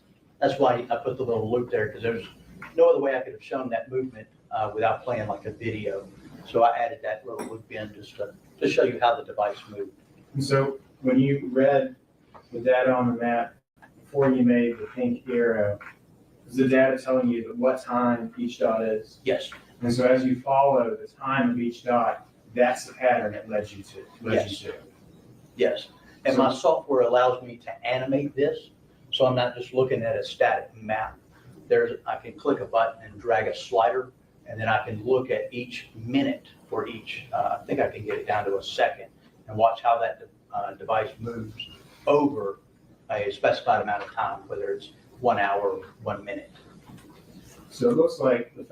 why I put the little loop there because there's no other way I could have shown that movement without playing like a video. So I added that little loop in just to show you how the device moved. And so when you read the data on the map before you made the pink arrow, is the data telling you what time each dot is? Yes. And so as you follow the time of each dot, that's the pattern it led you to. Yes. And my software allows me to animate this, so I'm not just looking at a static map. I can click a button and drag a slider, and then I can look at each minute for each, I think I can get it down to a second, and watch how that device moves over a specified amount of time, whether it's 1 hour or 1 minute. So it looks like the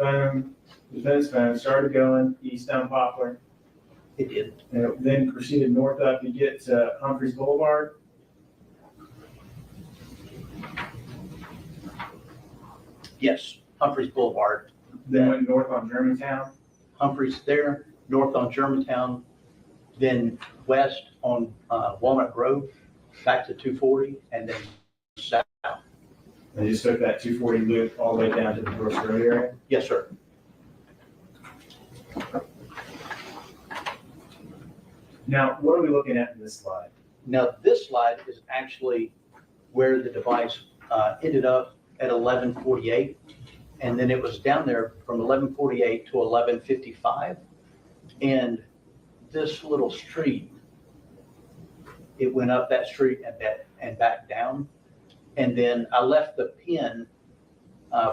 fence phone started going east down Poplar, It did. and it then proceeded north up to get to Humphreys Boulevard. Yes, Humphreys Boulevard. Then went north on Germantown. Humphreys there, north on Germantown, then west on Walnut Grove, back to 240, and then south. And just took that 240 loop all the way down to the Brooks Road area. Yes, sir. Now, what are we looking at in this slide? Now, this slide is actually where the device ended up at 1148. And then it was down there from 1148 to 1155. And this little street, it went up that street and back down. And then I left the pin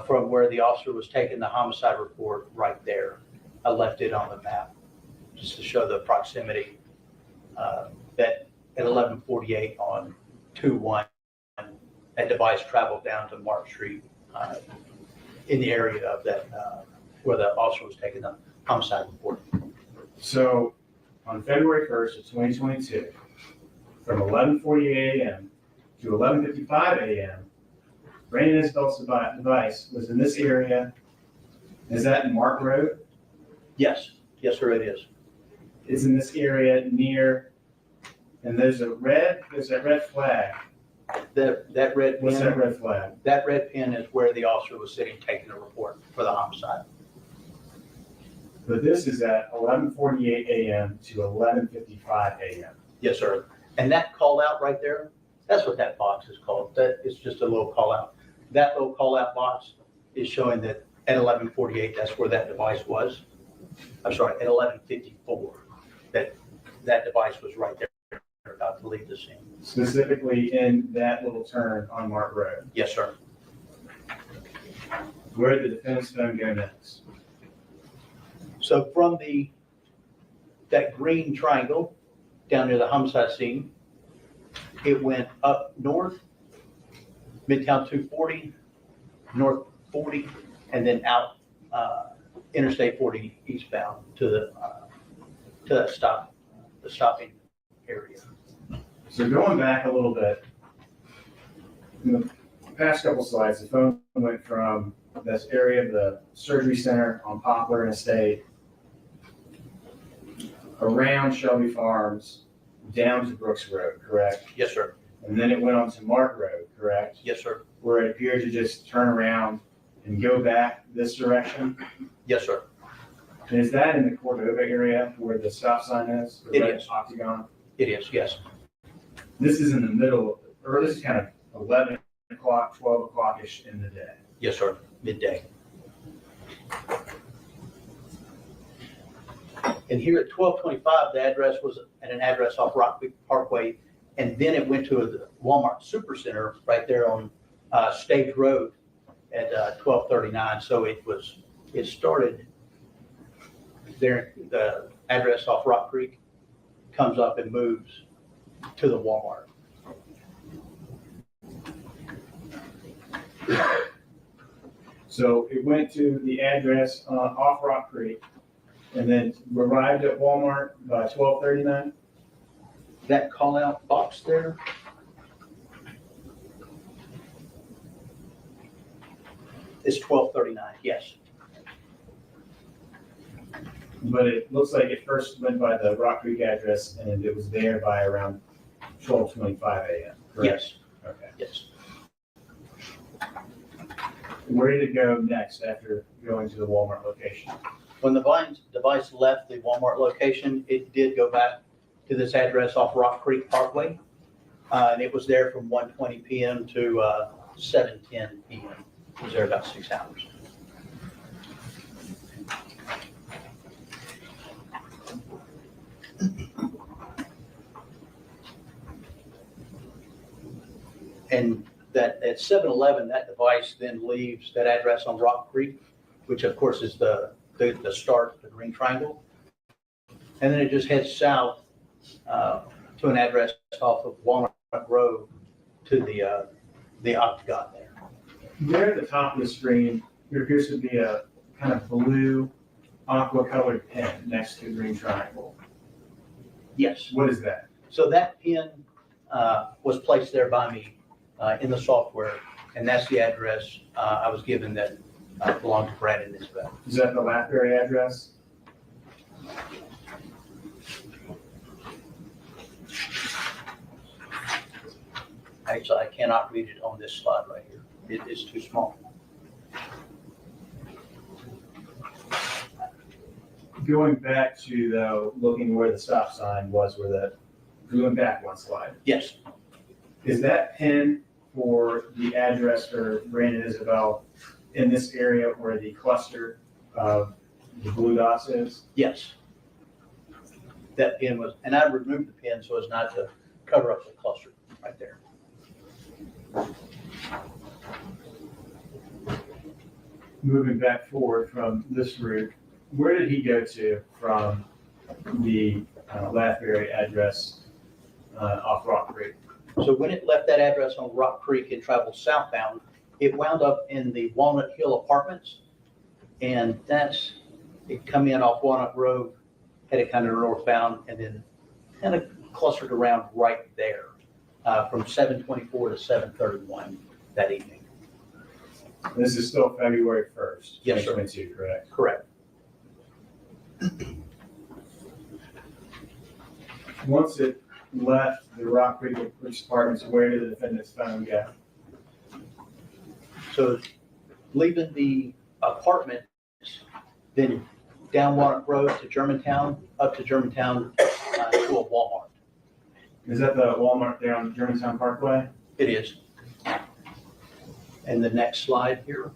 from where the officer was taking the homicide report right there. I left it on the map just to show the proximity that at 1148 on 2-1, that device traveled down to Mark Street in the area of that where the officer was taking the homicide report. So on February 1st of 2022, from 11:48 a.m. to 11:55 a.m., Brandon Isabelle's device was in this area. Is that in Mark Road? Yes, yes, sir, it is. It's in this area near, and there's that red flag. That red What's that pin, red flag? that red pin is where the officer was sitting taking the report for the homicide. But this is at 11:48 a.m. to 11:55 a.m. Yes, sir. And that call out right there, that's what that box is called. That is just a little call out. That little call out box is showing that at 11:48, that's where that device was. I'm sorry, at 11:54, that device was right there about to leave the scene. Specifically in that little turn on Mark Road. Yes, sir. Where did the defense phone go next? So from that green triangle down near the homicide scene, it went up north, Midtown 240, North 40, and then out Interstate 40 eastbound to the stopping area. So going back a little bit, in the past couple slides, the phone went from this area of the surgery center on Poplar and Estate, around Shelby Farms, down to Brooks Road, correct? Yes, sir. And then it went on to Mark Road, correct? Yes, sir. where it appears to just turn around and go back this direction? Yes, sir. And is that in the Cordova area where the stop sign is? The It red is. Octagon? It is, yes. This is in the middle, or this is kind of 11 o'clock, 12 o'clock-ish in the day. Yes, sir, midday. And here at 1225, the address was at an address off Rock Creek Parkway, and then it went to a Walmart Supercenter right there on Stage Road at 1239. So it started there, the address off Rock Creek comes up and moves to the Walmart. So it went to the address off Rock Creek and then arrived at Walmart by 12:39? That call out box there, is 1239, yes. But it looks like it first went by the Rock Creek address and it was there by around 12:25 a.m., correct? Yes, Okay. yes. Where did it go next after going to the Walmart location? When the device left the Walmart location, it did go back to this address off Rock Creek Parkway. And it was there from 1:20 p.m. to 7:10 p.m. It was there about 6 hours. And that at 7-Eleven, that device then leaves that address on Rock Creek, which of course is the start of the green triangle. And then it just heads south to an address off of Walnut Grove to the Octagon there. There at the top of the screen, there appears to be a kind of blue aqua colored pin next to the green triangle. Yes. What is that? So that pin was placed there by me in the software, and that's the address I was given that belonged to Brad and Isabelle. Is that the Lathbury address? Actually, I cannot read it on this slide right here. It is too small. Going back to though, looking where the stop sign was, going back one slide. Yes, Is that pin for the address for Brandon Isabel in this area where the cluster of the blue dots is? yes. That pin was, and I removed the pin so as not to cover up the cluster right there. Moving back forward from this route, where did he go to from the Lathbury address off Rock Creek? So when it left that address on Rock Creek and traveled southbound, it wound up in the Walnut Hill Apartments. And it come in off Walnut Grove, headed kind of northbound, and then kind of clustered around right there from 7:24 to 7:31 that evening. This is still February 1st, Yes, sir. 2022, correct? Correct. Once it left the Rock Creek Police Departments, where did the defendant's phone go? So leaving the apartment, then down Walnut Road to Germantown, up to Germantown to a Walmart. Is that the Walmart there on Germantown Parkway? It is. And the next slide here.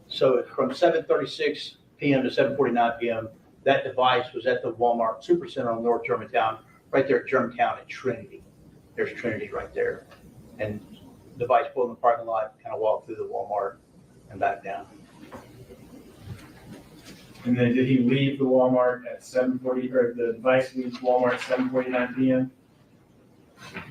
So from 7:36 p.m. to 7:49 p.m., that device was at the Walmart Supercenter on North Germantown, right there at Germantown and Trinity. There's Trinity right there. And the device pulled in the parking lot, kind of walked through the Walmart and back down. And then did he leave the Walmart at 7:40, or the device leaves Walmart at 7:49 p.m.?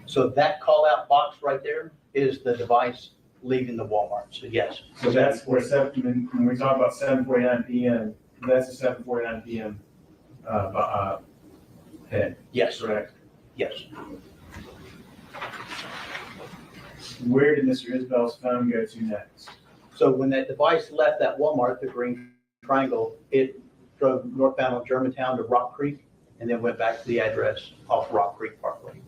So that call out box right there is the device leaving the Walmart. So yes. So that's where when we talk about 7:49 p.m., that's a 7:49 p.m. Hit, Yes, correct? yes. Where did Mr. Isabel's phone go to next? So when that device left that Walmart, the green triangle, it drove northbound on Germantown to Rock Creek and then went back to the address off Rock Creek Parkway.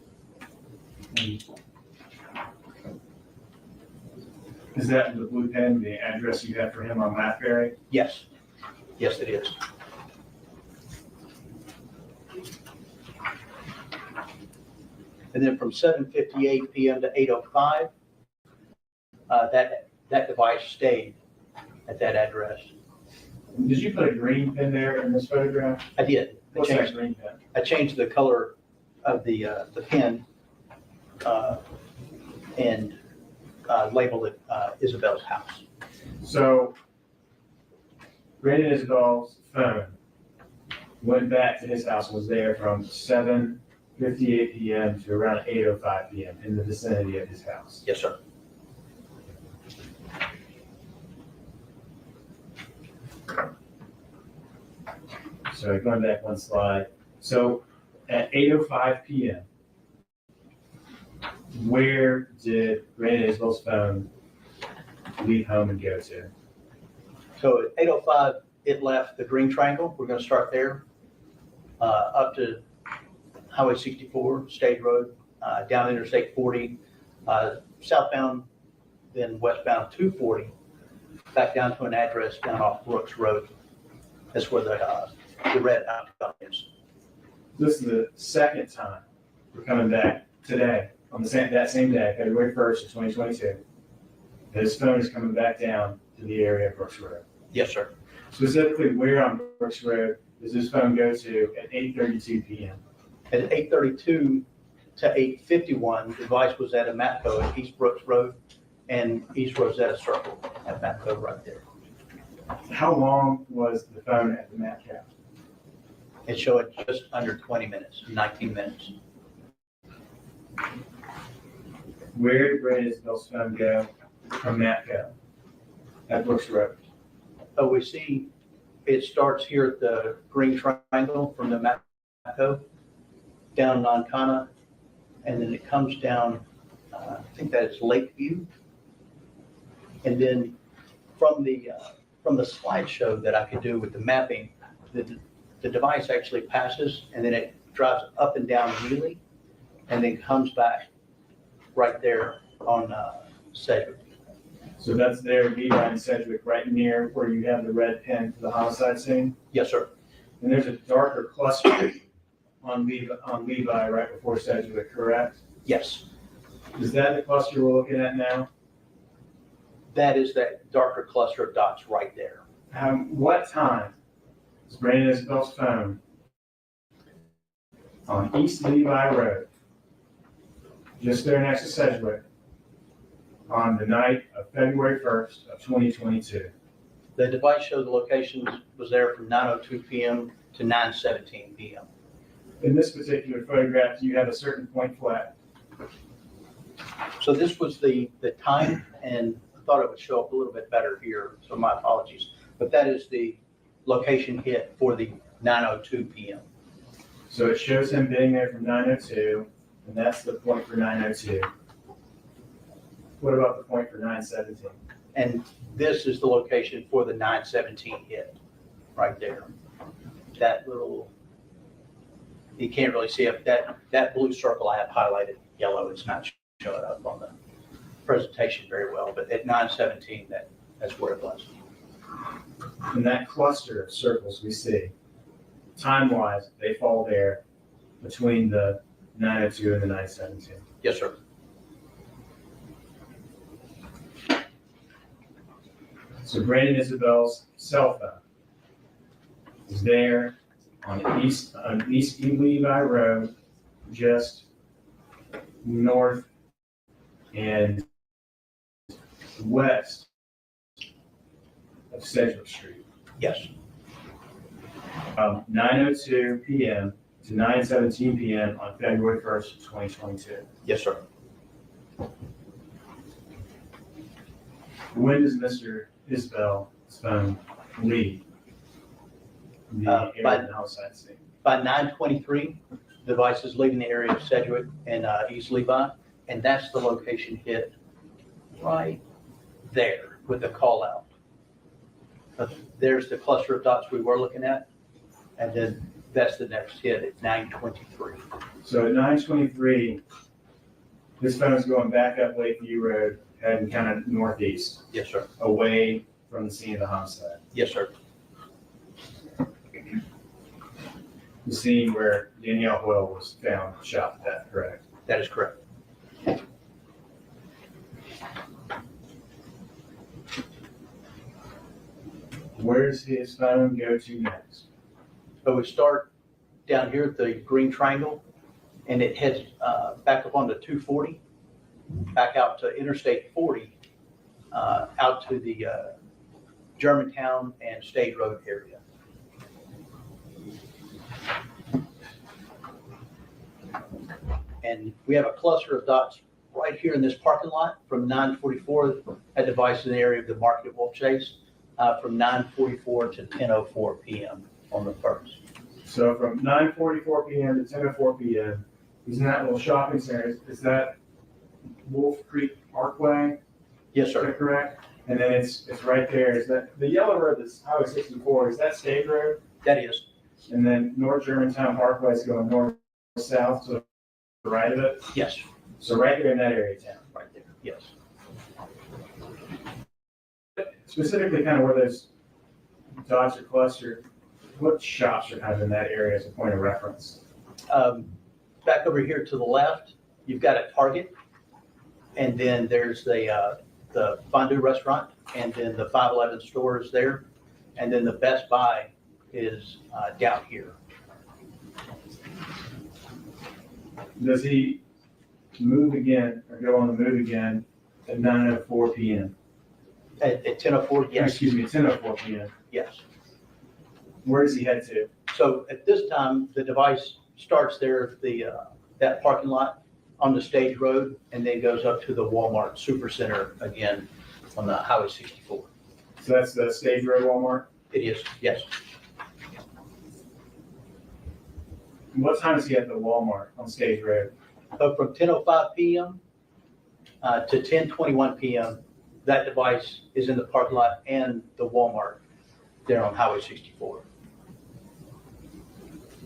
Is that the blue pen, the address you have for him on Rathberry? Yes, yes, it is. And then from 7:58 PM to 8:05, that device stayed at that address. Did you put a green pen there in this photograph? I did. What's that green pen? I changed the color of the pen and labeled it Isabelle's house. So Brandon Isabel's phone went back to his house, was there from 7:58 PM to around 8:05 PM in the vicinity of his house. Yes, sir. So going back one slide. So at 8:05 PM, where did Brandon Isabel's phone leave home and go to? So at 8:05, it left the green triangle. We're going to start there, up to Highway 64, State Road, down Interstate 40, southbound, then westbound 240, back down to an address down off Brooks Road. That's where the red outcome is. This is the second time we're coming back today, on that same day, February 1st of 2022. His phone is coming back down to the area of Brooks Road. Yes, sir. Specifically, where on Brooks Road does this phone go to at 8:32 PM? At 8:32 to 8:51, the device was at a Matco at East Brooks Road and East Rosetta Circle at Matco right there. How long was the phone at the Mat Cap? It showed just under 20 minutes, 19 minutes. Where did Brandon Isabel's phone go from Matco at Brooks Road? Oh, we see it starts here at the green triangle from the Matco down Nancana, and then it comes down, I think that is Lakeview. And then from the slideshow that I could do with the mapping, the device actually passes and then it drives up and down Neely and then comes back right there on Sedgwick. So that's there, Levi and Sedgwick, right near where you have the red pen for the homicide scene? Yes, sir. And there's a darker cluster on Levi right before Sedgwick, correct? Yes, Is that the cluster we're looking at now? that is that darker cluster of dots right there. What time is Brandon Isabel's phone on East Levi Road, just there next to Sedgwick, on the night of February 1st of 2022? The device showed the locations was there from 9:02 PM to 9:17 PM. In this particular photograph, do you have a certain point flat? So this was the time, and I thought it would show up a little bit better here, so my apologies. But that is the location hit for the 9:02 PM. So it shows him being there from 9:02, and that's the point for 9:02. What about the point for 9:17? And this is the location for the 9:17 hit, right there. That little, you can't really see it, that blue circle I have highlighted yellow, it's not showing up on the presentation very well, but at 9:17, that's where it was. And that cluster of circles we see, time-wise, they fall there between the 9:02 and the 9:17. Yes, sir. So Brandon Isabel's cell phone is there on East Levi Road, just north and west of Sedgwick Street. Yes. 9:02 PM to 9:17 PM on February 1st, 2022. Yes, sir. When does Mr. Isabel's phone leave the area by- of the homicide scene? By 9:23, the device is leaving the area of Sedgwick and East Levi, and that's the location hit right there with the call out. There's the cluster of dots we were looking at, and then that's the next hit at 9:23. So at 9:23, this phone is going back up Lakeview Road, heading kind of northeast, Yes, sir. away from the scene of the homicide. Yes, sir. The scene where Danielle Hoyle was found shot to death, correct? That is correct. Where does his phone go to next? So we start down here at the green triangle, and it heads back up onto 240, back out to Interstate 40, out to the Germantown and State Road area. And we have a cluster of dots right here in this parking lot from 944. That device is in the area of the Market at Wolf Chase, from 944 to 10:04 p.m. on the first. So from 9:44 p.m. to 10:04 p.m., he's in that little shopping center. Is that Wolf Creek Parkway? Yes, Is sir. that correct? And then it's right there. Is that the yellow road that's Highway 64? Is that State Road? That is. And then North Germantown Parkway is going north-south to the right of it? Yes, So right there in that area of town. right there. Yes. Specifically kind of where those dots are clustered, what shops are kind of in that area as a point of reference? Back over here to the left, you've got a Target, and then there's the Fondue restaurant, and then the 511 store is there, and then the Best Buy is down here. Does he move again or go on the move again at 9:04 p.m.? At 10:04, yes, Excuse me, 10:04 p.m. yes. Where does he head to? So at this time, the device starts there at that parking lot on the Stage Road, and then goes up to the Walmart Supercenter again on the Highway 64. So that's the Stage Road Walmart? It is, yes. What time is he at the Walmart on Stage Road? From 10:05 p.m. To 10:21 p.m., that device is in the parking lot and the Walmart there on Highway 64.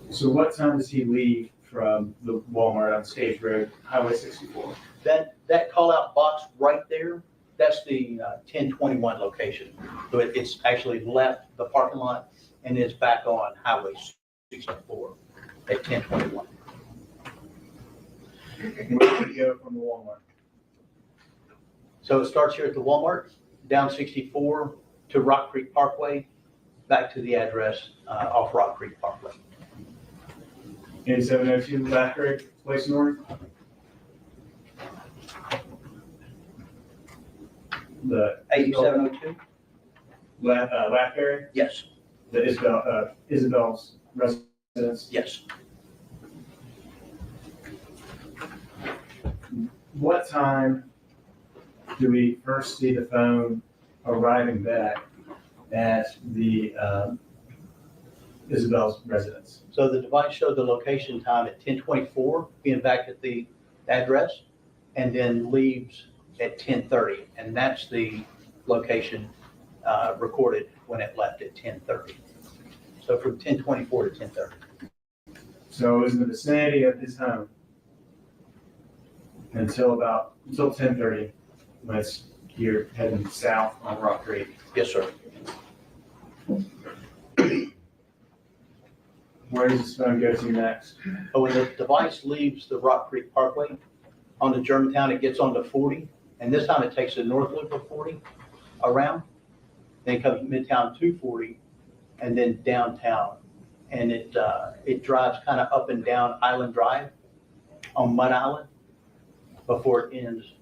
So what time does he leave from the Walmart on Stage Road, Highway 64? That call-out box right there, that's the 1021 location. So it's actually left the parking lot and is back on Highway 64 at 1021. Where would he go from the Walmart? So it starts here at the Walmart, down 64 to Rock Creek Parkway, back to the address off Rock Creek Parkway. 8702 Blackberry Place North? The 8702? Blackberry, Yes, the Isabelle's residence. yes. What time do we first see the phone arriving back at the Isabelle's residence? So the device showed the location time at 10:24, being back at the address, and then leaves at 10:30. And that's the location recorded when it left at 10:30. So from 10:24 to 10:30. So it was in the vicinity of his home until 10:30, when it's here heading south on Rock Creek. Yes, sir. Where does this phone go to next? But when the device leaves the Rock Creek Parkway onto Germantown, it gets onto 40, and this time it takes the north loop of 40 around, then comes Midtown 240, and then downtown. And it drives kind of up and down Island Drive on Mud Island before it ends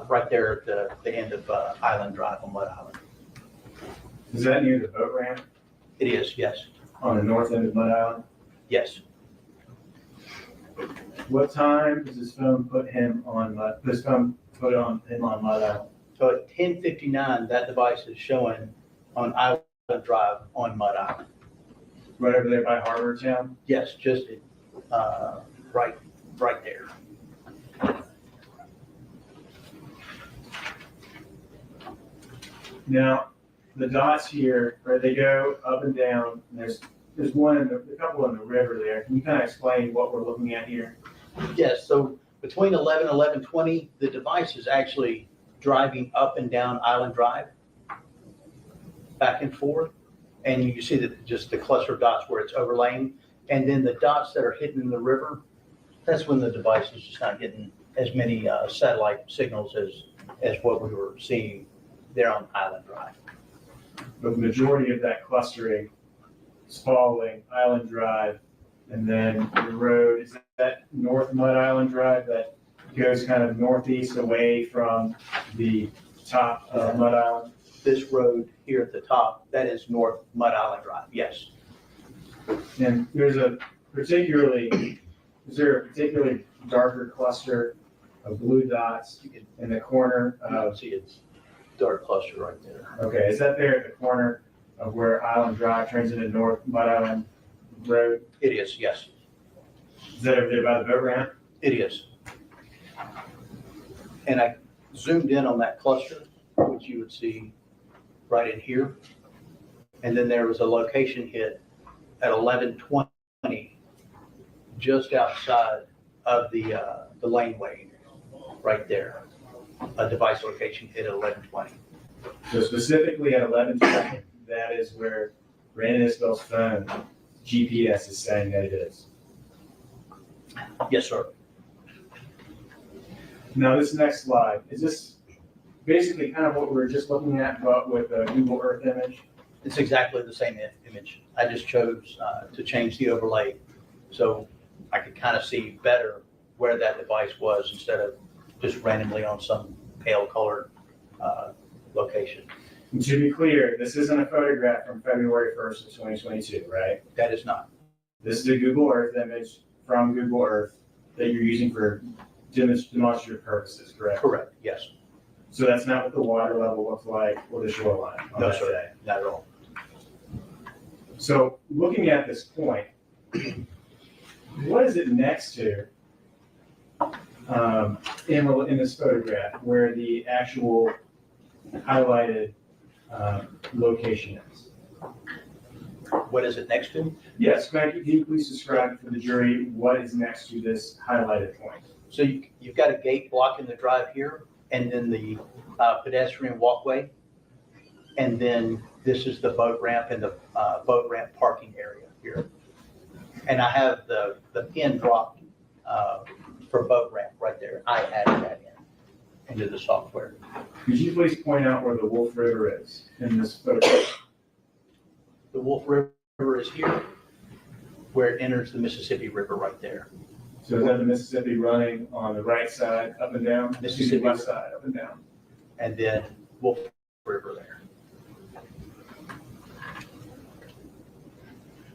right there at the end of Island Drive on Mud Island. Is that near the boat ramp It is, yes, on the north end of Mud Island? yes. What time does his phone put him on Mud Island? So at 10:59, that device is showing on Island Drive on Mud Island. Right over there by Harbor Town? Yes, just right there. Now, the dots here, where they go up and down, and there's a couple in the river there. Can you kind of explain what we're looking at here? Yes, so between 11 and 11:20, the device is actually driving up and down Island Drive, back and forth. And you see that just the cluster of dots where it's overlaying. And then the dots that are hidden in the river, that's when the device is just not getting as many satellite signals as what we were seeing there on Island Drive. But the majority of that clustering is following Island Drive, and then the road, is that North Mud Island Drive that goes kind of northeast away from the top of Mud Island? This road here at the top, that is North Mud Island Drive, yes. And is there a particularly darker cluster of blue dots in the corner You of, can see it's dark cluster right there. okay, is that there at the corner of where Island Drive turns into North Mud Island Road? It is, yes, Is that over there by the boat ramp? it is. And I zoomed in on that cluster, which you would see right in here. And then there was a location hit at 11:20, just outside of the laneway, right there. A device location hit at 11:20. So specifically at 11:20, that is where Brandon Isabel's phone GPS is saying that it is. Yes, sir. Now, this next slide, is this basically kind of what we were just looking at, but with a Google Earth image? It's exactly the same image. I just chose to change the overlay so I could kind of see better where that device was instead of just randomly on some pale colored location. And to be clear, this isn't a photograph from February 1st of 2022, right? That is not. This is a Google Earth image from Google Earth that you're using for demonstrative purposes, correct? Correct, yes. So that's not what the water level looks like or the shoreline on No, that sir, day. not at all. So looking at this point, what is it next to in this photograph where the actual highlighted location is? What is it next to? Yes, can you please describe for the jury what is next to this highlighted point? So you've got a gate blocking the drive here, and then the pedestrian walkway. And then this is the boat ramp and the boat ramp parking area here. And I have the pin dropped for boat ramp right there. I added that into the software. Could you please point out where the Wolf River is in this photograph? The Wolf River is here, where it enters the Mississippi River right there. So is that the Mississippi running on the right side up and down? Mississippi. Left side up and down. And then Wolf River there.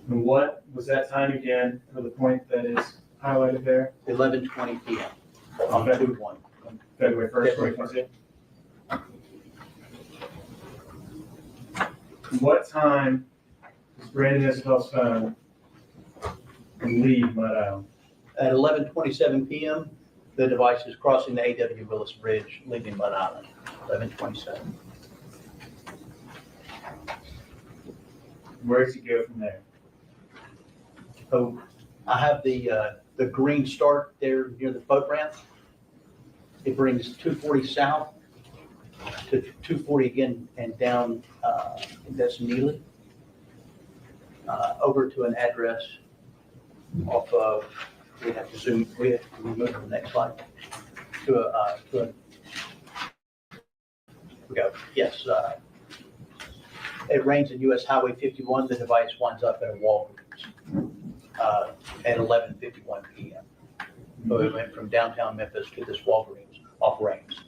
And what was that time again for the point that is highlighted there? 11:20 p.m. on Okay. 2/1. February 1st, February 2022? What time does Brandon Isabel's phone leave Mud Island? At 11:27 p.m., the device is crossing the A.W. Willis Bridge, leaving Mud Island, 11:27. Where does he go from there? So I have the green start there near the boat ramp. It brings 240 south to 240 again and down, that's Neely, over to an address off of, we have to zoom, we have to move to the next slide. To a, we go, yes. It rains in US Highway 51, the device winds up at a Walgreens at 11:51 p.m. So it went from downtown Memphis to this Walgreens off Rains.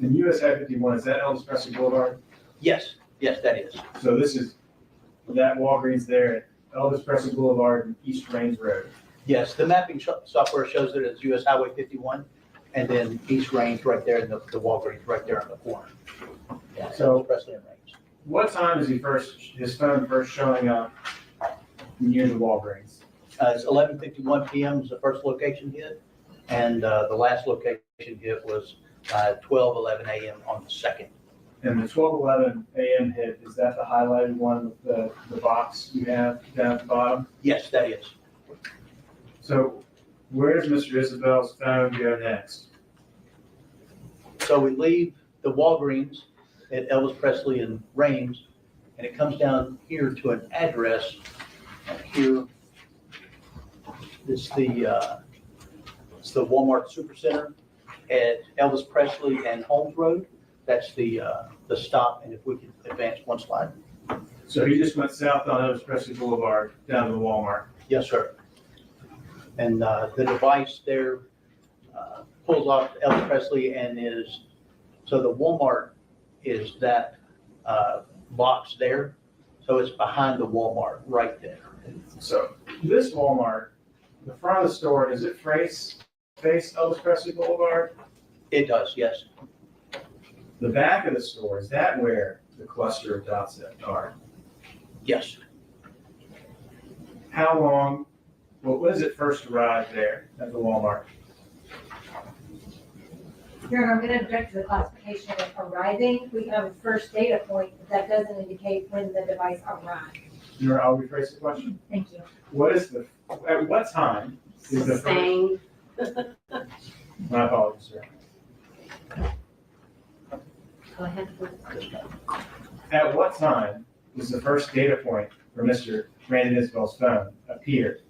And US I-51, is that Elvis Presley Boulevard? Yes, yes, that is. So this is that Walgreens there at Elvis Presley Boulevard and East Range Road. Yes, the mapping software shows that it's US Highway 51 and then East Range right there and the Walgreens right there on the corner. Yeah, So- Elvis Presley and Range. What time is his phone first showing up near the Walgreens? It's 11:51 p.m. is the first location hit, and the last location hit was 12:11 a.m. on the second. And the 12:11 a.m. hit, is that the highlighted one with the box you have down at the bottom? Yes, that is. So where does Mr. Isabel's phone go next? So we leave the Walgreens at Elvis Presley and Raines, and it comes down here to an address. And here is it's the Walmart Supercenter at Elvis Presley and Holmes Road. That's the stop, and if we could advance one slide. So he just went south on Elvis Presley Boulevard down to the Walmart. Yes, sir. And the device there pulls off Elvis Presley and so the Walmart is that box there. So it's behind the Walmart right there. So this Walmart, the front of the store, does it face Elvis Presley Boulevard? It does, yes. The back of the store, is that where the cluster of dots are? Yes. How long, when does it first arrive there at the Walmart? Your Honor, I'm going to object to the classification of arriving. We have a first data point, but that doesn't indicate when the device arrived. I'll rephrase the question. Thank you. At what time is the first? Sustained. My apologies, sir. Go ahead. At what time does the first data point for Mr. Brandon Isabel's phone appear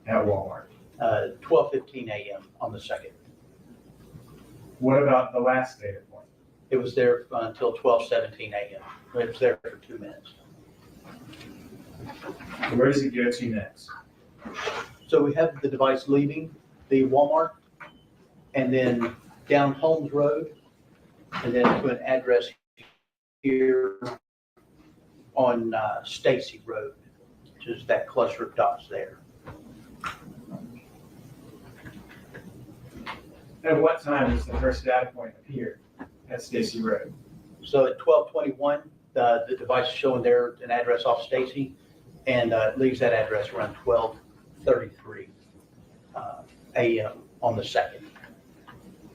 at Walmart? 12:15 a.m. on the 2nd. What about the last data point? It was there until 12:17 a.m. It was there for 2 minutes. Where does it go to next? So we have the device leaving the Walmart and then down Holmes Road and then to an address here on Stacy Road, which is that cluster of dots there. At what time does the first data point appear at Stacy Road? So at 12:21, the device is showing there an address off Stacy and leaves that address around 12:33 a.m. on the 2nd.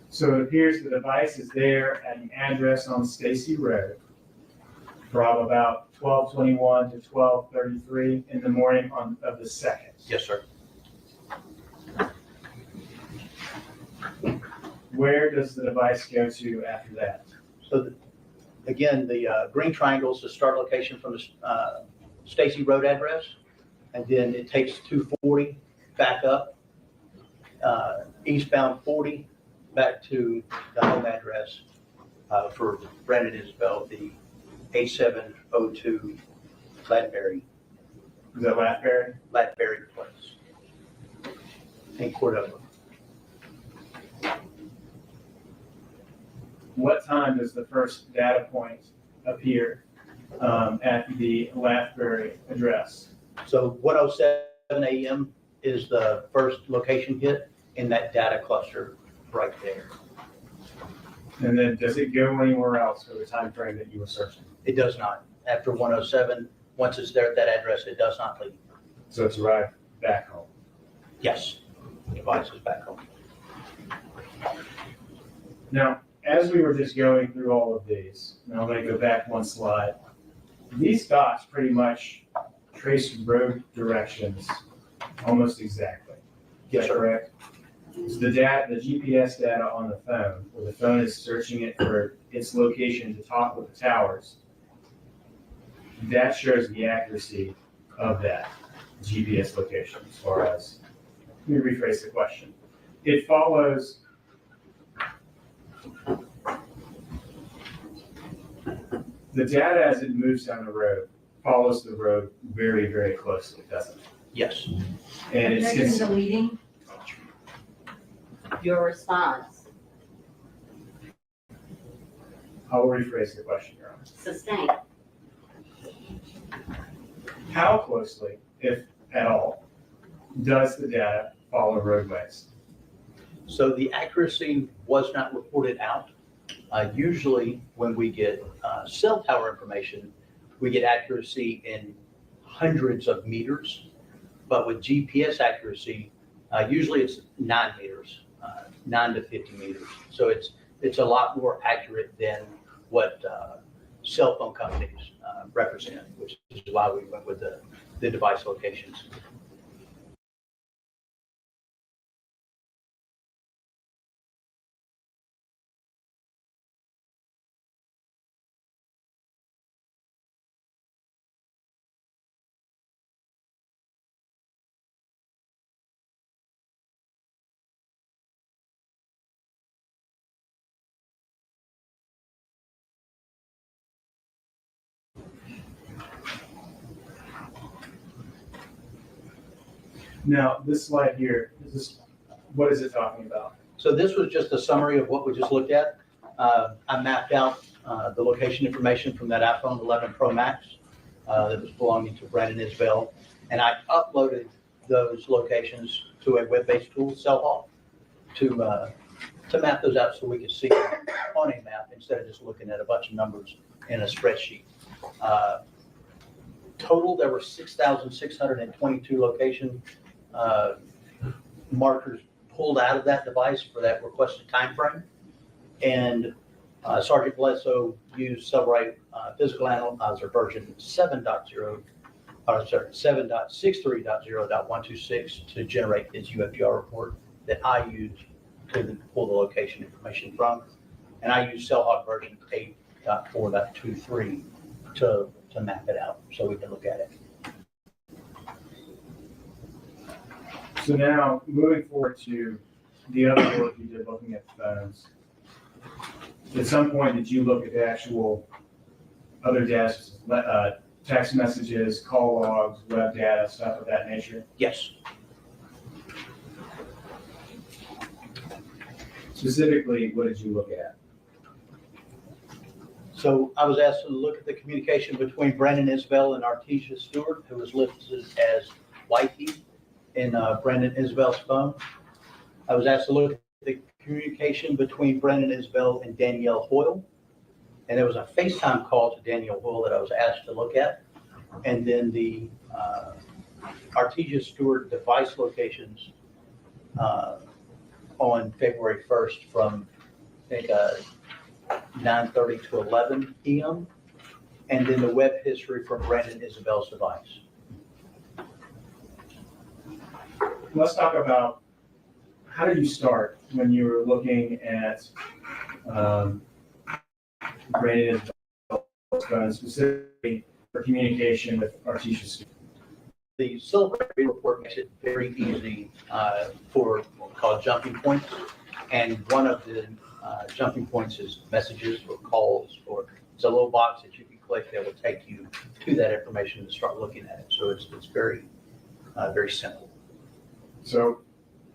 So it appears the device is there at an address on Stacy Road from about 12:21 to 12:33 in the morning of the 2nd. Yes, sir. Where does the device go to after that? So again, the green triangle is the start location from the Stacy Road address. And then it takes 240 back up, eastbound 40 back to the home address for Brandon Isabelle, the 8702 Latberry Is that Latberry? Place in Cordova. What time does the first data point appear at the Latberry address? So 1:07 a.m. is the first location hit in that data cluster right there. And then does it go anywhere else for the time frame that you were searching? It does not. After 1:07, once it's there at that address, it does not leave. So it's arrived back home. Yes, the device is back home. Now, as we were just going through all of these, and I'm going to go back one slide, these dots pretty much trace road directions almost exactly. Yes, Is that sir. correct? So the GPS data on the phone, where the phone is searching it for its location to talk with the towers, that shows the accuracy of that GPS location as far as, let me rephrase the question. It follows the data as it moves down the road, follows the road very, very closely, doesn't it? Yes. And Objection it's, to leading. Your response, I'll rephrase the question, Your Honor. sustained. How closely, if at all, does the data follow roadways? So the accuracy was not reported out. Usually when we get cell tower information, we get accuracy in hundreds of meters. But with GPS accuracy, usually it's 9 meters, 9 to 50 meters. So it's a lot more accurate than what cell phone companies represent, which is why we went with the device locations. Now, this slide here, what is it talking about? So this was just a summary of what we just looked at. I mapped out the location information from that iPhone 11 Pro Max that was belonging to Brandon Isabelle, and I uploaded those locations to a web-based tool, Cellhawk, to map those out so we could see them on a map instead of just looking at a bunch of numbers in a spreadsheet. Total, there were 6,622 location markers pulled out of that device for that requested time frame. And Sergeant Bledsoe used Cellrite Physical Analyzer version 7.63.0.126 to generate his UFDR report that I used to pull the location information from. And I used Cellhawk version 8.4.23 to map it out so we can look at it. So now, moving forward to the other work you did looking at phones. At some point, did you look at the actual other data, text messages, call logs, web data, stuff of that nature? Yes. Specifically, what did you look at? So I was asked to look at the communication between Brandon Isabelle and Artesia Stewart, who was listed as wifey in Brandon Isabelle's phone. I was asked to look at the communication between Brandon Isabelle and Danielle Hoyle. And there was a FaceTime call to Danielle Hoyle that I was asked to look at. And then the Artesia Stewart device locations on February 1st from, I think, 9:30 to 11 p.m. And then the web history from Brandon Isabelle's device. Let's talk about, how did you start when you were looking at Brandon Isabelle's phone, specifically for communication with Artesia Stewart? The Cellrite report makes it very easy for what we call jumping points. And one of the jumping points is messages or calls, or it's a little box that you can click that will take you to that information to start looking at it. So it's very, very simple. So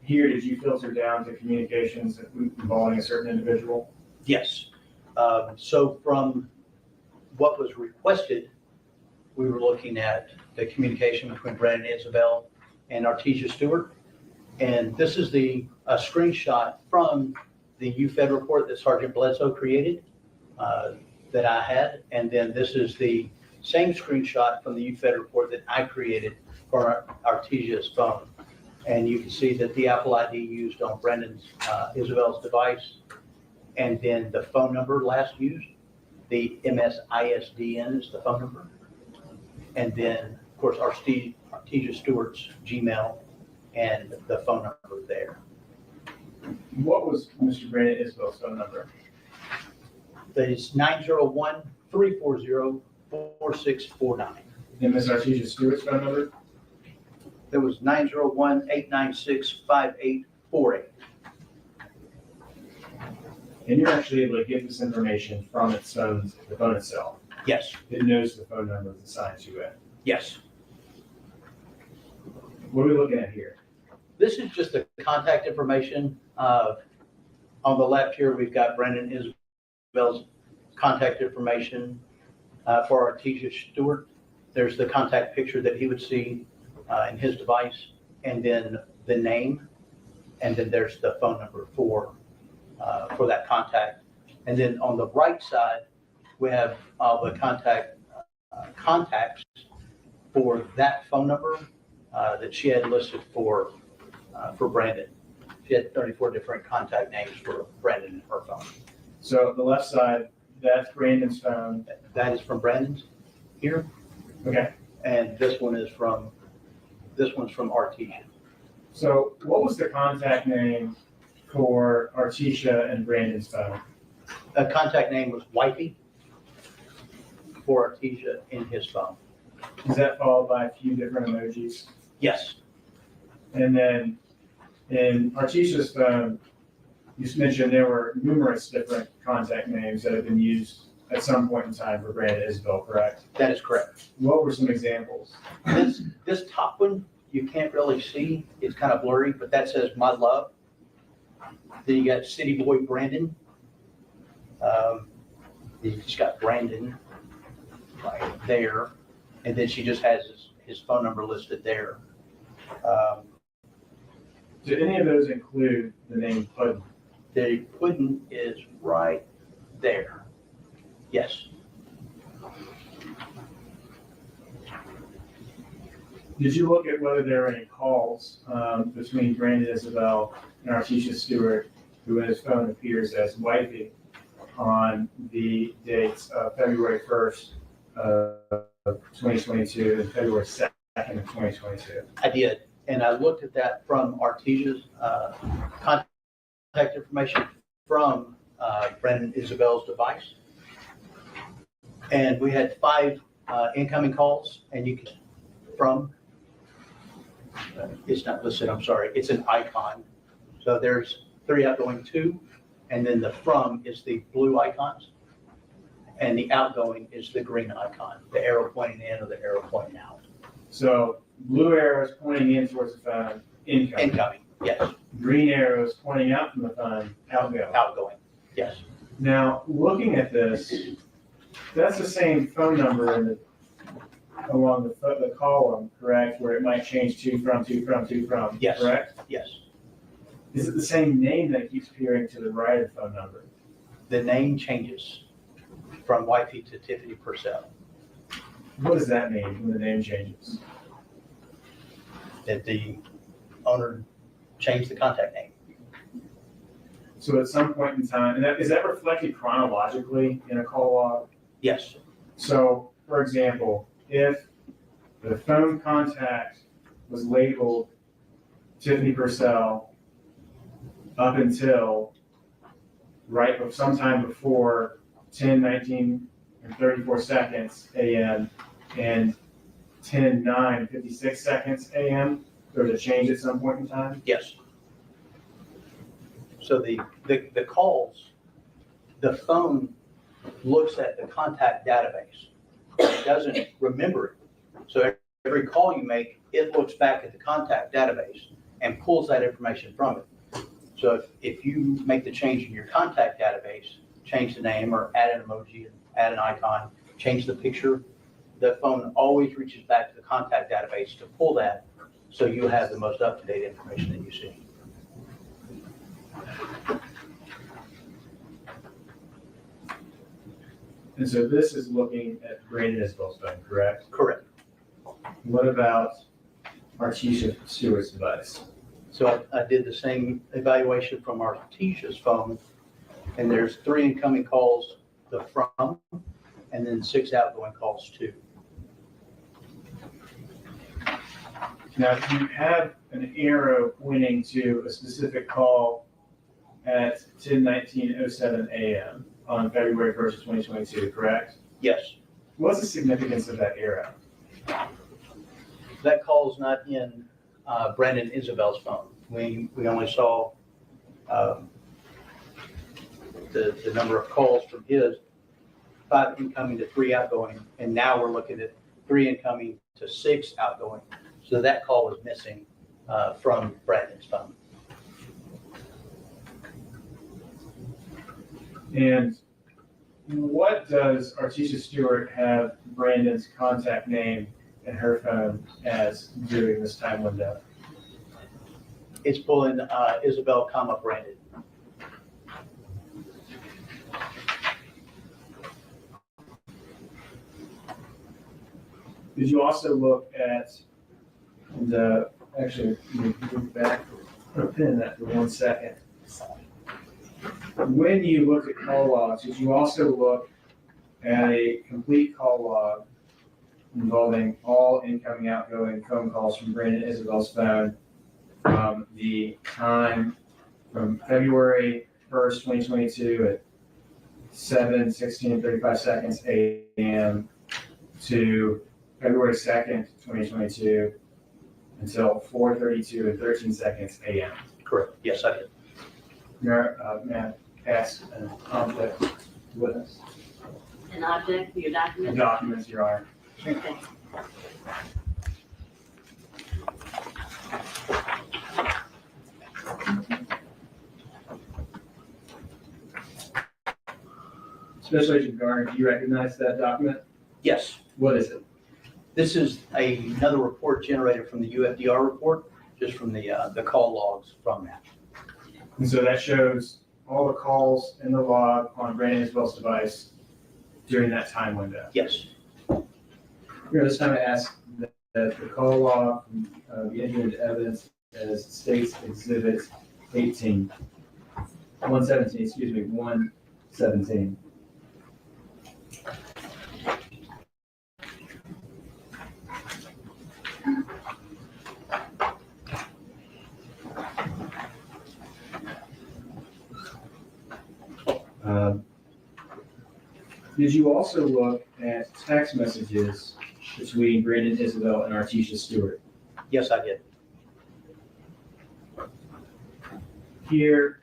here, did you filter down to communications involving a certain individual? Yes. So from what was requested, we were looking at the communication between Brandon Isabelle and Artesia Stewart. And this is a screenshot from the UFED report that Sergeant Bledsoe created that I had. And then this is the same screenshot from the UFED report that I created for Artesia's phone. And you can see that the Apple ID used on Brandon Isabelle's device, and then the phone number last used, the MSISDN is the phone number. And then, of course, Artesia Stewart's Gmail and the phone number there. What was Mr. Brandon Isabelle's phone number? It's 901-340-4649. And Ms. Artesia Stewart's phone number? It was 901-896-5848. And you're actually able to get this information from the phone itself. Yes, It knows the phone number it's assigned to it. yes. What are we looking at here? This is just the contact information. On the left here, we've got Brandon Isabelle's contact information for Artesia Stewart. There's the contact picture that he would see in his device, and then the name, and then there's the phone number for that contact. And then on the right side, we have all the contacts for that phone number that she had listed for Brandon. She had 34 different contact names for Brandon in her phone. So the left side, that's Brandon's phone. That is from Brandon's here, Okay. and this one's from Artesia. So what was the contact name for Artesia and Brandon's phone? A contact name was Wifey for Artesia in his phone. Is that followed by a few different emojis? Yes, And then in Artesia's phone, you mentioned there were numerous different contact names that have been used at some point in time for Brandon Isabelle, correct? that is correct. What were some examples? This top one you can't really see, it's kind of blurry, but that says My Love. Then you got City Boy Brandon. He's got Brandon right there, and then she just has his phone number listed there. Do any of those include the name Puddin? The pudding is right there. Yes. Did you look at whether there were any calls between Brandon Isabelle and Artesia Stewart, who in his phone appears as wifey, on the dates of February 1st of 2022 and February 2nd of 2022? I did, and I looked at that from Artesia's contact information from Brandon Isabel's device. And we had 5 incoming calls, and you can, from, it's not listed, I'm sorry, it's an icon. So there's 3 outgoing, 2, and then the from is the blue icons, and the outgoing is the green icon, the arrow pointing in or the arrow pointing out. So blue arrows pointing in towards the phone, incoming. Incoming, yes. Green arrows pointing out from the phone, outgoing. Outgoing, yes. Now, looking at this, that's the same phone number in the, along the column, correct? Where it might change to, from, Yes. correct? Yes. Is it the same name that keeps appearing to the right of the phone number? The name changes from wifey to Tiffany Purcell. What does that mean when the name changes? That the owner changed the contact name. So at some point in time, and is that reflected chronologically in a call log? Yes. So, for example, if the phone contact was labeled Tiffany Purcell up until right of sometime before 10:19 and 34 seconds a.m. and 10:09 56 seconds a.m., there was a change at some point in time? Yes. So the calls, the phone looks at the contact database. It doesn't remember it. So every call you make, it looks back at the contact database and pulls that information from it. So if you make the change in your contact database, change the name or add an emoji, add an icon, change the picture, the phone always reaches back to the contact database to pull that so you have the most up-to-date information that you see. And so this is looking at Brandon Isabel's phone, correct? Correct. What about Artesia Stewart's device? So I did the same evaluation from Artesia's phone, and there's 3 incoming calls, the from, and then 6 outgoing calls too. Now, you have an arrow pointing to a specific call at 10:19:07 a.m. on February 1st, 2022, correct? Yes, What's the significance of that arrow? that call is not in Brandon Isabel's phone. We only saw the number of calls from his, 5 incoming to 3 outgoing, and now we're looking at 3 incoming to 6 outgoing. So that call is missing from Brandon's phone. And what does Artesia Stewart have Brandon's contact name in her phone as during this time window? It's pulling Isabelle, Brandon. Did you also look at the, actually, let me move back, put a pin in that for 1 second. When you looked at call logs, did you also look at a complete call log involving all incoming, outgoing phone calls from Brandon Isabel's phone from the time from February 1st, 2022 at 7:16:35 a.m. to February 2nd, 2022 until 4:32:13 a.m.? Correct. Yes, I did. May I ask an object witness? An object for your document? Documents, Your Honor. Okay. Special Agent Garner, do you recognize that document? Yes, What is it? this is another report generated from the UFDR report, just from the call logs from that. And so that shows all the calls in the log on Brandon Isabel's device during that time window. Yes, Here, this time I ask that the call log be entered into evidence as states exhibit 117. Did you also look at text messages between Brandon Isabelle and Artisha Stewart? yes, I did. Here,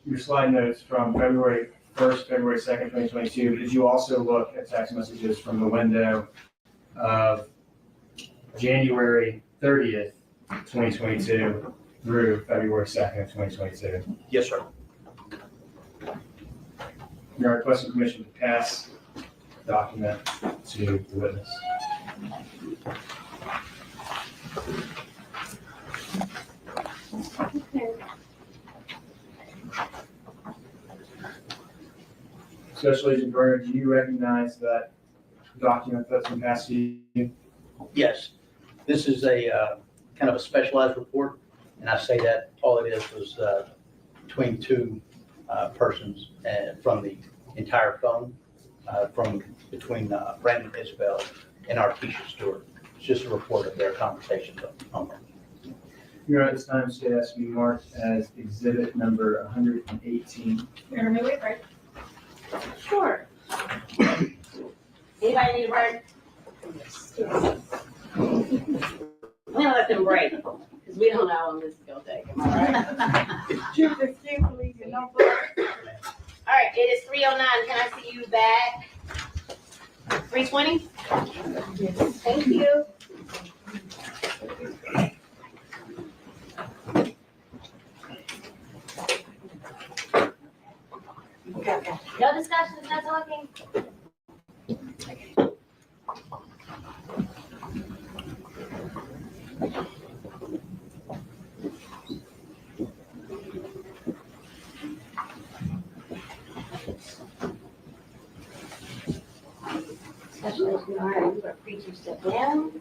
your slide notes from February 1st, February 2nd, 2022. Did you also look at text messages from the window of January 30th, 2022 through February 2nd, 2022? Yes, sir. You are requesting permission to pass the document to the witness. Special Agent Garner, do you recognize that document that's been passed to you? Yes, this is a kind of a specialized report, and I say that all it is was between two persons from the entire phone, from between Brandon Isabelle and Artisha Stewart. It's just a report of their conversations on there. Here at this time, state has to be marked as exhibit number 118. Mayor, may we break? Sure. Anybody need a break? We're gonna let them break, because we don't know how long this is gonna take, am I right? Choose the excuse, please, and no All right, it is 3:09, can I see you back? 3:20? Thank you. Okay. No discussions, no talking? Special Agent Garner, you are free to step down.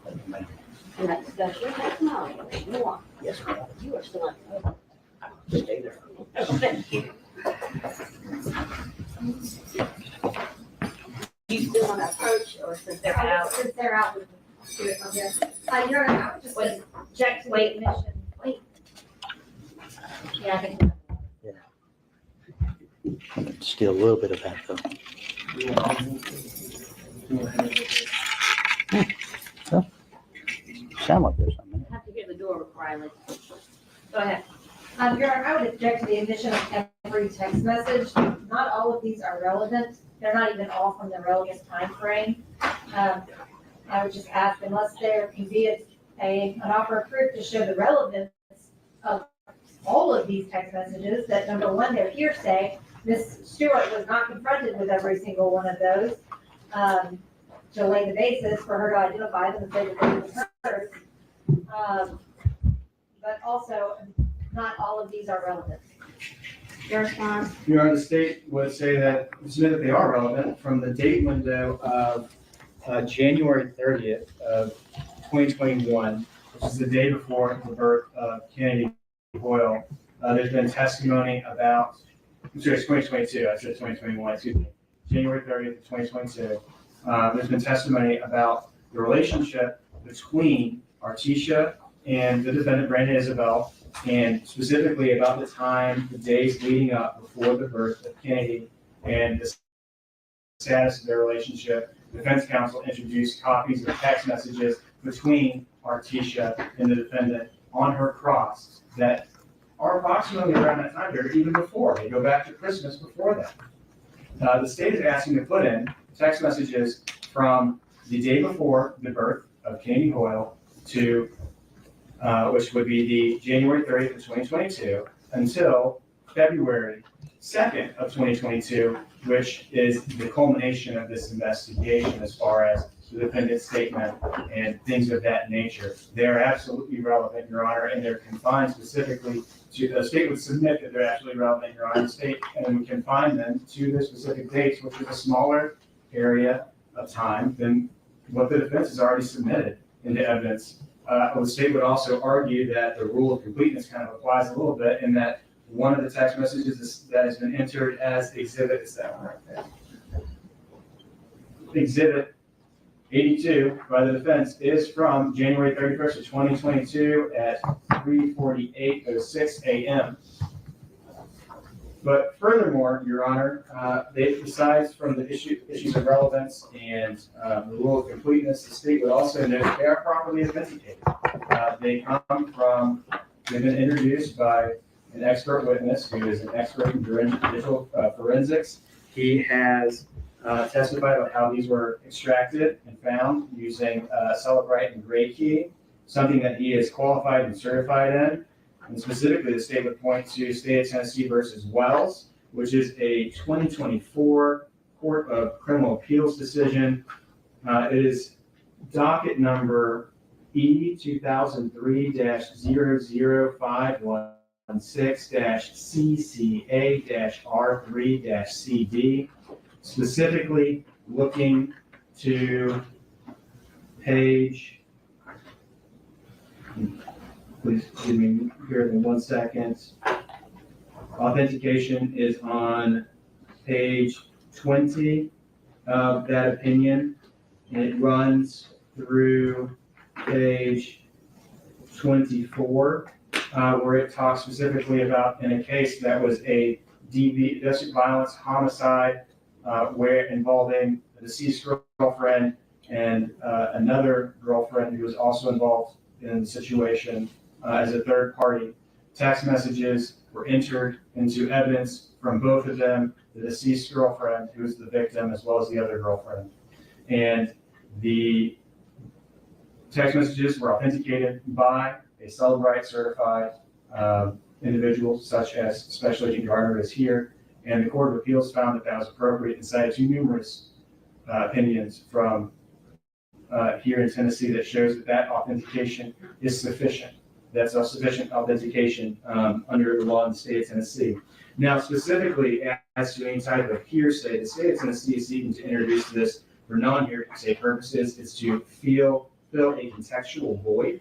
And that discussion, no, you want, Yes, ma'am. you are still on. Stay there. Thank you. You still want to approach, or since they're out? Since they're out, we can do it from here. Your Honor, I would just object to the admission. Wait. Yeah, I think. Still a little bit of that though. Sound like there's something. I have to hear the door, Riley. Go ahead. Your Honor, I would object to the admission of every text message. Not all of these are relevant. They're not even all from the relevant time frame. I would just ask, unless there can be an offer of proof to show the relevance of all of these text messages, that number one, they're hearsay. Ms. Stewart was not confronted with every single one of those to lay the basis for her to identify them and say that they were hers. But also, not all of these are relevant. Your response? Your Honor, the state would say that, submit that they are relevant from the date window of January 30th of 2021, which is the day before the birth of Kennedy Hoyle. There's been testimony about, I'm sorry, it's 2022, I said 2021, excuse me, January 30th of 2022. There's been testimony about the relationship between Artisha and the defendant, Brandon Isabelle, and specifically about the time, the days leading up before the birth of Kennedy and the status of their relationship. The defense counsel introduced copies of text messages between Artisha and the defendant on her cross that are approximately around that time period, even before. They go back to Christmas before that. The state is asking to put in text messages from the day before the birth of Kennedy Hoyle to which would be the January 30th of 2022, until February 2nd of 2022, which is the culmination of this investigation as far as the defendant's statement and things of that nature. They are absolutely relevant, Your Honor, and they're confined specifically to, the state would submit that they're absolutely relevant, Your Honor, the state, and we confine them to the specific dates, which is a smaller area of time than what the defense has already submitted into evidence. The state would also argue that the rule of completeness kind of applies a little bit in that one of the text messages that has been entered as exhibit, is that one right there? Exhibit 82 by the defense is from January 31st of 2022 at 3:48:06 a.m. But furthermore, Your Honor, besides from the issues of relevance and the rule of completeness, the state would also note that they are properly authenticated. They've been introduced by an expert witness who is an expert in digital forensics. He has testified about how these were extracted and found using Celebrite and Gray Key, something that he is qualified and certified in. And specifically, the state would point to State of Tennessee versus Wells, which is a 2024 Court of Criminal Appeals decision. It is docket number E 2003-00516-CCA-R3-CD, specifically looking to page, please give me here in 1 second. Authentication is on page 20 of that opinion, and it runs through page 24, where it talks specifically about in a case that was a domestic violence homicide, where involving a deceased girlfriend and another girlfriend who was also involved in the situation as a third party. Text messages were entered into evidence from both of them, the deceased girlfriend, who was the victim, as well as the other girlfriend. And the text messages were authenticated by a Celebrite certified individual, such as Special Agent Gardner is here. And the Court of Appeals found that that was appropriate and cited two numerous opinions from here in Tennessee that shows that that authentication is sufficient. That's a sufficient authentication under the law in the state of Tennessee. Now, specifically as to any type of hearsay, the state of Tennessee is seeking to introduce this for non-hearsay purposes. It's to fill a contextual void.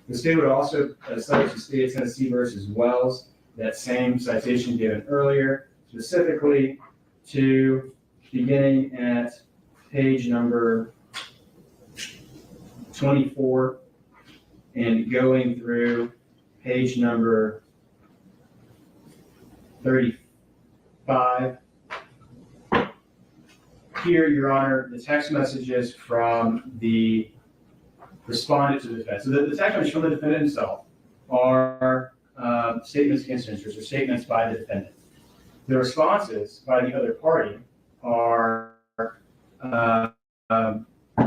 The state would also cite the State of Tennessee versus Wells, that same citation given earlier, specifically to beginning at page number 24 and going through page number 35. Here, Your Honor, the text messages from the respondent to the defense. So the text messages from the defendant himself are statements against interest or statements by the defendant. The responses by the other party are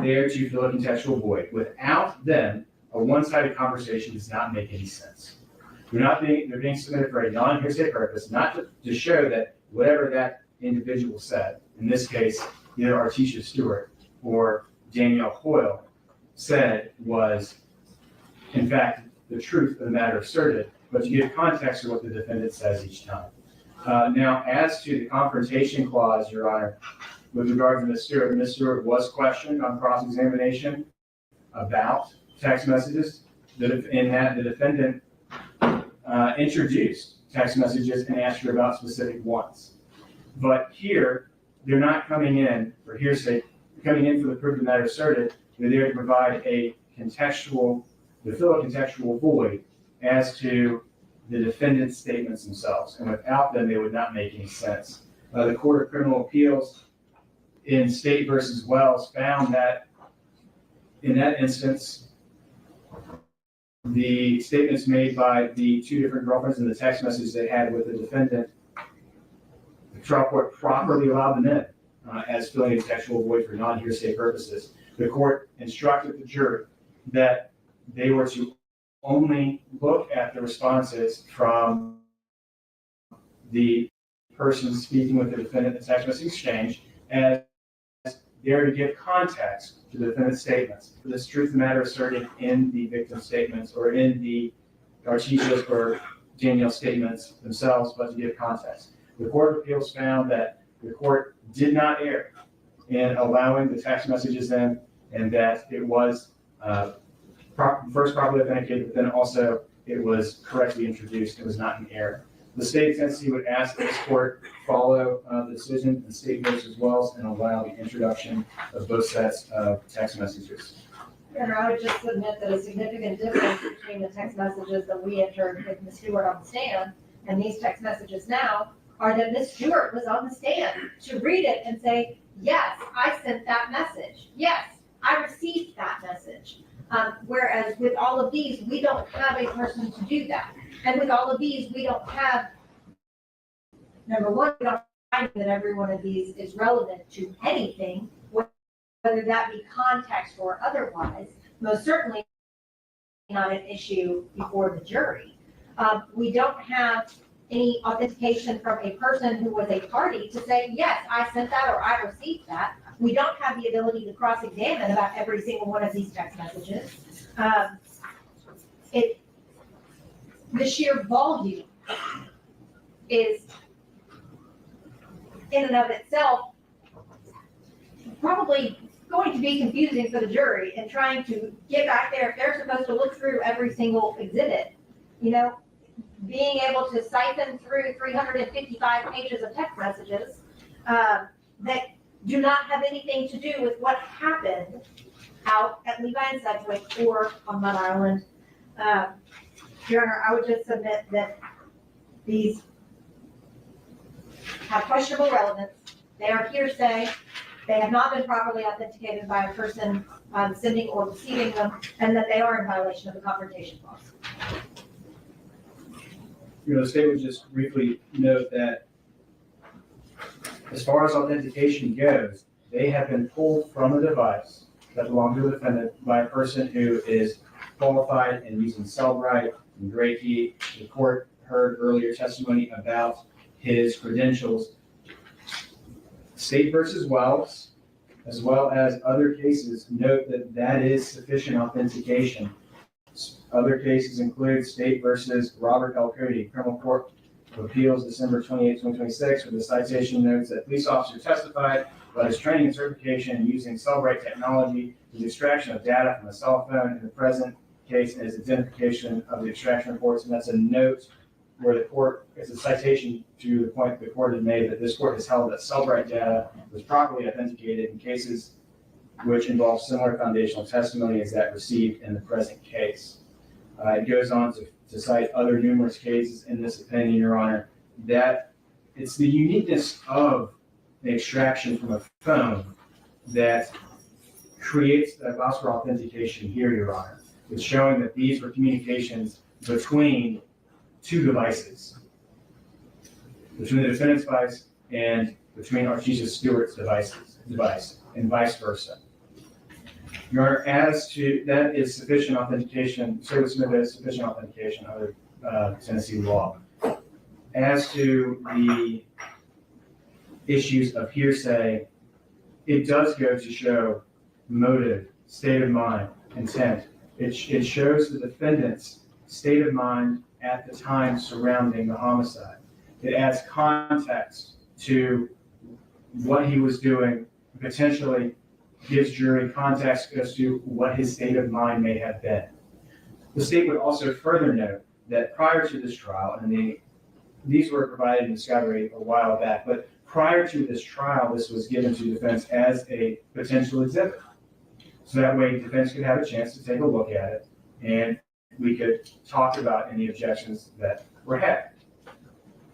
there to fill a contextual void. Without them, a one-sided conversation does not make any sense. They're being submitted for a non-hearsay purpose, not to show that whatever that individual said, in this case, either Artesia Stewart or Danielle Hoyle, said was, in fact, the truth of the matter asserted, but to give context to what the defendant says each time. Now, as to the confrontation clause, Your Honor, with regard to Ms. Stewart was questioned on cross-examination about text messages. In that, the defendant introduced text messages and asked her about specific ones. But here, they're not coming in for hearsay, they're coming in for the proof of the matter asserted. They're there to provide to fill a contextual void as to the defendant's statements themselves. And without them, they would not make any sense. The Court of Criminal Appeals in State versus Wells found that in that instance, the statements made by the two different girlfriends and the text messages they had with the defendant, the trial court properly allowed them in as filling a contextual void for non-hearsay purposes. The court instructed the jury that they were to only look at the responses from the person speaking with the defendant, the text message exchange, as there to give context to the defendant's statements. For this truth of the matter asserted in the victim's statements or in the Artesia's or Danielle's statements themselves, but to give context. The Court of Appeals found that the court did not err in allowing the text messages in, and that it was first properly authenticated, but then also it was correctly introduced. It was not an error. The state of Tennessee would ask that this court follow the decision and state votes as well and allow the introduction of both sets of text messages. And I would just submit that a significant difference between the text messages that we entered with Ms. Stewart on the stand and these text messages now are that Ms. Stewart was on the stand to read it and say, yes, I sent that message. Yes, I received that message. Whereas with all of these, we don't have a person to do that. And with all of these, we don't have, number one, we don't find that every one of these is relevant to anything, whether that be context or otherwise, most certainly not an issue before the jury. We don't have any authentication from a person who was a party to say, yes, I sent that or I received that. We don't have the ability to cross-examine about every single one of these text messages. The sheer volume is, in and of itself, probably going to be confusing for the jury and trying to get back there if they're supposed to look through every single exhibit. You know, being able to siphon through 355 pages of text messages that do not have anything to do with what happened out at Levi and Sedgwick or on Mud Island. Your Honor, I would just submit that these have questionable relevance. They are hearsay. They have not been properly authenticated by a person sending or receiving them, and that they are in violation of the Confrontation Clause. The state would just briefly note that as far as authentication goes, they have been pulled from a device that belongs to the defendant by a person who is qualified in using Cellbrite and Gray Key. The court heard earlier testimony about his credentials. State versus Wells, as well as other cases, note that that is sufficient authentication. Other cases include State versus Robert L. Cody, Criminal Court of Appeals, December 28, 2026, where the citation notes that police officer testified about his training and certification in using Cellbrite technology for the extraction of data from a cell phone. In the present case, and his identification of the extraction reports, and that's a note where the court, it's a citation to the point the court had made that this court has held that Cellbrite data was properly authenticated in cases which involve similar foundational testimony as that received in the present case. It goes on to cite other numerous cases in this opinion, Your Honor, that it's the uniqueness of the extraction from a phone that creates the gospel authentication here, Your Honor. It's showing that these were communications between two devices, between the defendant's device and between Artesia Stewart's device, and vice versa. Your Honor, as to, that is sufficient authentication, service submitted as sufficient authentication under Tennessee law. As to the issues of hearsay, it does go to show motive, state of mind, intent. It shows the defendant's state of mind at the time surrounding the homicide. It adds context to what he was doing, potentially gives jury context as to what his state of mind may have been. The state would also further note that prior to this trial, and these were provided in discovery a while back, but prior to this trial, this was given to defense as a potential exhibit. So that way defense could have a chance to take a look at it, and we could talk about any objections that were had.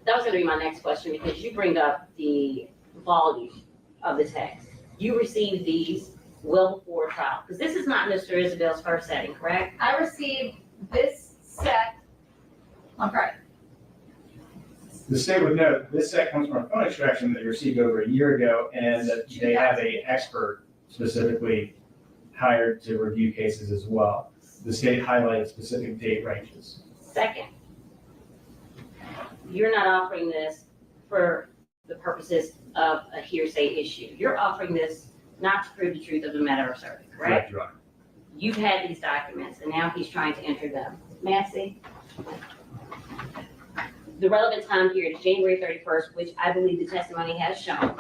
That was gonna be my next question, because you bring up the volume of the text. You received these well before trial, because this is not Mr. Isabelle's first setting, correct? I received this set on Friday. The state would note this set comes from a phone extraction that you received over a year ago, and that they have an expert specifically hired to review cases as well. The state highlighted specific date ranges. Second, you're not offering this for the purposes of a hearsay issue. You're offering this not to prove the truth of the matter asserted, correct? Your Honor. You've had these documents, and now he's trying to enter them. Massey? The relevant time period is January 31st, which I believe the testimony has shown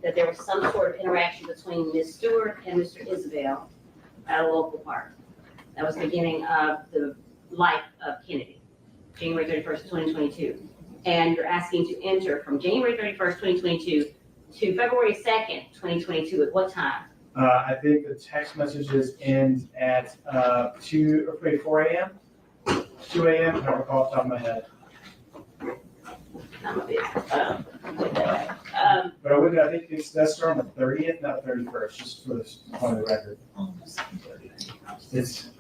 that there was some sort of interaction between Ms. Stewart and Mr. Isabelle at a local park. That was the beginning of the life of Kennedy, January 31st, 2022. And you're asking to enter from January 31st, 2022 to February 2nd, 2022. At what time? I think the text messages end at 4 a.m. 2 a.m. I don't recall off the top of my head. I'm a bit, with that. But I think that's start on the 30th, not the 31st, just for this on the record. It's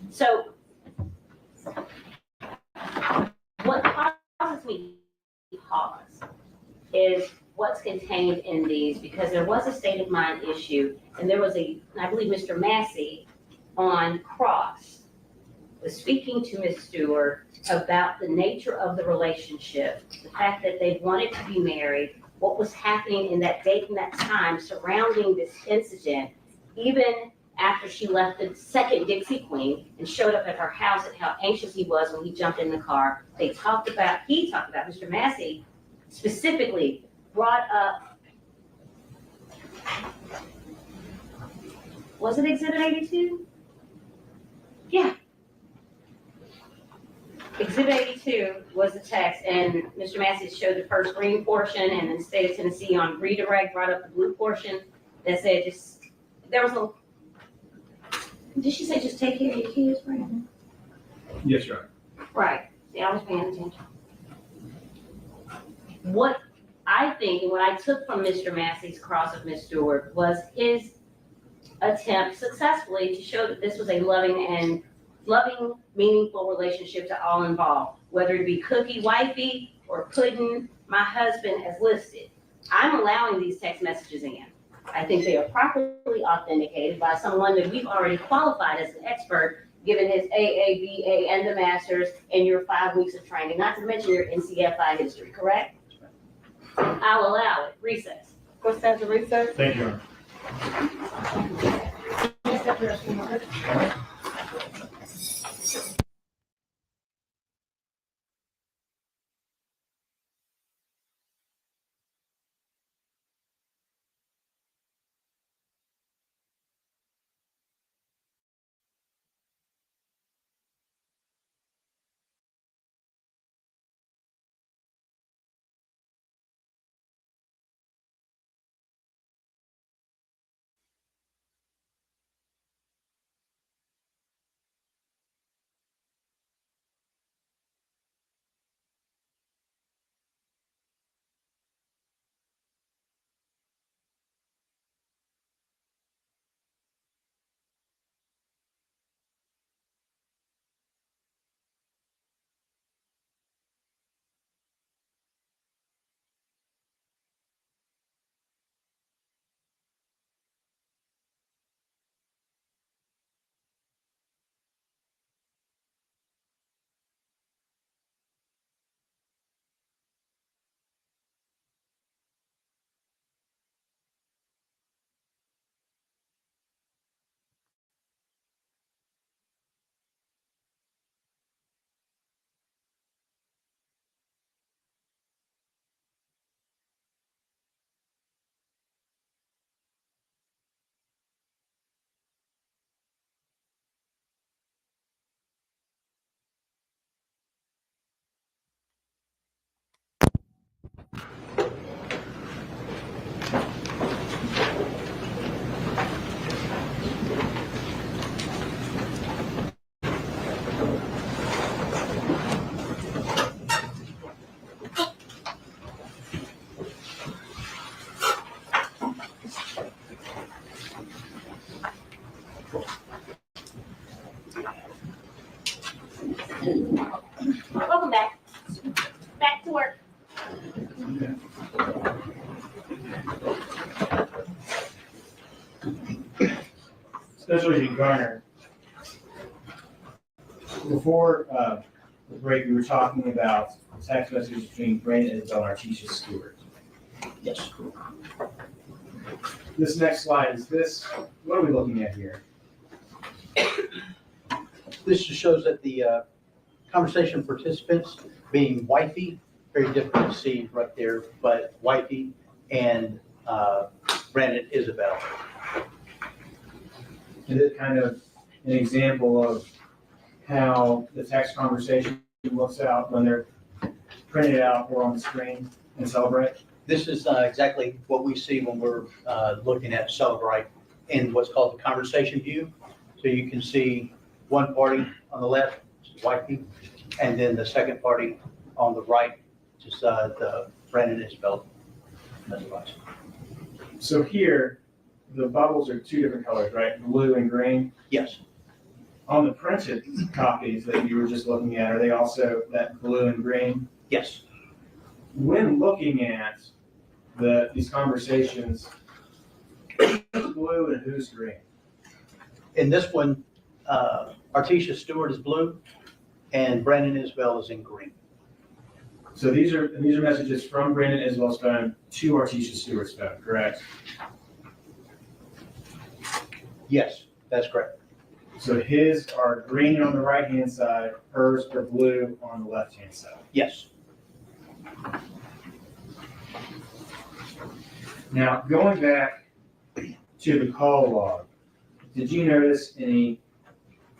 So what causes me to pause is what's contained in these, because there was a state of mind issue, and there was I believe Mr. Massey on cross was speaking to Ms. Stewart about the nature of the relationship, the fact that they wanted to be married, what was happening in that date and that time surrounding this incident, even after she left the second Dixie Queen and showed up at her house, and how anxious he was when he jumped in the car. He talked about, Mr. Massey specifically brought up, was it Exhibit 82? Yeah. Exhibit 82 was the text, and Mr. Massey showed the first green portion, and then the state of Tennessee on redirect brought up the blue portion that said there was did she say just take care of your kids, Brandon? yes, Your Honor. Right, see, I was paying attention. What I think, and what I took from Mr. Massey's cross of Ms. Stewart was his attempt successfully to show that this was a loving, meaningful relationship to all involved, whether it be cookie wifey or putting my husband as listed. I'm allowing these text messages in. I think they are properly authenticated by someone that we've already qualified as an expert, given his AA, BA, and the master's, and your 5 weeks of training, not to mention your NCFI history, correct? I'll allow it. Recess. What's that, the recess? Thank you, Your Honor. Welcome back. Back to work. Special Agent Garner, before the break, we were talking about text messages between Brandon and Isabel and Artesia Stewart. Yes. This next slide is this, what are we looking at here? This just shows that the conversation participants being wifey, very difficult to see right there, but wifey and Brandon Isabel. Is it kind of an example of how the text conversation looks out when they're printed out or on the screen and Celebrate? This is exactly what we see when we're looking at Celebrate in what's called the conversation view. So you can see one party on the left, wifey, and then the second party on the right, just the Brandon Isabel. So here, the bubbles are two different colors, right? Blue and green. Yes, On the printed copies that you were just looking at, are they also that blue and green? yes. When looking at these conversations, who's blue and who's green? In this one, Artesia Stewart is blue and Brandon Isabel is in green. So these are messages from Brandon Isabel's phone to Artesia Stewart's phone, correct? Yes, that's correct. So his are green on the right-hand side, hers are blue on the left-hand side. Yes. Now, going back to the call log, did you notice any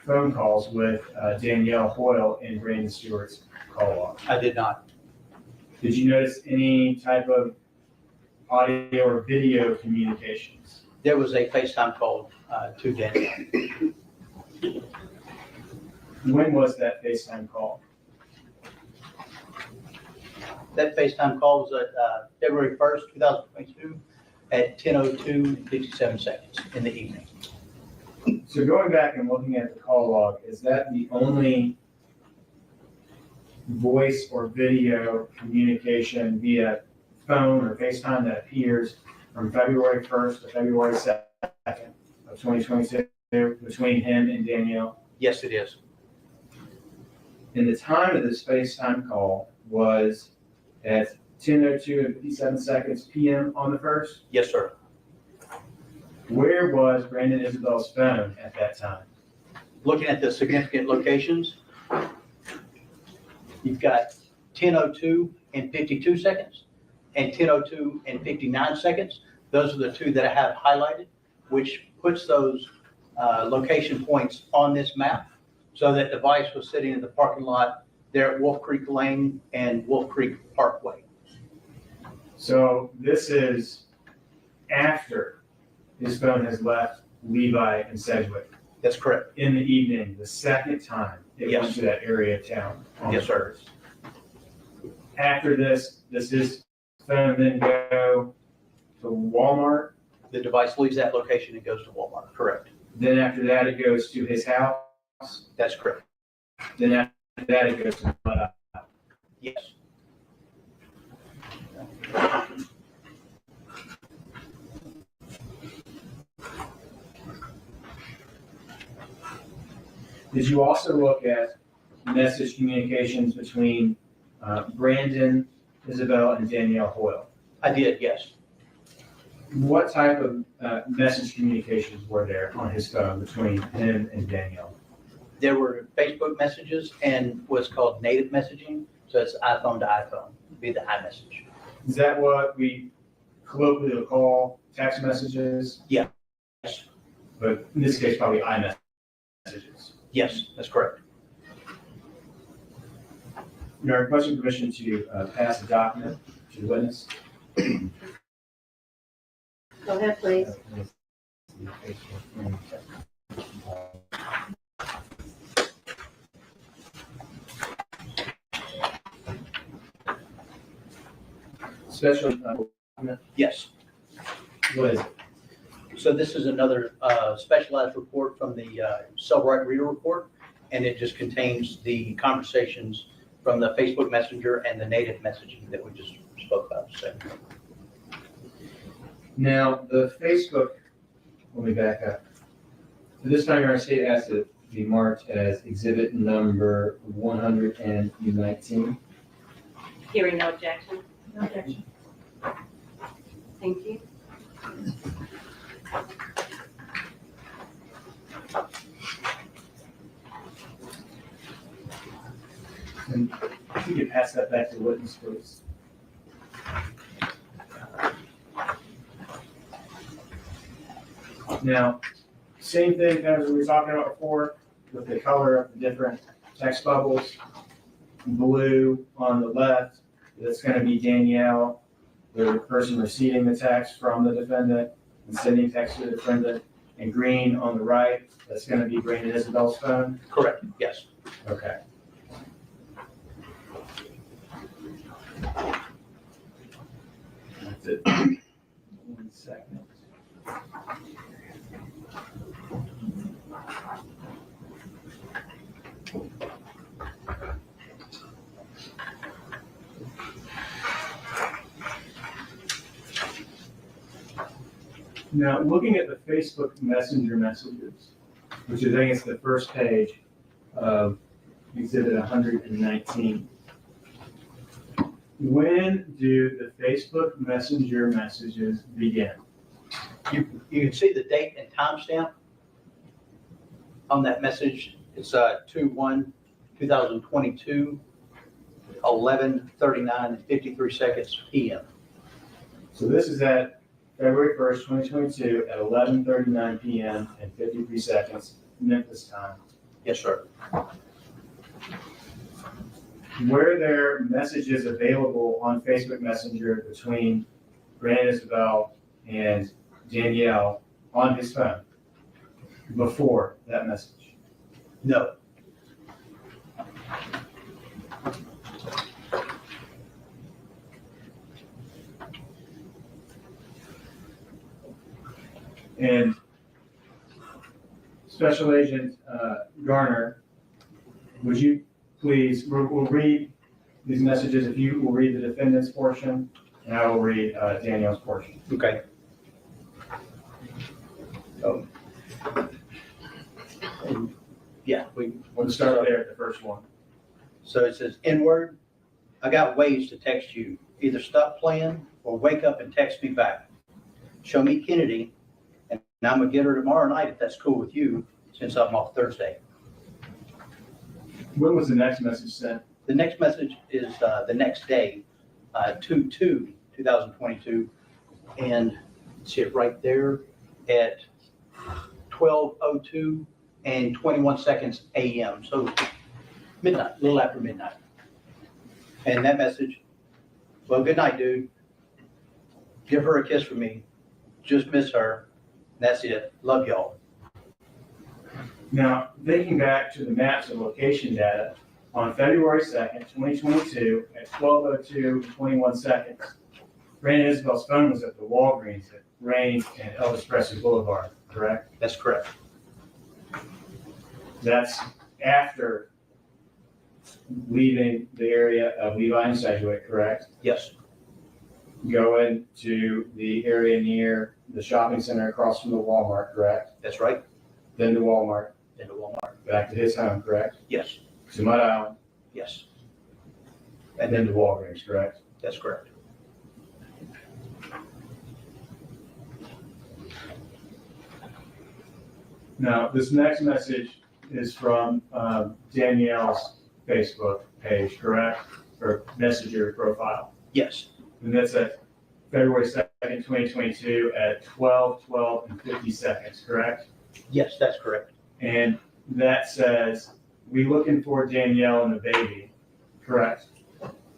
phone calls with Danielle Hoyle in Brandon Stewart's call log? I did not. Did you notice any type of audio or video communications? There was a FaceTime call to Danielle. When was that FaceTime call? That FaceTime call was at February 1st, 2022 at 10:02:57 seconds in the evening. So going back and looking at the call log, is that the only voice or video communication via phone or FaceTime that appears from February 1st to February 2nd of 2022 between him and Danielle? Yes, it is. And the time of this FaceTime call was at 10:02:57 p.m. on the 1st? Yes, sir. Where was Brandon Isabel's phone at that time? Looking at the significant locations, you've got 10:02 and 52 seconds and 10:02 and 59 seconds. Those are the two that I have highlighted, which puts those location points on this map. So that device was sitting in the parking lot there at Wolf Creek Lane and Wolf Creek Parkway. So this is after his phone has left Levi and Sedgwick. That's correct. In the evening, the second time it went Yes. to that area of town on the Yes, sir. 1st. After this, does his phone then go to Walmart? The device leaves that location and goes to Walmart. Correct. Then after that, it goes to his house? That's correct. Then after that, it goes to Yes. Did you also look at message communications between Brandon, Isabel, and Danielle Hoyle? I did, yes. What type of message communications were there on his phone between him and Danielle? There were Facebook messages and what's called native messaging. So it's iPhone to iPhone, would be the iMessage. Is that what we colloquially would call text messages? Yes. But in this case, probably iMessages. Yes, that's correct. You are requesting permission to pass a document to the witness. Go ahead, please. Special, Yes. what is it? So this is another specialized report from the Cellbrite Reader Report, and it just contains the conversations from the Facebook Messenger and the native messaging that we just spoke about. So Now, the Facebook, let me back up. So this time you're going to say it as the be marked as exhibit number 119. Hearing no objection, No objection. thank you. And if you could pass that back to the witness, please. Now, same thing as we were talking about before with the color of the different text bubbles. Blue on the left, that's going to be Danielle, the person receiving the text from the defendant and sending text to the defendant. And green on the right, that's going to be Brandon Isabel's phone. Correct, yes. Okay. That's it. 1 second. Now, looking at the Facebook Messenger messages, which I think is the first page of Exhibit 119. When do the Facebook Messenger messages begin? You can see the date and timestamp on that message. It's 2/1/2022, 11:39 and 53 seconds PM. So this is at February 1st, 2022 at 11:39 PM and 53 seconds Memphis time. Yes, sir. Were there messages available on Facebook Messenger between Brandon Isabelle and Danielle on his phone before that message? No. And Special Agent Garner, would you please, we'll read these messages. If you will read the defendant's portion, and I will read Danielle's portion. Okay. Yeah, We'll start there at the first one. So it says, N-word, I got ways to text you. Either stop playing or wake up and text me back. Show me Kennedy, and I'm gonna get her tomorrow night if that's cool with you, since I'm off Thursday. When was the next message sent? The next message is the next day, 2/2/2022, and see it right there at 12:02 and 21 seconds AM. So midnight, a little after midnight. And that message, well, good night, dude. Give her a kiss for me. Just miss her. That's it. Love y'all. Now, thinking back to the maps and location data, on February 2nd, 2022, at 12:02 and 21 seconds, Brandon Isabel's phone was at the Walgreens at Rain and Elvis Presley Boulevard, correct? That's correct. That's after leaving the area of Levi and Sedgwick, correct? Yes, Going to the area near the shopping center across from the Walmart, correct? that's right. Then to Walmart, Into Walmart. back to his home, correct? Yes, To Mud Island, yes, and then to Walgreens, correct? that's correct. Now, this next message is from Danielle's Facebook page, correct? Or Messenger profile. Yes, And that's at February 2nd, 2022 at 12:12 and 50 seconds, correct? yes, that's correct. And that says, we looking for Danielle and the baby, correct?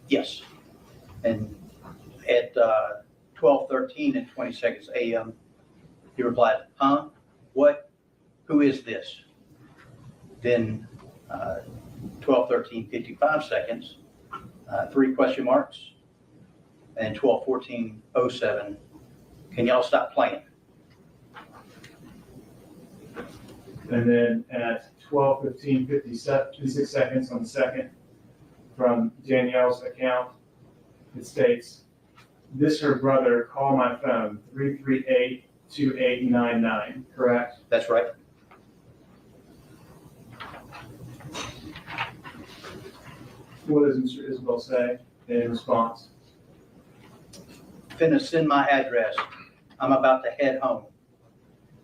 Yes. And at 12:13 and 20 seconds AM, he replied, huh? What? Who is this? Then 12:13, 55 seconds, 3 question marks, and 12:14, 07. Can y'all stop playing? And then at 12:15, 56 seconds on the second, from Danielle's account, it states, this her brother, call my phone, 338-2899, correct? That's right. What does Mr. Isabelle say in response? Finna send my address. I'm about to head home.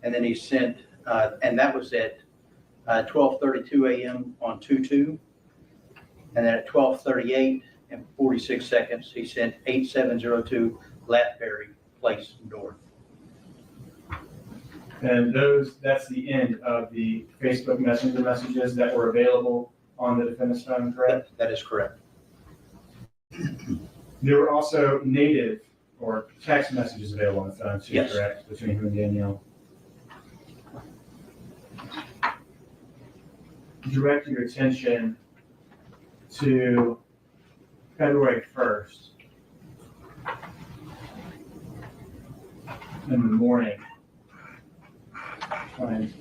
And then he sent, and that was at 12:32 a.m. on 2/2. And then at 12:38 and 46 seconds, he sent 8702 Lathbury Place North. And that's the end of the Facebook Messenger messages that were available on the defendant's phone, correct? That is correct. There were also native or text messages available on the phone too, Yes. correct, between him and Danielle? Direct your attention to February 1st in the morning. Fine.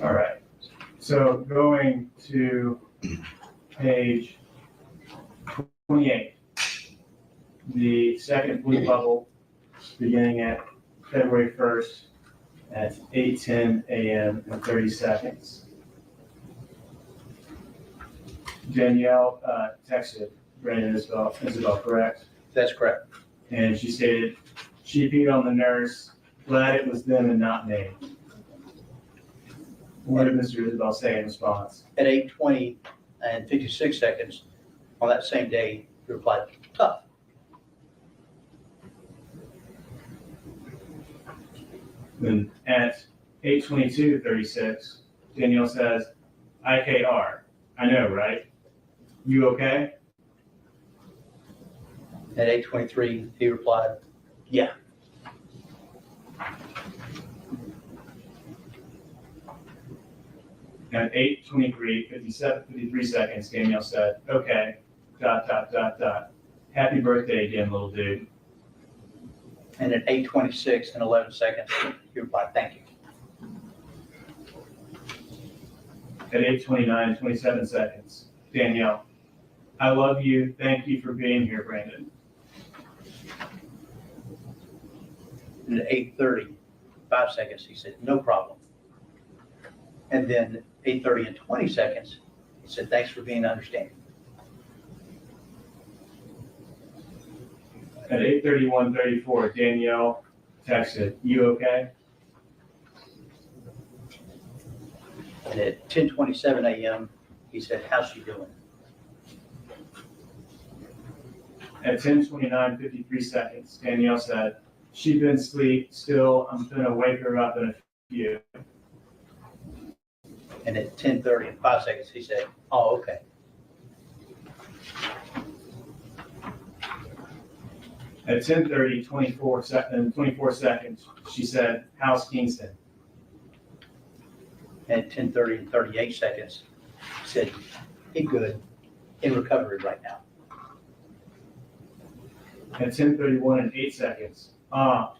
All right, so going to page 28, the second blue bubble beginning at February 1st at 8:10 a.m. and 30 seconds. Danielle texted Brandon Isabelle, correct? That's correct. And she stated, she peed on the nurse, glad it was them and not me. What did Mr. Isabelle say in response? At 8:20 and 56 seconds on that same day, he replied, tough. Then at 8:22:36, Danielle says, IKR, I know, right? You okay? At 8:23, he replied, yeah. At 8:23:53 seconds, Danielle said, okay, ... Happy birthday again, little dude. And at 8:26 and 11 seconds, he replied, thank you. At 8:29:27 seconds, Danielle, I love you. Thank you for being here, Brandon. And at 8:30, 5 seconds, he said, no problem. And then 8:30 and 20 seconds, he said, thanks for being understanding. At 8:31:34, Danielle texted, you okay? And at 10:27 a.m., he said, how's she doing? At 10:29:53 seconds, Danielle said, she been asleep still. I'm gonna wake her up in a few. And at 10:30 and 5 seconds, he said, oh, okay. At 10:30, 24 seconds, she said, how's Kingston? At 10:30 and 38 seconds, he said, he good, in recovery right now. At 10:31 and 8 seconds,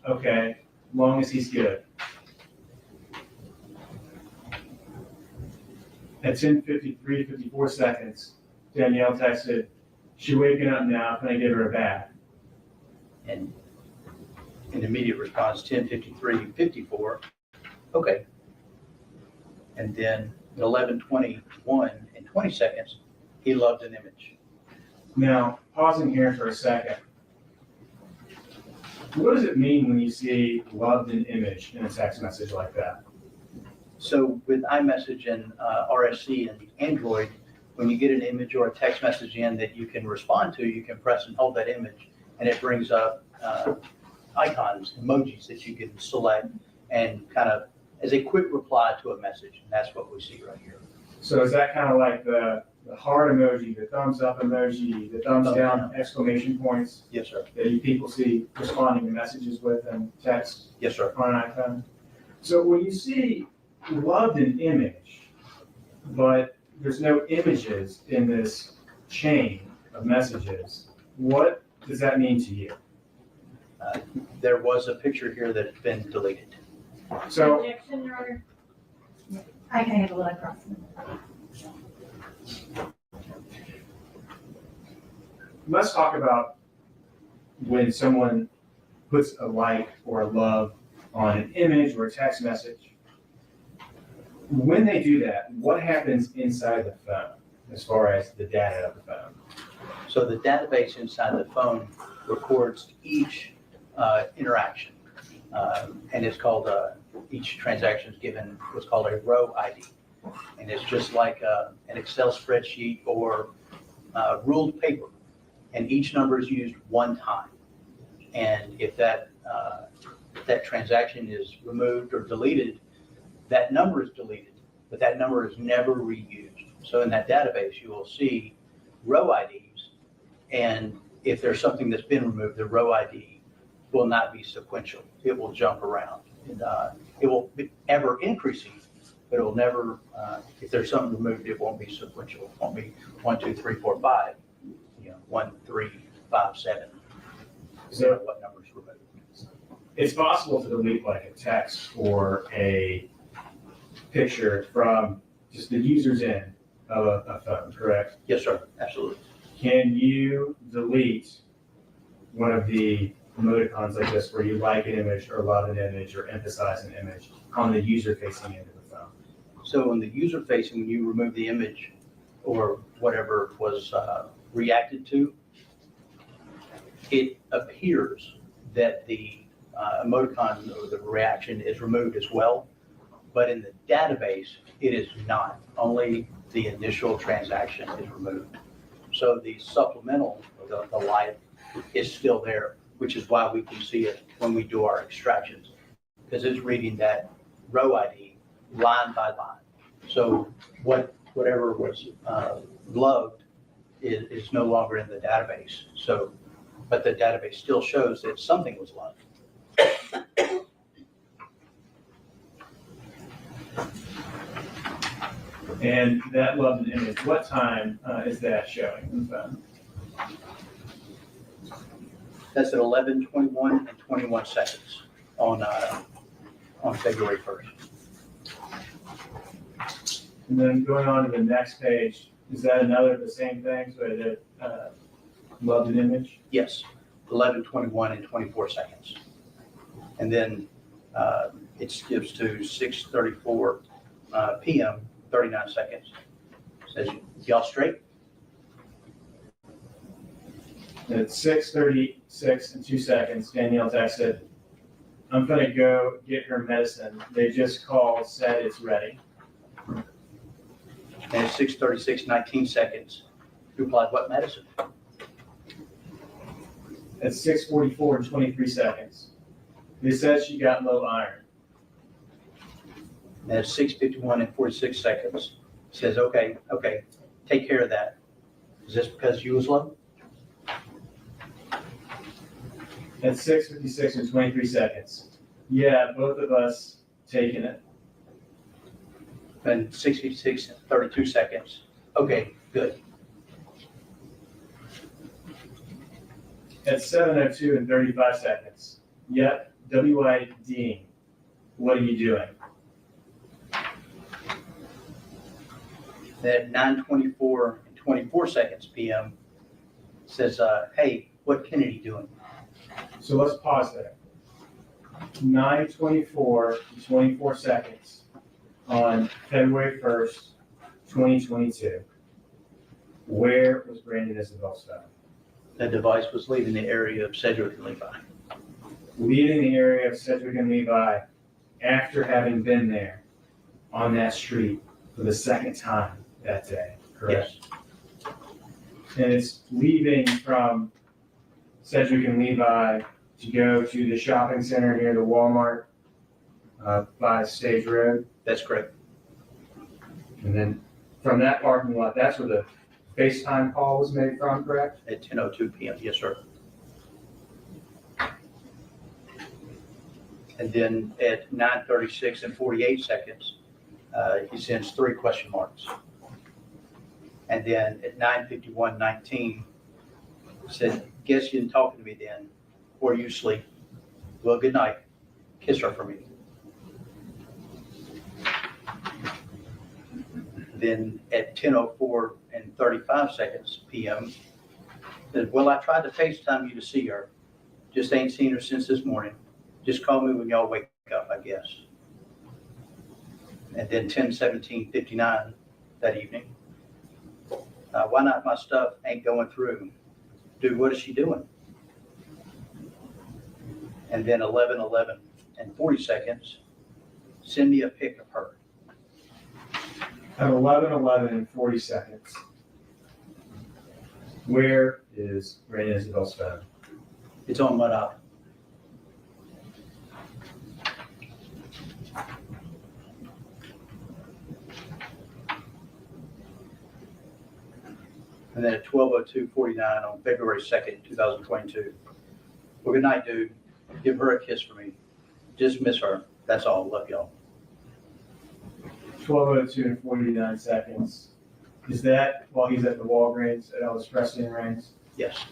okay, long as he's good. At 10:53:54 seconds, Danielle texted, she waking up now, can I give her a bath? And in immediate response, 10:53:54, okay. And then at 11:21 and 20 seconds, he loved an image. Now, pausing here for a second. What does it mean when you see loved an image in a text message like that? So with iMessage and RSC and Android, when you get an image or a text message in that you can respond to, you can press and hold that image, and it brings up icons, emojis that you can select and kind of as a quick reply to a message. And that's what we see right here. So is that kind of like the heart emoji, the thumbs up emoji, the thumbs down exclamation points Yes, sir. that you people see responding to messages with and text Yes, sir. on an iPhone? So when you see loved an image, but there's no images in this chain of messages, what does that mean to you? There was a picture here that's been deleted. So Objection, Your Honor. I can handle it across. let's talk about when someone puts a like or a love on an image or a text message. When they do that, what happens inside the phone as far as the data of the phone? So the database inside the phone records each interaction. And it's called, each transaction is given what's called a row ID. And it's just like an Excel spreadsheet or ruled paper. And each number is used one time. And if that transaction is removed or deleted, that number is deleted, but that number is never reused. So in that database, you will see row IDs. And if there's something that's been removed, the row ID will not be sequential. It will jump around. And it will be ever increasing, but it will never, if there's something removed, it won't be sequential. It won't be 1, 2, 3, 4, 5, 1, 3, 5, 7. So what numbers removed? It's possible to delete like a text or a picture from just the user's end of a phone, correct? Yes, sir, absolutely. Can you delete one of the emoticons like this where you like an image or love an image or emphasize an image on the user-facing end of the phone? So on the user-facing, when you remove the image or whatever was reacted to, it appears that the emoticon or the reaction is removed as well. But in the database, it is not. Only the initial transaction is removed. So the supplemental, the like, is still there, which is why we can see it when we do our extractions, because it's reading that row ID line by line. So whatever was loved is no longer in the database. So, but the database still shows that something was loved. And that loved an image, what time is that showing in the phone? That's at 11:21 and 21 seconds on February 1st. And then going on to the next page, is that another the same thing? So it loved an image? Yes, 11:21 and 24 seconds. And then it skips to 6:34 p.m., 39 seconds. Says, y'all straight? At 6:36 and 2 seconds, Danielle texted, I'm gonna go get her medicine. They just called, said it's ready. And at 6:36, 19 seconds, you replied, what medicine? At 6:44 and 23 seconds, they said she got low iron. And at 6:51 and 46 seconds, says, okay, take care of that. Is this because you was low? At 6:56 and 23 seconds, yeah, both of us taking it. And 6:56 and 32 seconds, okay, good. At 7:02 and 35 seconds, yep, WIDing, what are you doing? At 9:24 and 24 seconds p.m. says, hey, what Kennedy doing? So let's pause there. 9:24 and 24 seconds on February 1st, 2022. Where was Brandon Isabelle's phone? The device was leaving the area of Sedgwick and Levi. Leaving the area of Sedgwick and Levi after having been there on that street for the second time that day, correct? Yes, And it's leaving from Sedgwick and Levi to go to the shopping center near the Walmart by Stage Road. That's correct. And then from that parking lot, that's where the FaceTime call was made from, correct? At 10:02 PM, yes, sir. And then at 9:36 and 48 seconds, he sends 3 question marks. And then at 9:51:19, said, guess you didn't talk to me then, or you sleep. Well, good night. Kiss her for me. Then at 10:04 and 35 seconds PM, said, well, I tried to FaceTime you to see her. Just ain't seen her since this morning. Just call me when y'all wake up, I guess. And then 10:17:59 that evening. Why not my stuff ain't going through? Dude, what is she doing? And then 11:11 and 40 seconds, send me a pic of her. At 11:11 and 40 seconds, where is Brandon Isabelle's phone? It's on Mud Island. And then at 12:02:49 on February 2nd, 2022. Well, good night, dude. Give her a kiss for me. Just miss her. That's all. Love y'all. 12:02 and 49 seconds. Is that while he's at the Walgreens at Elvis Presley and Reigns? Yes.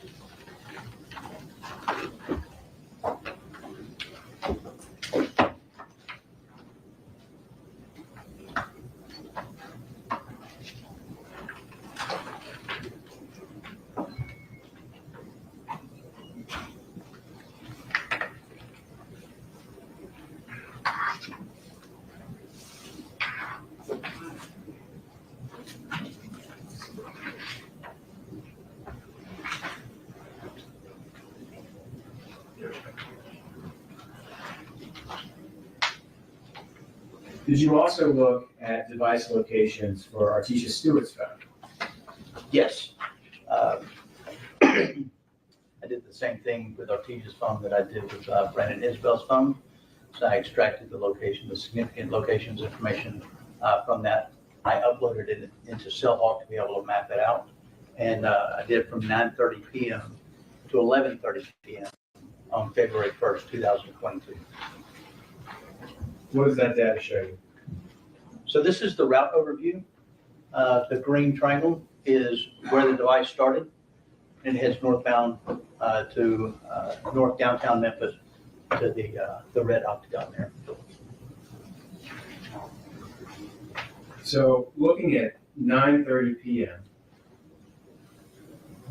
Did you also look at device locations for Artesia Stewart's phone? Yes. I did the same thing with Artesia's phone that I did with Brandon Isabel's phone. So I extracted the location, the significant locations information from that. I uploaded it into Cellhawk to be able to map it out. And I did it from 9:30 PM to 11:30 PM on February 1st, 2022. What does that data show you? So this is the route overview. The green triangle is where the device started. It heads northbound to north downtown Memphis to the red octagon there. So looking at 9:30 PM,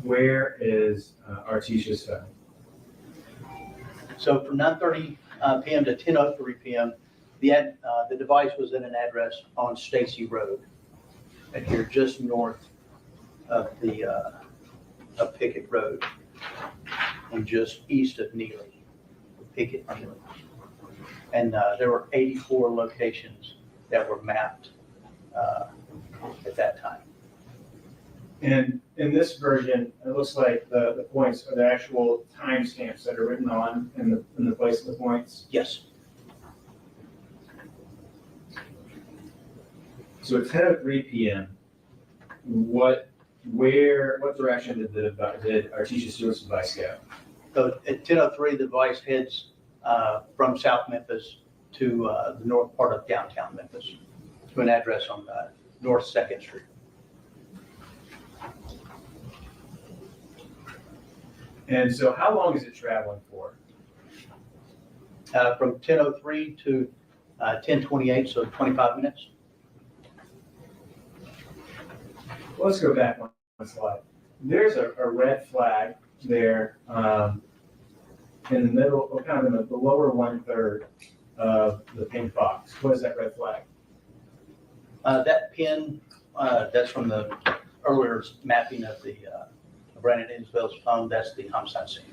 where is Artesia's phone? So from 9:30 PM to 10:03 PM, the device was in an address on Stacy Road, and here just north of of Pickett Road, and just east of Neely, Pickett Neely. And there were 84 locations that were mapped at that time. And in this version, it looks like the points are the actual timestamps that are written on in the place of the points. Yes. So at 10:03 PM, what direction did Artesia Stewart's device go? So at 10:03, the device heads from South Memphis to the north part of downtown Memphis, to an address on North 2nd Street. And so how long is it traveling for? From 10:03 to 10:28, so 25 minutes. Well, let's go back one slide. There's a red flag there in the middle, or kind of in the lower 1/3 of the pink box. What is that red flag? That pin, that's from the earlier mapping of the Brandon Isabel's phone. That's the homicide scene.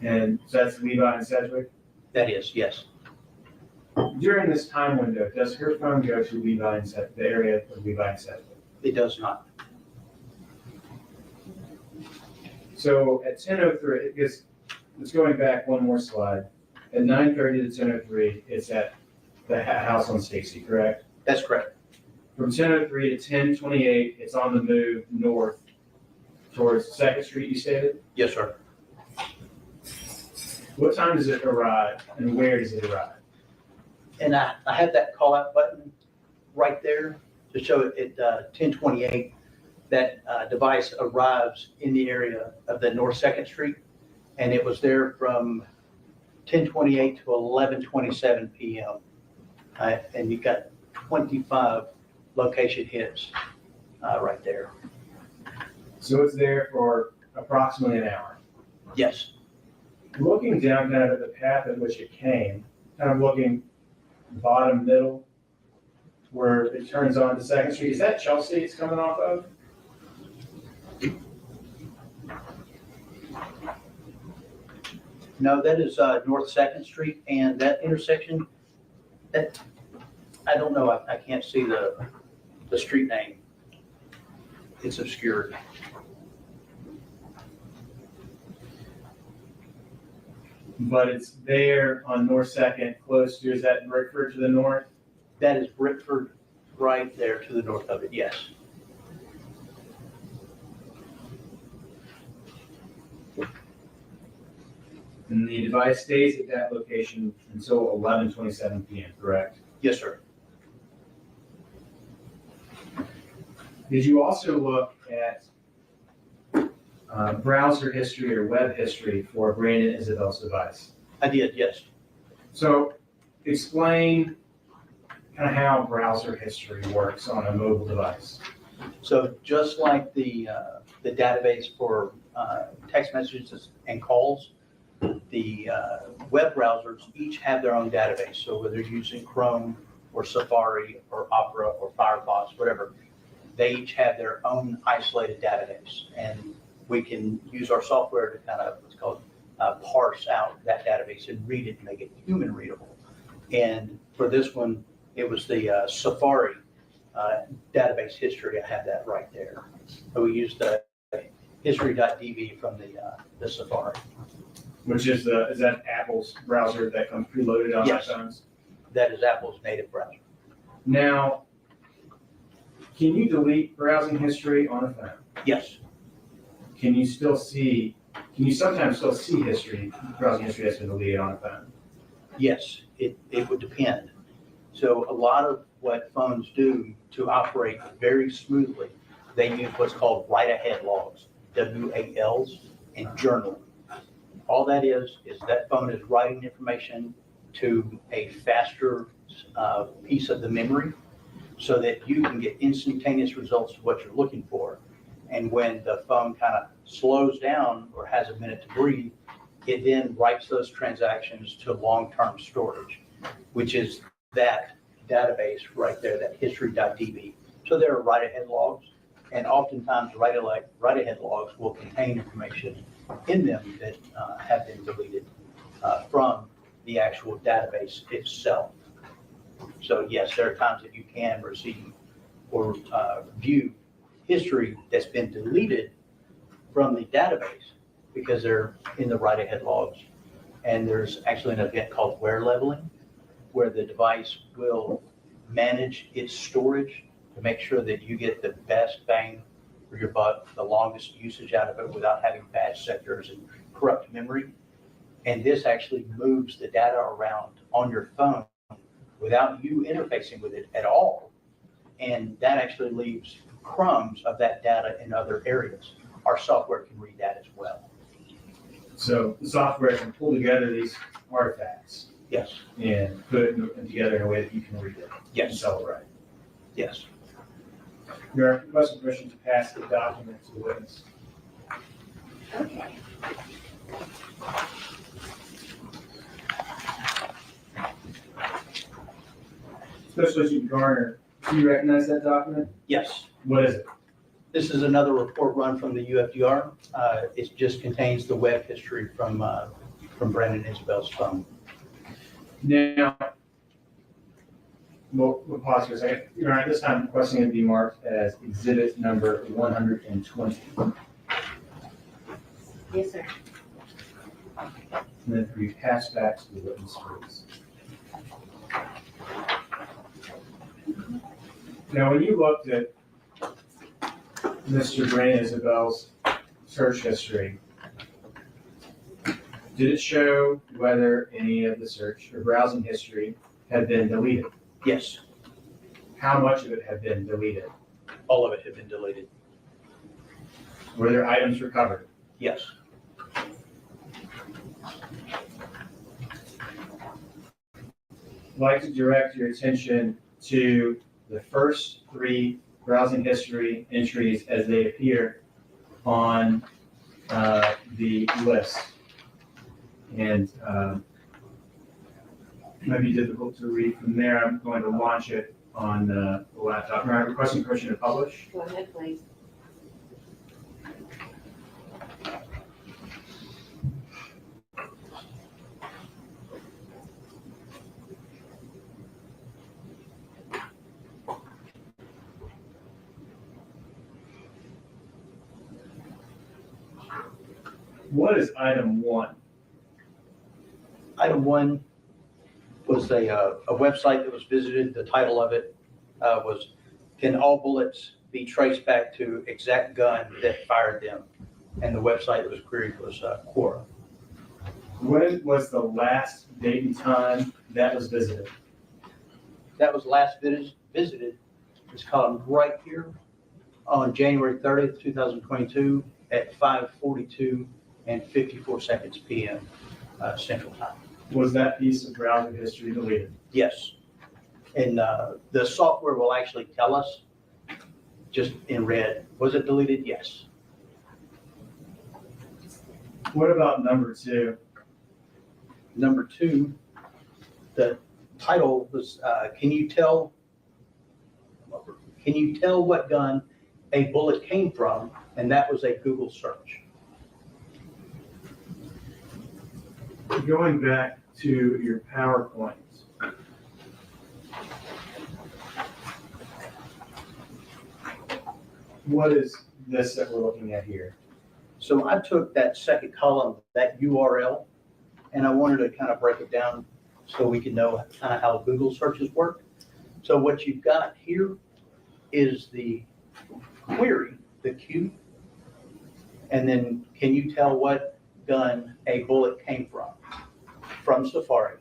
And so that's Levi and Sedgwick? That is, yes. During this time window, does her phone go to Levi and Sedgwick, the area of Levi and Sedgwick? It does not. So at 10:03, because let's going back one more slide. At 9:30 to 10:03, it's at the house on Stacy, correct? That's correct. From 10:03 to 10:28, it's on the move north towards Second Street, you stated? Yes, sir. What time does it arrive and where does it arrive? And I have that call out button right there to show it at 10:28. That device arrives in the area of the North Second Street, and it was there from 10:28 to 11:27 p.m. And you've got 25 location hits right there. So it's there for approximately an hour. Yes, Looking down kind of at the path at which it came, kind of looking bottom middle, where it turns on to Second Street, is that Chelsea it's coming off of? no, that is North Second Street, and that intersection, that, I don't know, I can't see the street name. It's obscured. But it's there on North Second, close to, is that Brickford to the north? That is Brickford right there to the north of it, yes. And the device stays at that location until 11:27 p.m., correct? Yes, sir. Did you also look at browser history or web history for Brandon Isabel's device? I did, yes. So explain kind of how browser history works on a mobile device. So just like the database for text messages and calls, the web browsers each have their own database. So whether you're using Chrome or Safari or Opera or Firefox, whatever, they each have their own isolated database. And we can use our software to kind of what's called parse out that database and read it and make it human readable. And for this one, it was the Safari database history. I have that right there. So we used the history.db from the Safari. Which is that Apple's browser that comes preloaded on Yes. iPhones? That is Apple's native browser. Now, can you delete browsing history on a phone? Yes, Can you sometimes still see history, browsing history that's been deleted on a phone? yes, it would depend. So a lot of what phones do to operate very smoothly, they use what's called write-ahead logs, WALs, and journaling. All that is that phone is writing information to a faster piece of the memory so that you can get instantaneous results of what you're looking for. And when the phone kind of slows down or has a minute to breathe, it then writes those transactions to long-term storage, which is that database right there, that history.db. So there are write-ahead logs, and oftentimes write-ahead logs will contain information in them that have been deleted from the actual database itself. So yes, there are times that you can receive or view history that's been deleted from the database because they're in the write-ahead logs. And there's actually an event called wear leveling, where the device will manage its storage to make sure that you get the best bang for your buck, the longest usage out of it without having bad sectors and corrupt memory. And this actually moves the data around on your phone without you interfacing with it at all. And that actually leaves crumbs of that data in other areas. Our software can read that as well. So the software can pull together these artifacts Yes, and put it together in a way that you can read it and yes, celebrate. yes. Your request permission to pass the document to the witness. Okay. Special Agent Garner, do you recognize that document? Yes. What is it? This is another report run from the UFDR. It just contains the web history from Brandon Isabel's phone. Now, we'll pause for a second. Your Honor, this time requesting it be marked as exhibit number 120. Yes, sir. And then for you pass back to the witness, please. Now, when you looked at Mr. Gray and Isabel's search history, did it show whether any of the search or browsing history had been deleted? Yes, How much of it had been deleted? all of it had been deleted. Were there items recovered? Yes. I'd like to direct your attention to the first 3 browsing history entries as they appear on the list. And it might be difficult to read from there. I'm going to launch it on the laptop. Am I requesting permission to publish? Go ahead, please. What is item 1? Item 1 was a website that was visited. The title of it was, "Can all bullets be traced back to exact gun that fired them?" And the website that was queried was Quora. When was the last date and time that was visited? That was last visited, it's column right here, on January 30th, 2022 at 5:42 and 54 seconds PM Central Time. Was that piece of browser history deleted? Yes. And the software will actually tell us, just in red, was it deleted? Yes. What about number 2? Number 2, the title was, can you tell what gun a bullet came from? And that was a Google search. Going back to your PowerPoint. What is this that we're looking at here? So I took that second column, that URL, and I wanted to kind of break it down so we can know kind of how Google searches work. So what you've got here is the query, the Q, and then can you tell what gun a bullet came from? From Safari.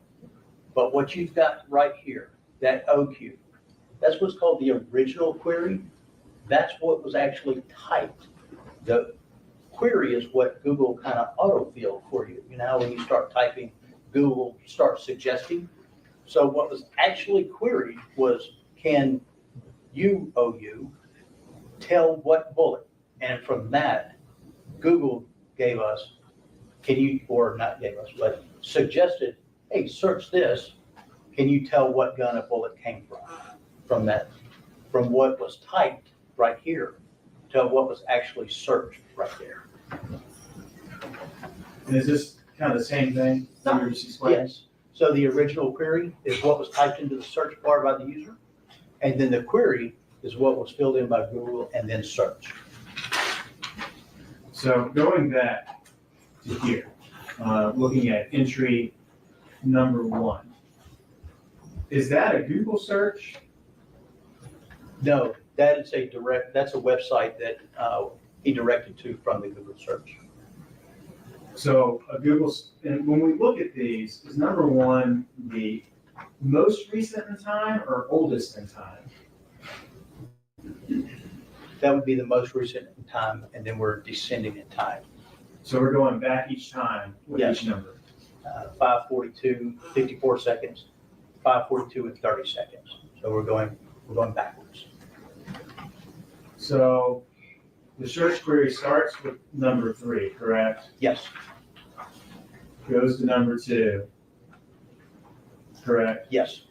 But what you've got right here, that OQ, that's what's called the original query. That's what was actually typed. The query is what Google kind of autofill for you. You know, when you start typing, Google starts suggesting. So what was actually queried was, can you, OU, tell what bullet? And from that, Google gave us, can you, or not gave us, but suggested, hey, search this. Can you tell what gun a bullet came from? From that, from what was typed right here to what was actually searched right there. And is this kind of the same thing that you just explained? Yes. So the original query is what was typed into the search bar by the user. And then the query is what was filled in by Google and then searched. So going back to here, looking at entry number 1, is that a Google search? No, that is that's a website that he directed to from the Google search. So a Google, and when we look at these, is number 1 the most recent in time or oldest in time? That would be the most recent in time, and then we're descending in time. So we're going back each time with Yes. each number. 5:42, 54 seconds, 5:42 and 30 seconds. So we're going backwards. So the search query starts with number 3, correct? Yes, Goes to number 2, correct? yes,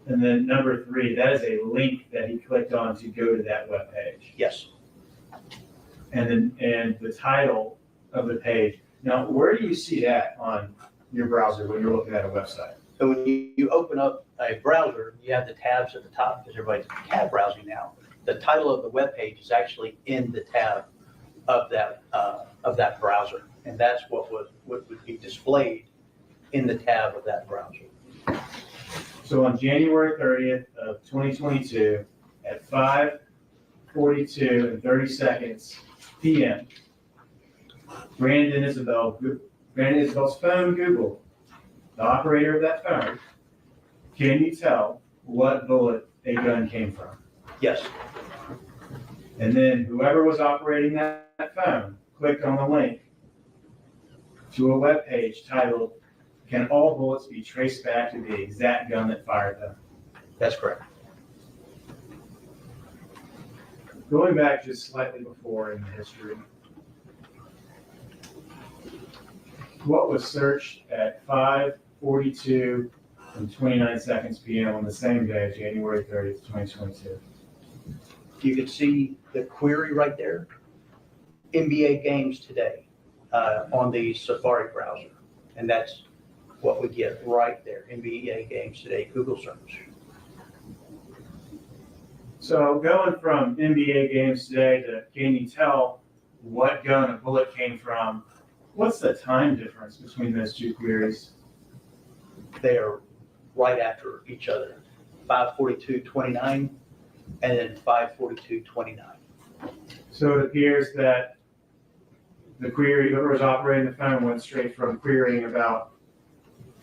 And then number 3, that is a link that he clicked on to go to that web page. yes. And the title of the page. Now, where do you see that on your browser when you're looking at a website? So when you open up a browser, you have the tabs at the top because everybody's tab browsing now. The title of the web page is actually in the tab of that browser, and that's what what would be displayed in the tab of that browser. So on January 30th of 2022, at 5:42 and 30 seconds PM, Brandon's phone Googled the operator of that phone. Can you tell what bullet a gun came from? Yes, And then whoever was operating that phone clicked on the link to a web page titled, "Can all bullets be traced back to the exact gun that fired them?" that's correct. Going back just slightly before in the history, what was searched at 5:42 and 29 seconds PM on the same day, January 30th, 2022? You can see the query right there, NBA games today, on the Safari browser. And that's what we get right there, NBA games today, Google search. So going from NBA games today to can you tell what gun a bullet came from, what's the time difference between those two queries? They are right after each other, 5:42:29 and then 5:42:29. So it appears that the query, whoever was operating the phone went straight from querying about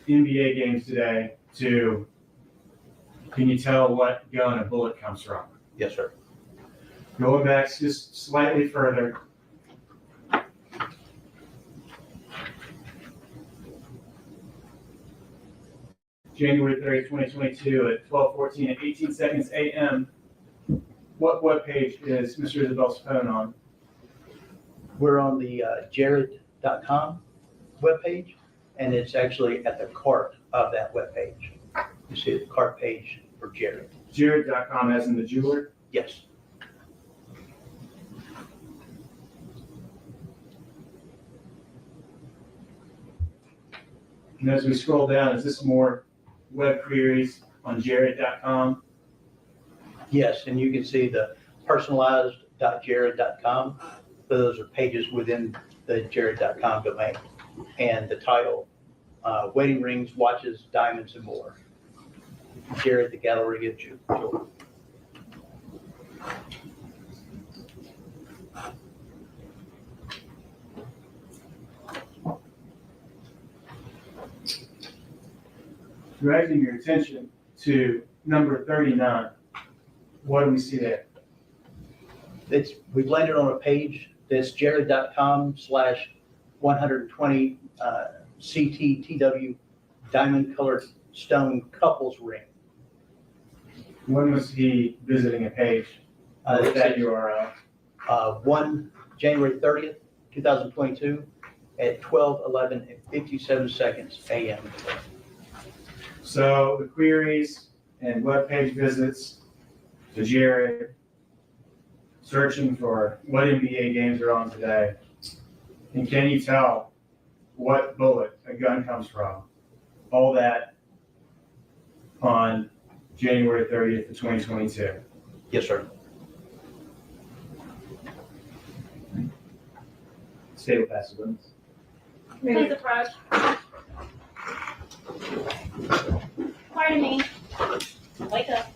NBA games today to can you tell what gun a bullet comes from? Yes, sir. Going back just slightly further. January 30th, 2022 at 12:14 and 18 seconds AM. What web page is Mr. Isabelle's phone on? We're on the jared.com webpage, and it's actually at the cart of that webpage. You see the cart page for Jared. Jared.com as in the jeweler? Yes. And as we scroll down, is this more web queries on jared.com? Yes, and you can see the personalized.jared.com. Those are pages within the jared.com domain. And the title, wedding rings, watches, diamonds, and more. Jared, the gallery of jewelry. Directing your attention to number 39. What do we see there? We've landed on a page that's jared.com/120 CTTW diamond colored stone couples ring. When was he visiting a page with that URL? January 30th, 2022 at 12:11 and 57 seconds AM. So the queries and web page visits to Jared, searching for what NBA games are on today. And can you tell what bullet a gun comes from? All that on January 30th of 2022. Yes, sir. State with passive limits. Please approach. Pardon me. Wake up.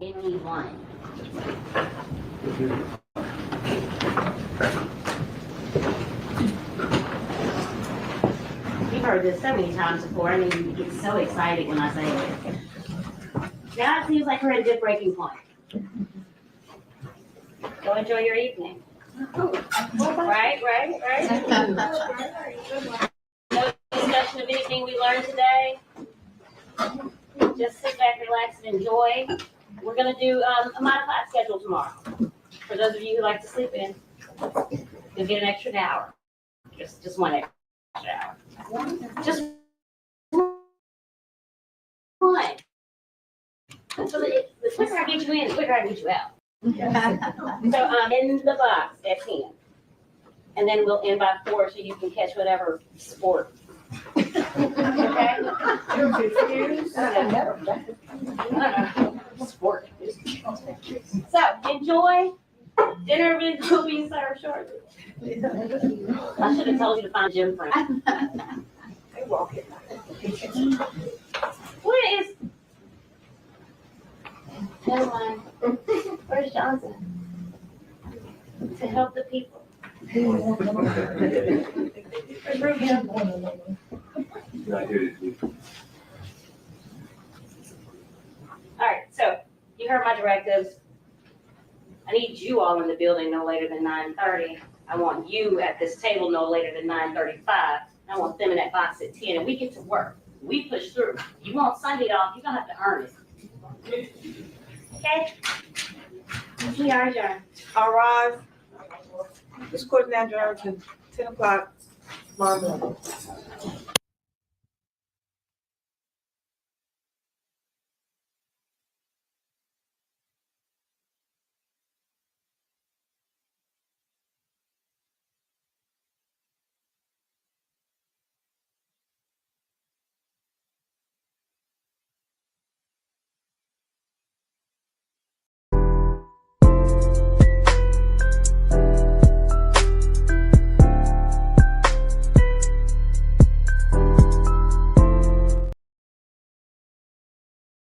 anyone. You've heard this so many times before. I mean, you get so excited when I say it. Now it seems like we're at a good breaking point. Go enjoy your evening. Right. No discussion of anything we learned today. Just sit back, relax, and enjoy. We're gonna do a modified schedule tomorrow. For those of you who like to sleep in, you'll get an extra hour. Just one extra hour. Just one. So the quicker I get you in, the quicker I get you out. So in the box at 10. And then we'll end by 4 so you can catch whatever sport. Okay? Sport. So enjoy. Dinner will be served shortly. I should have told you to find a gym friend. What is? No one. Where's Johnson? To help the people. All right, so you heard my directives. I need you all in the building no later than 9:30. I want you at this table no later than 9:35. I want them in that box at 10, and we get to work. We push through. You want Sunday off, you're gonna have to earn it. Okay? We are adjourned. All rise. This court now adjourned to 10 o'clock tomorrow morning.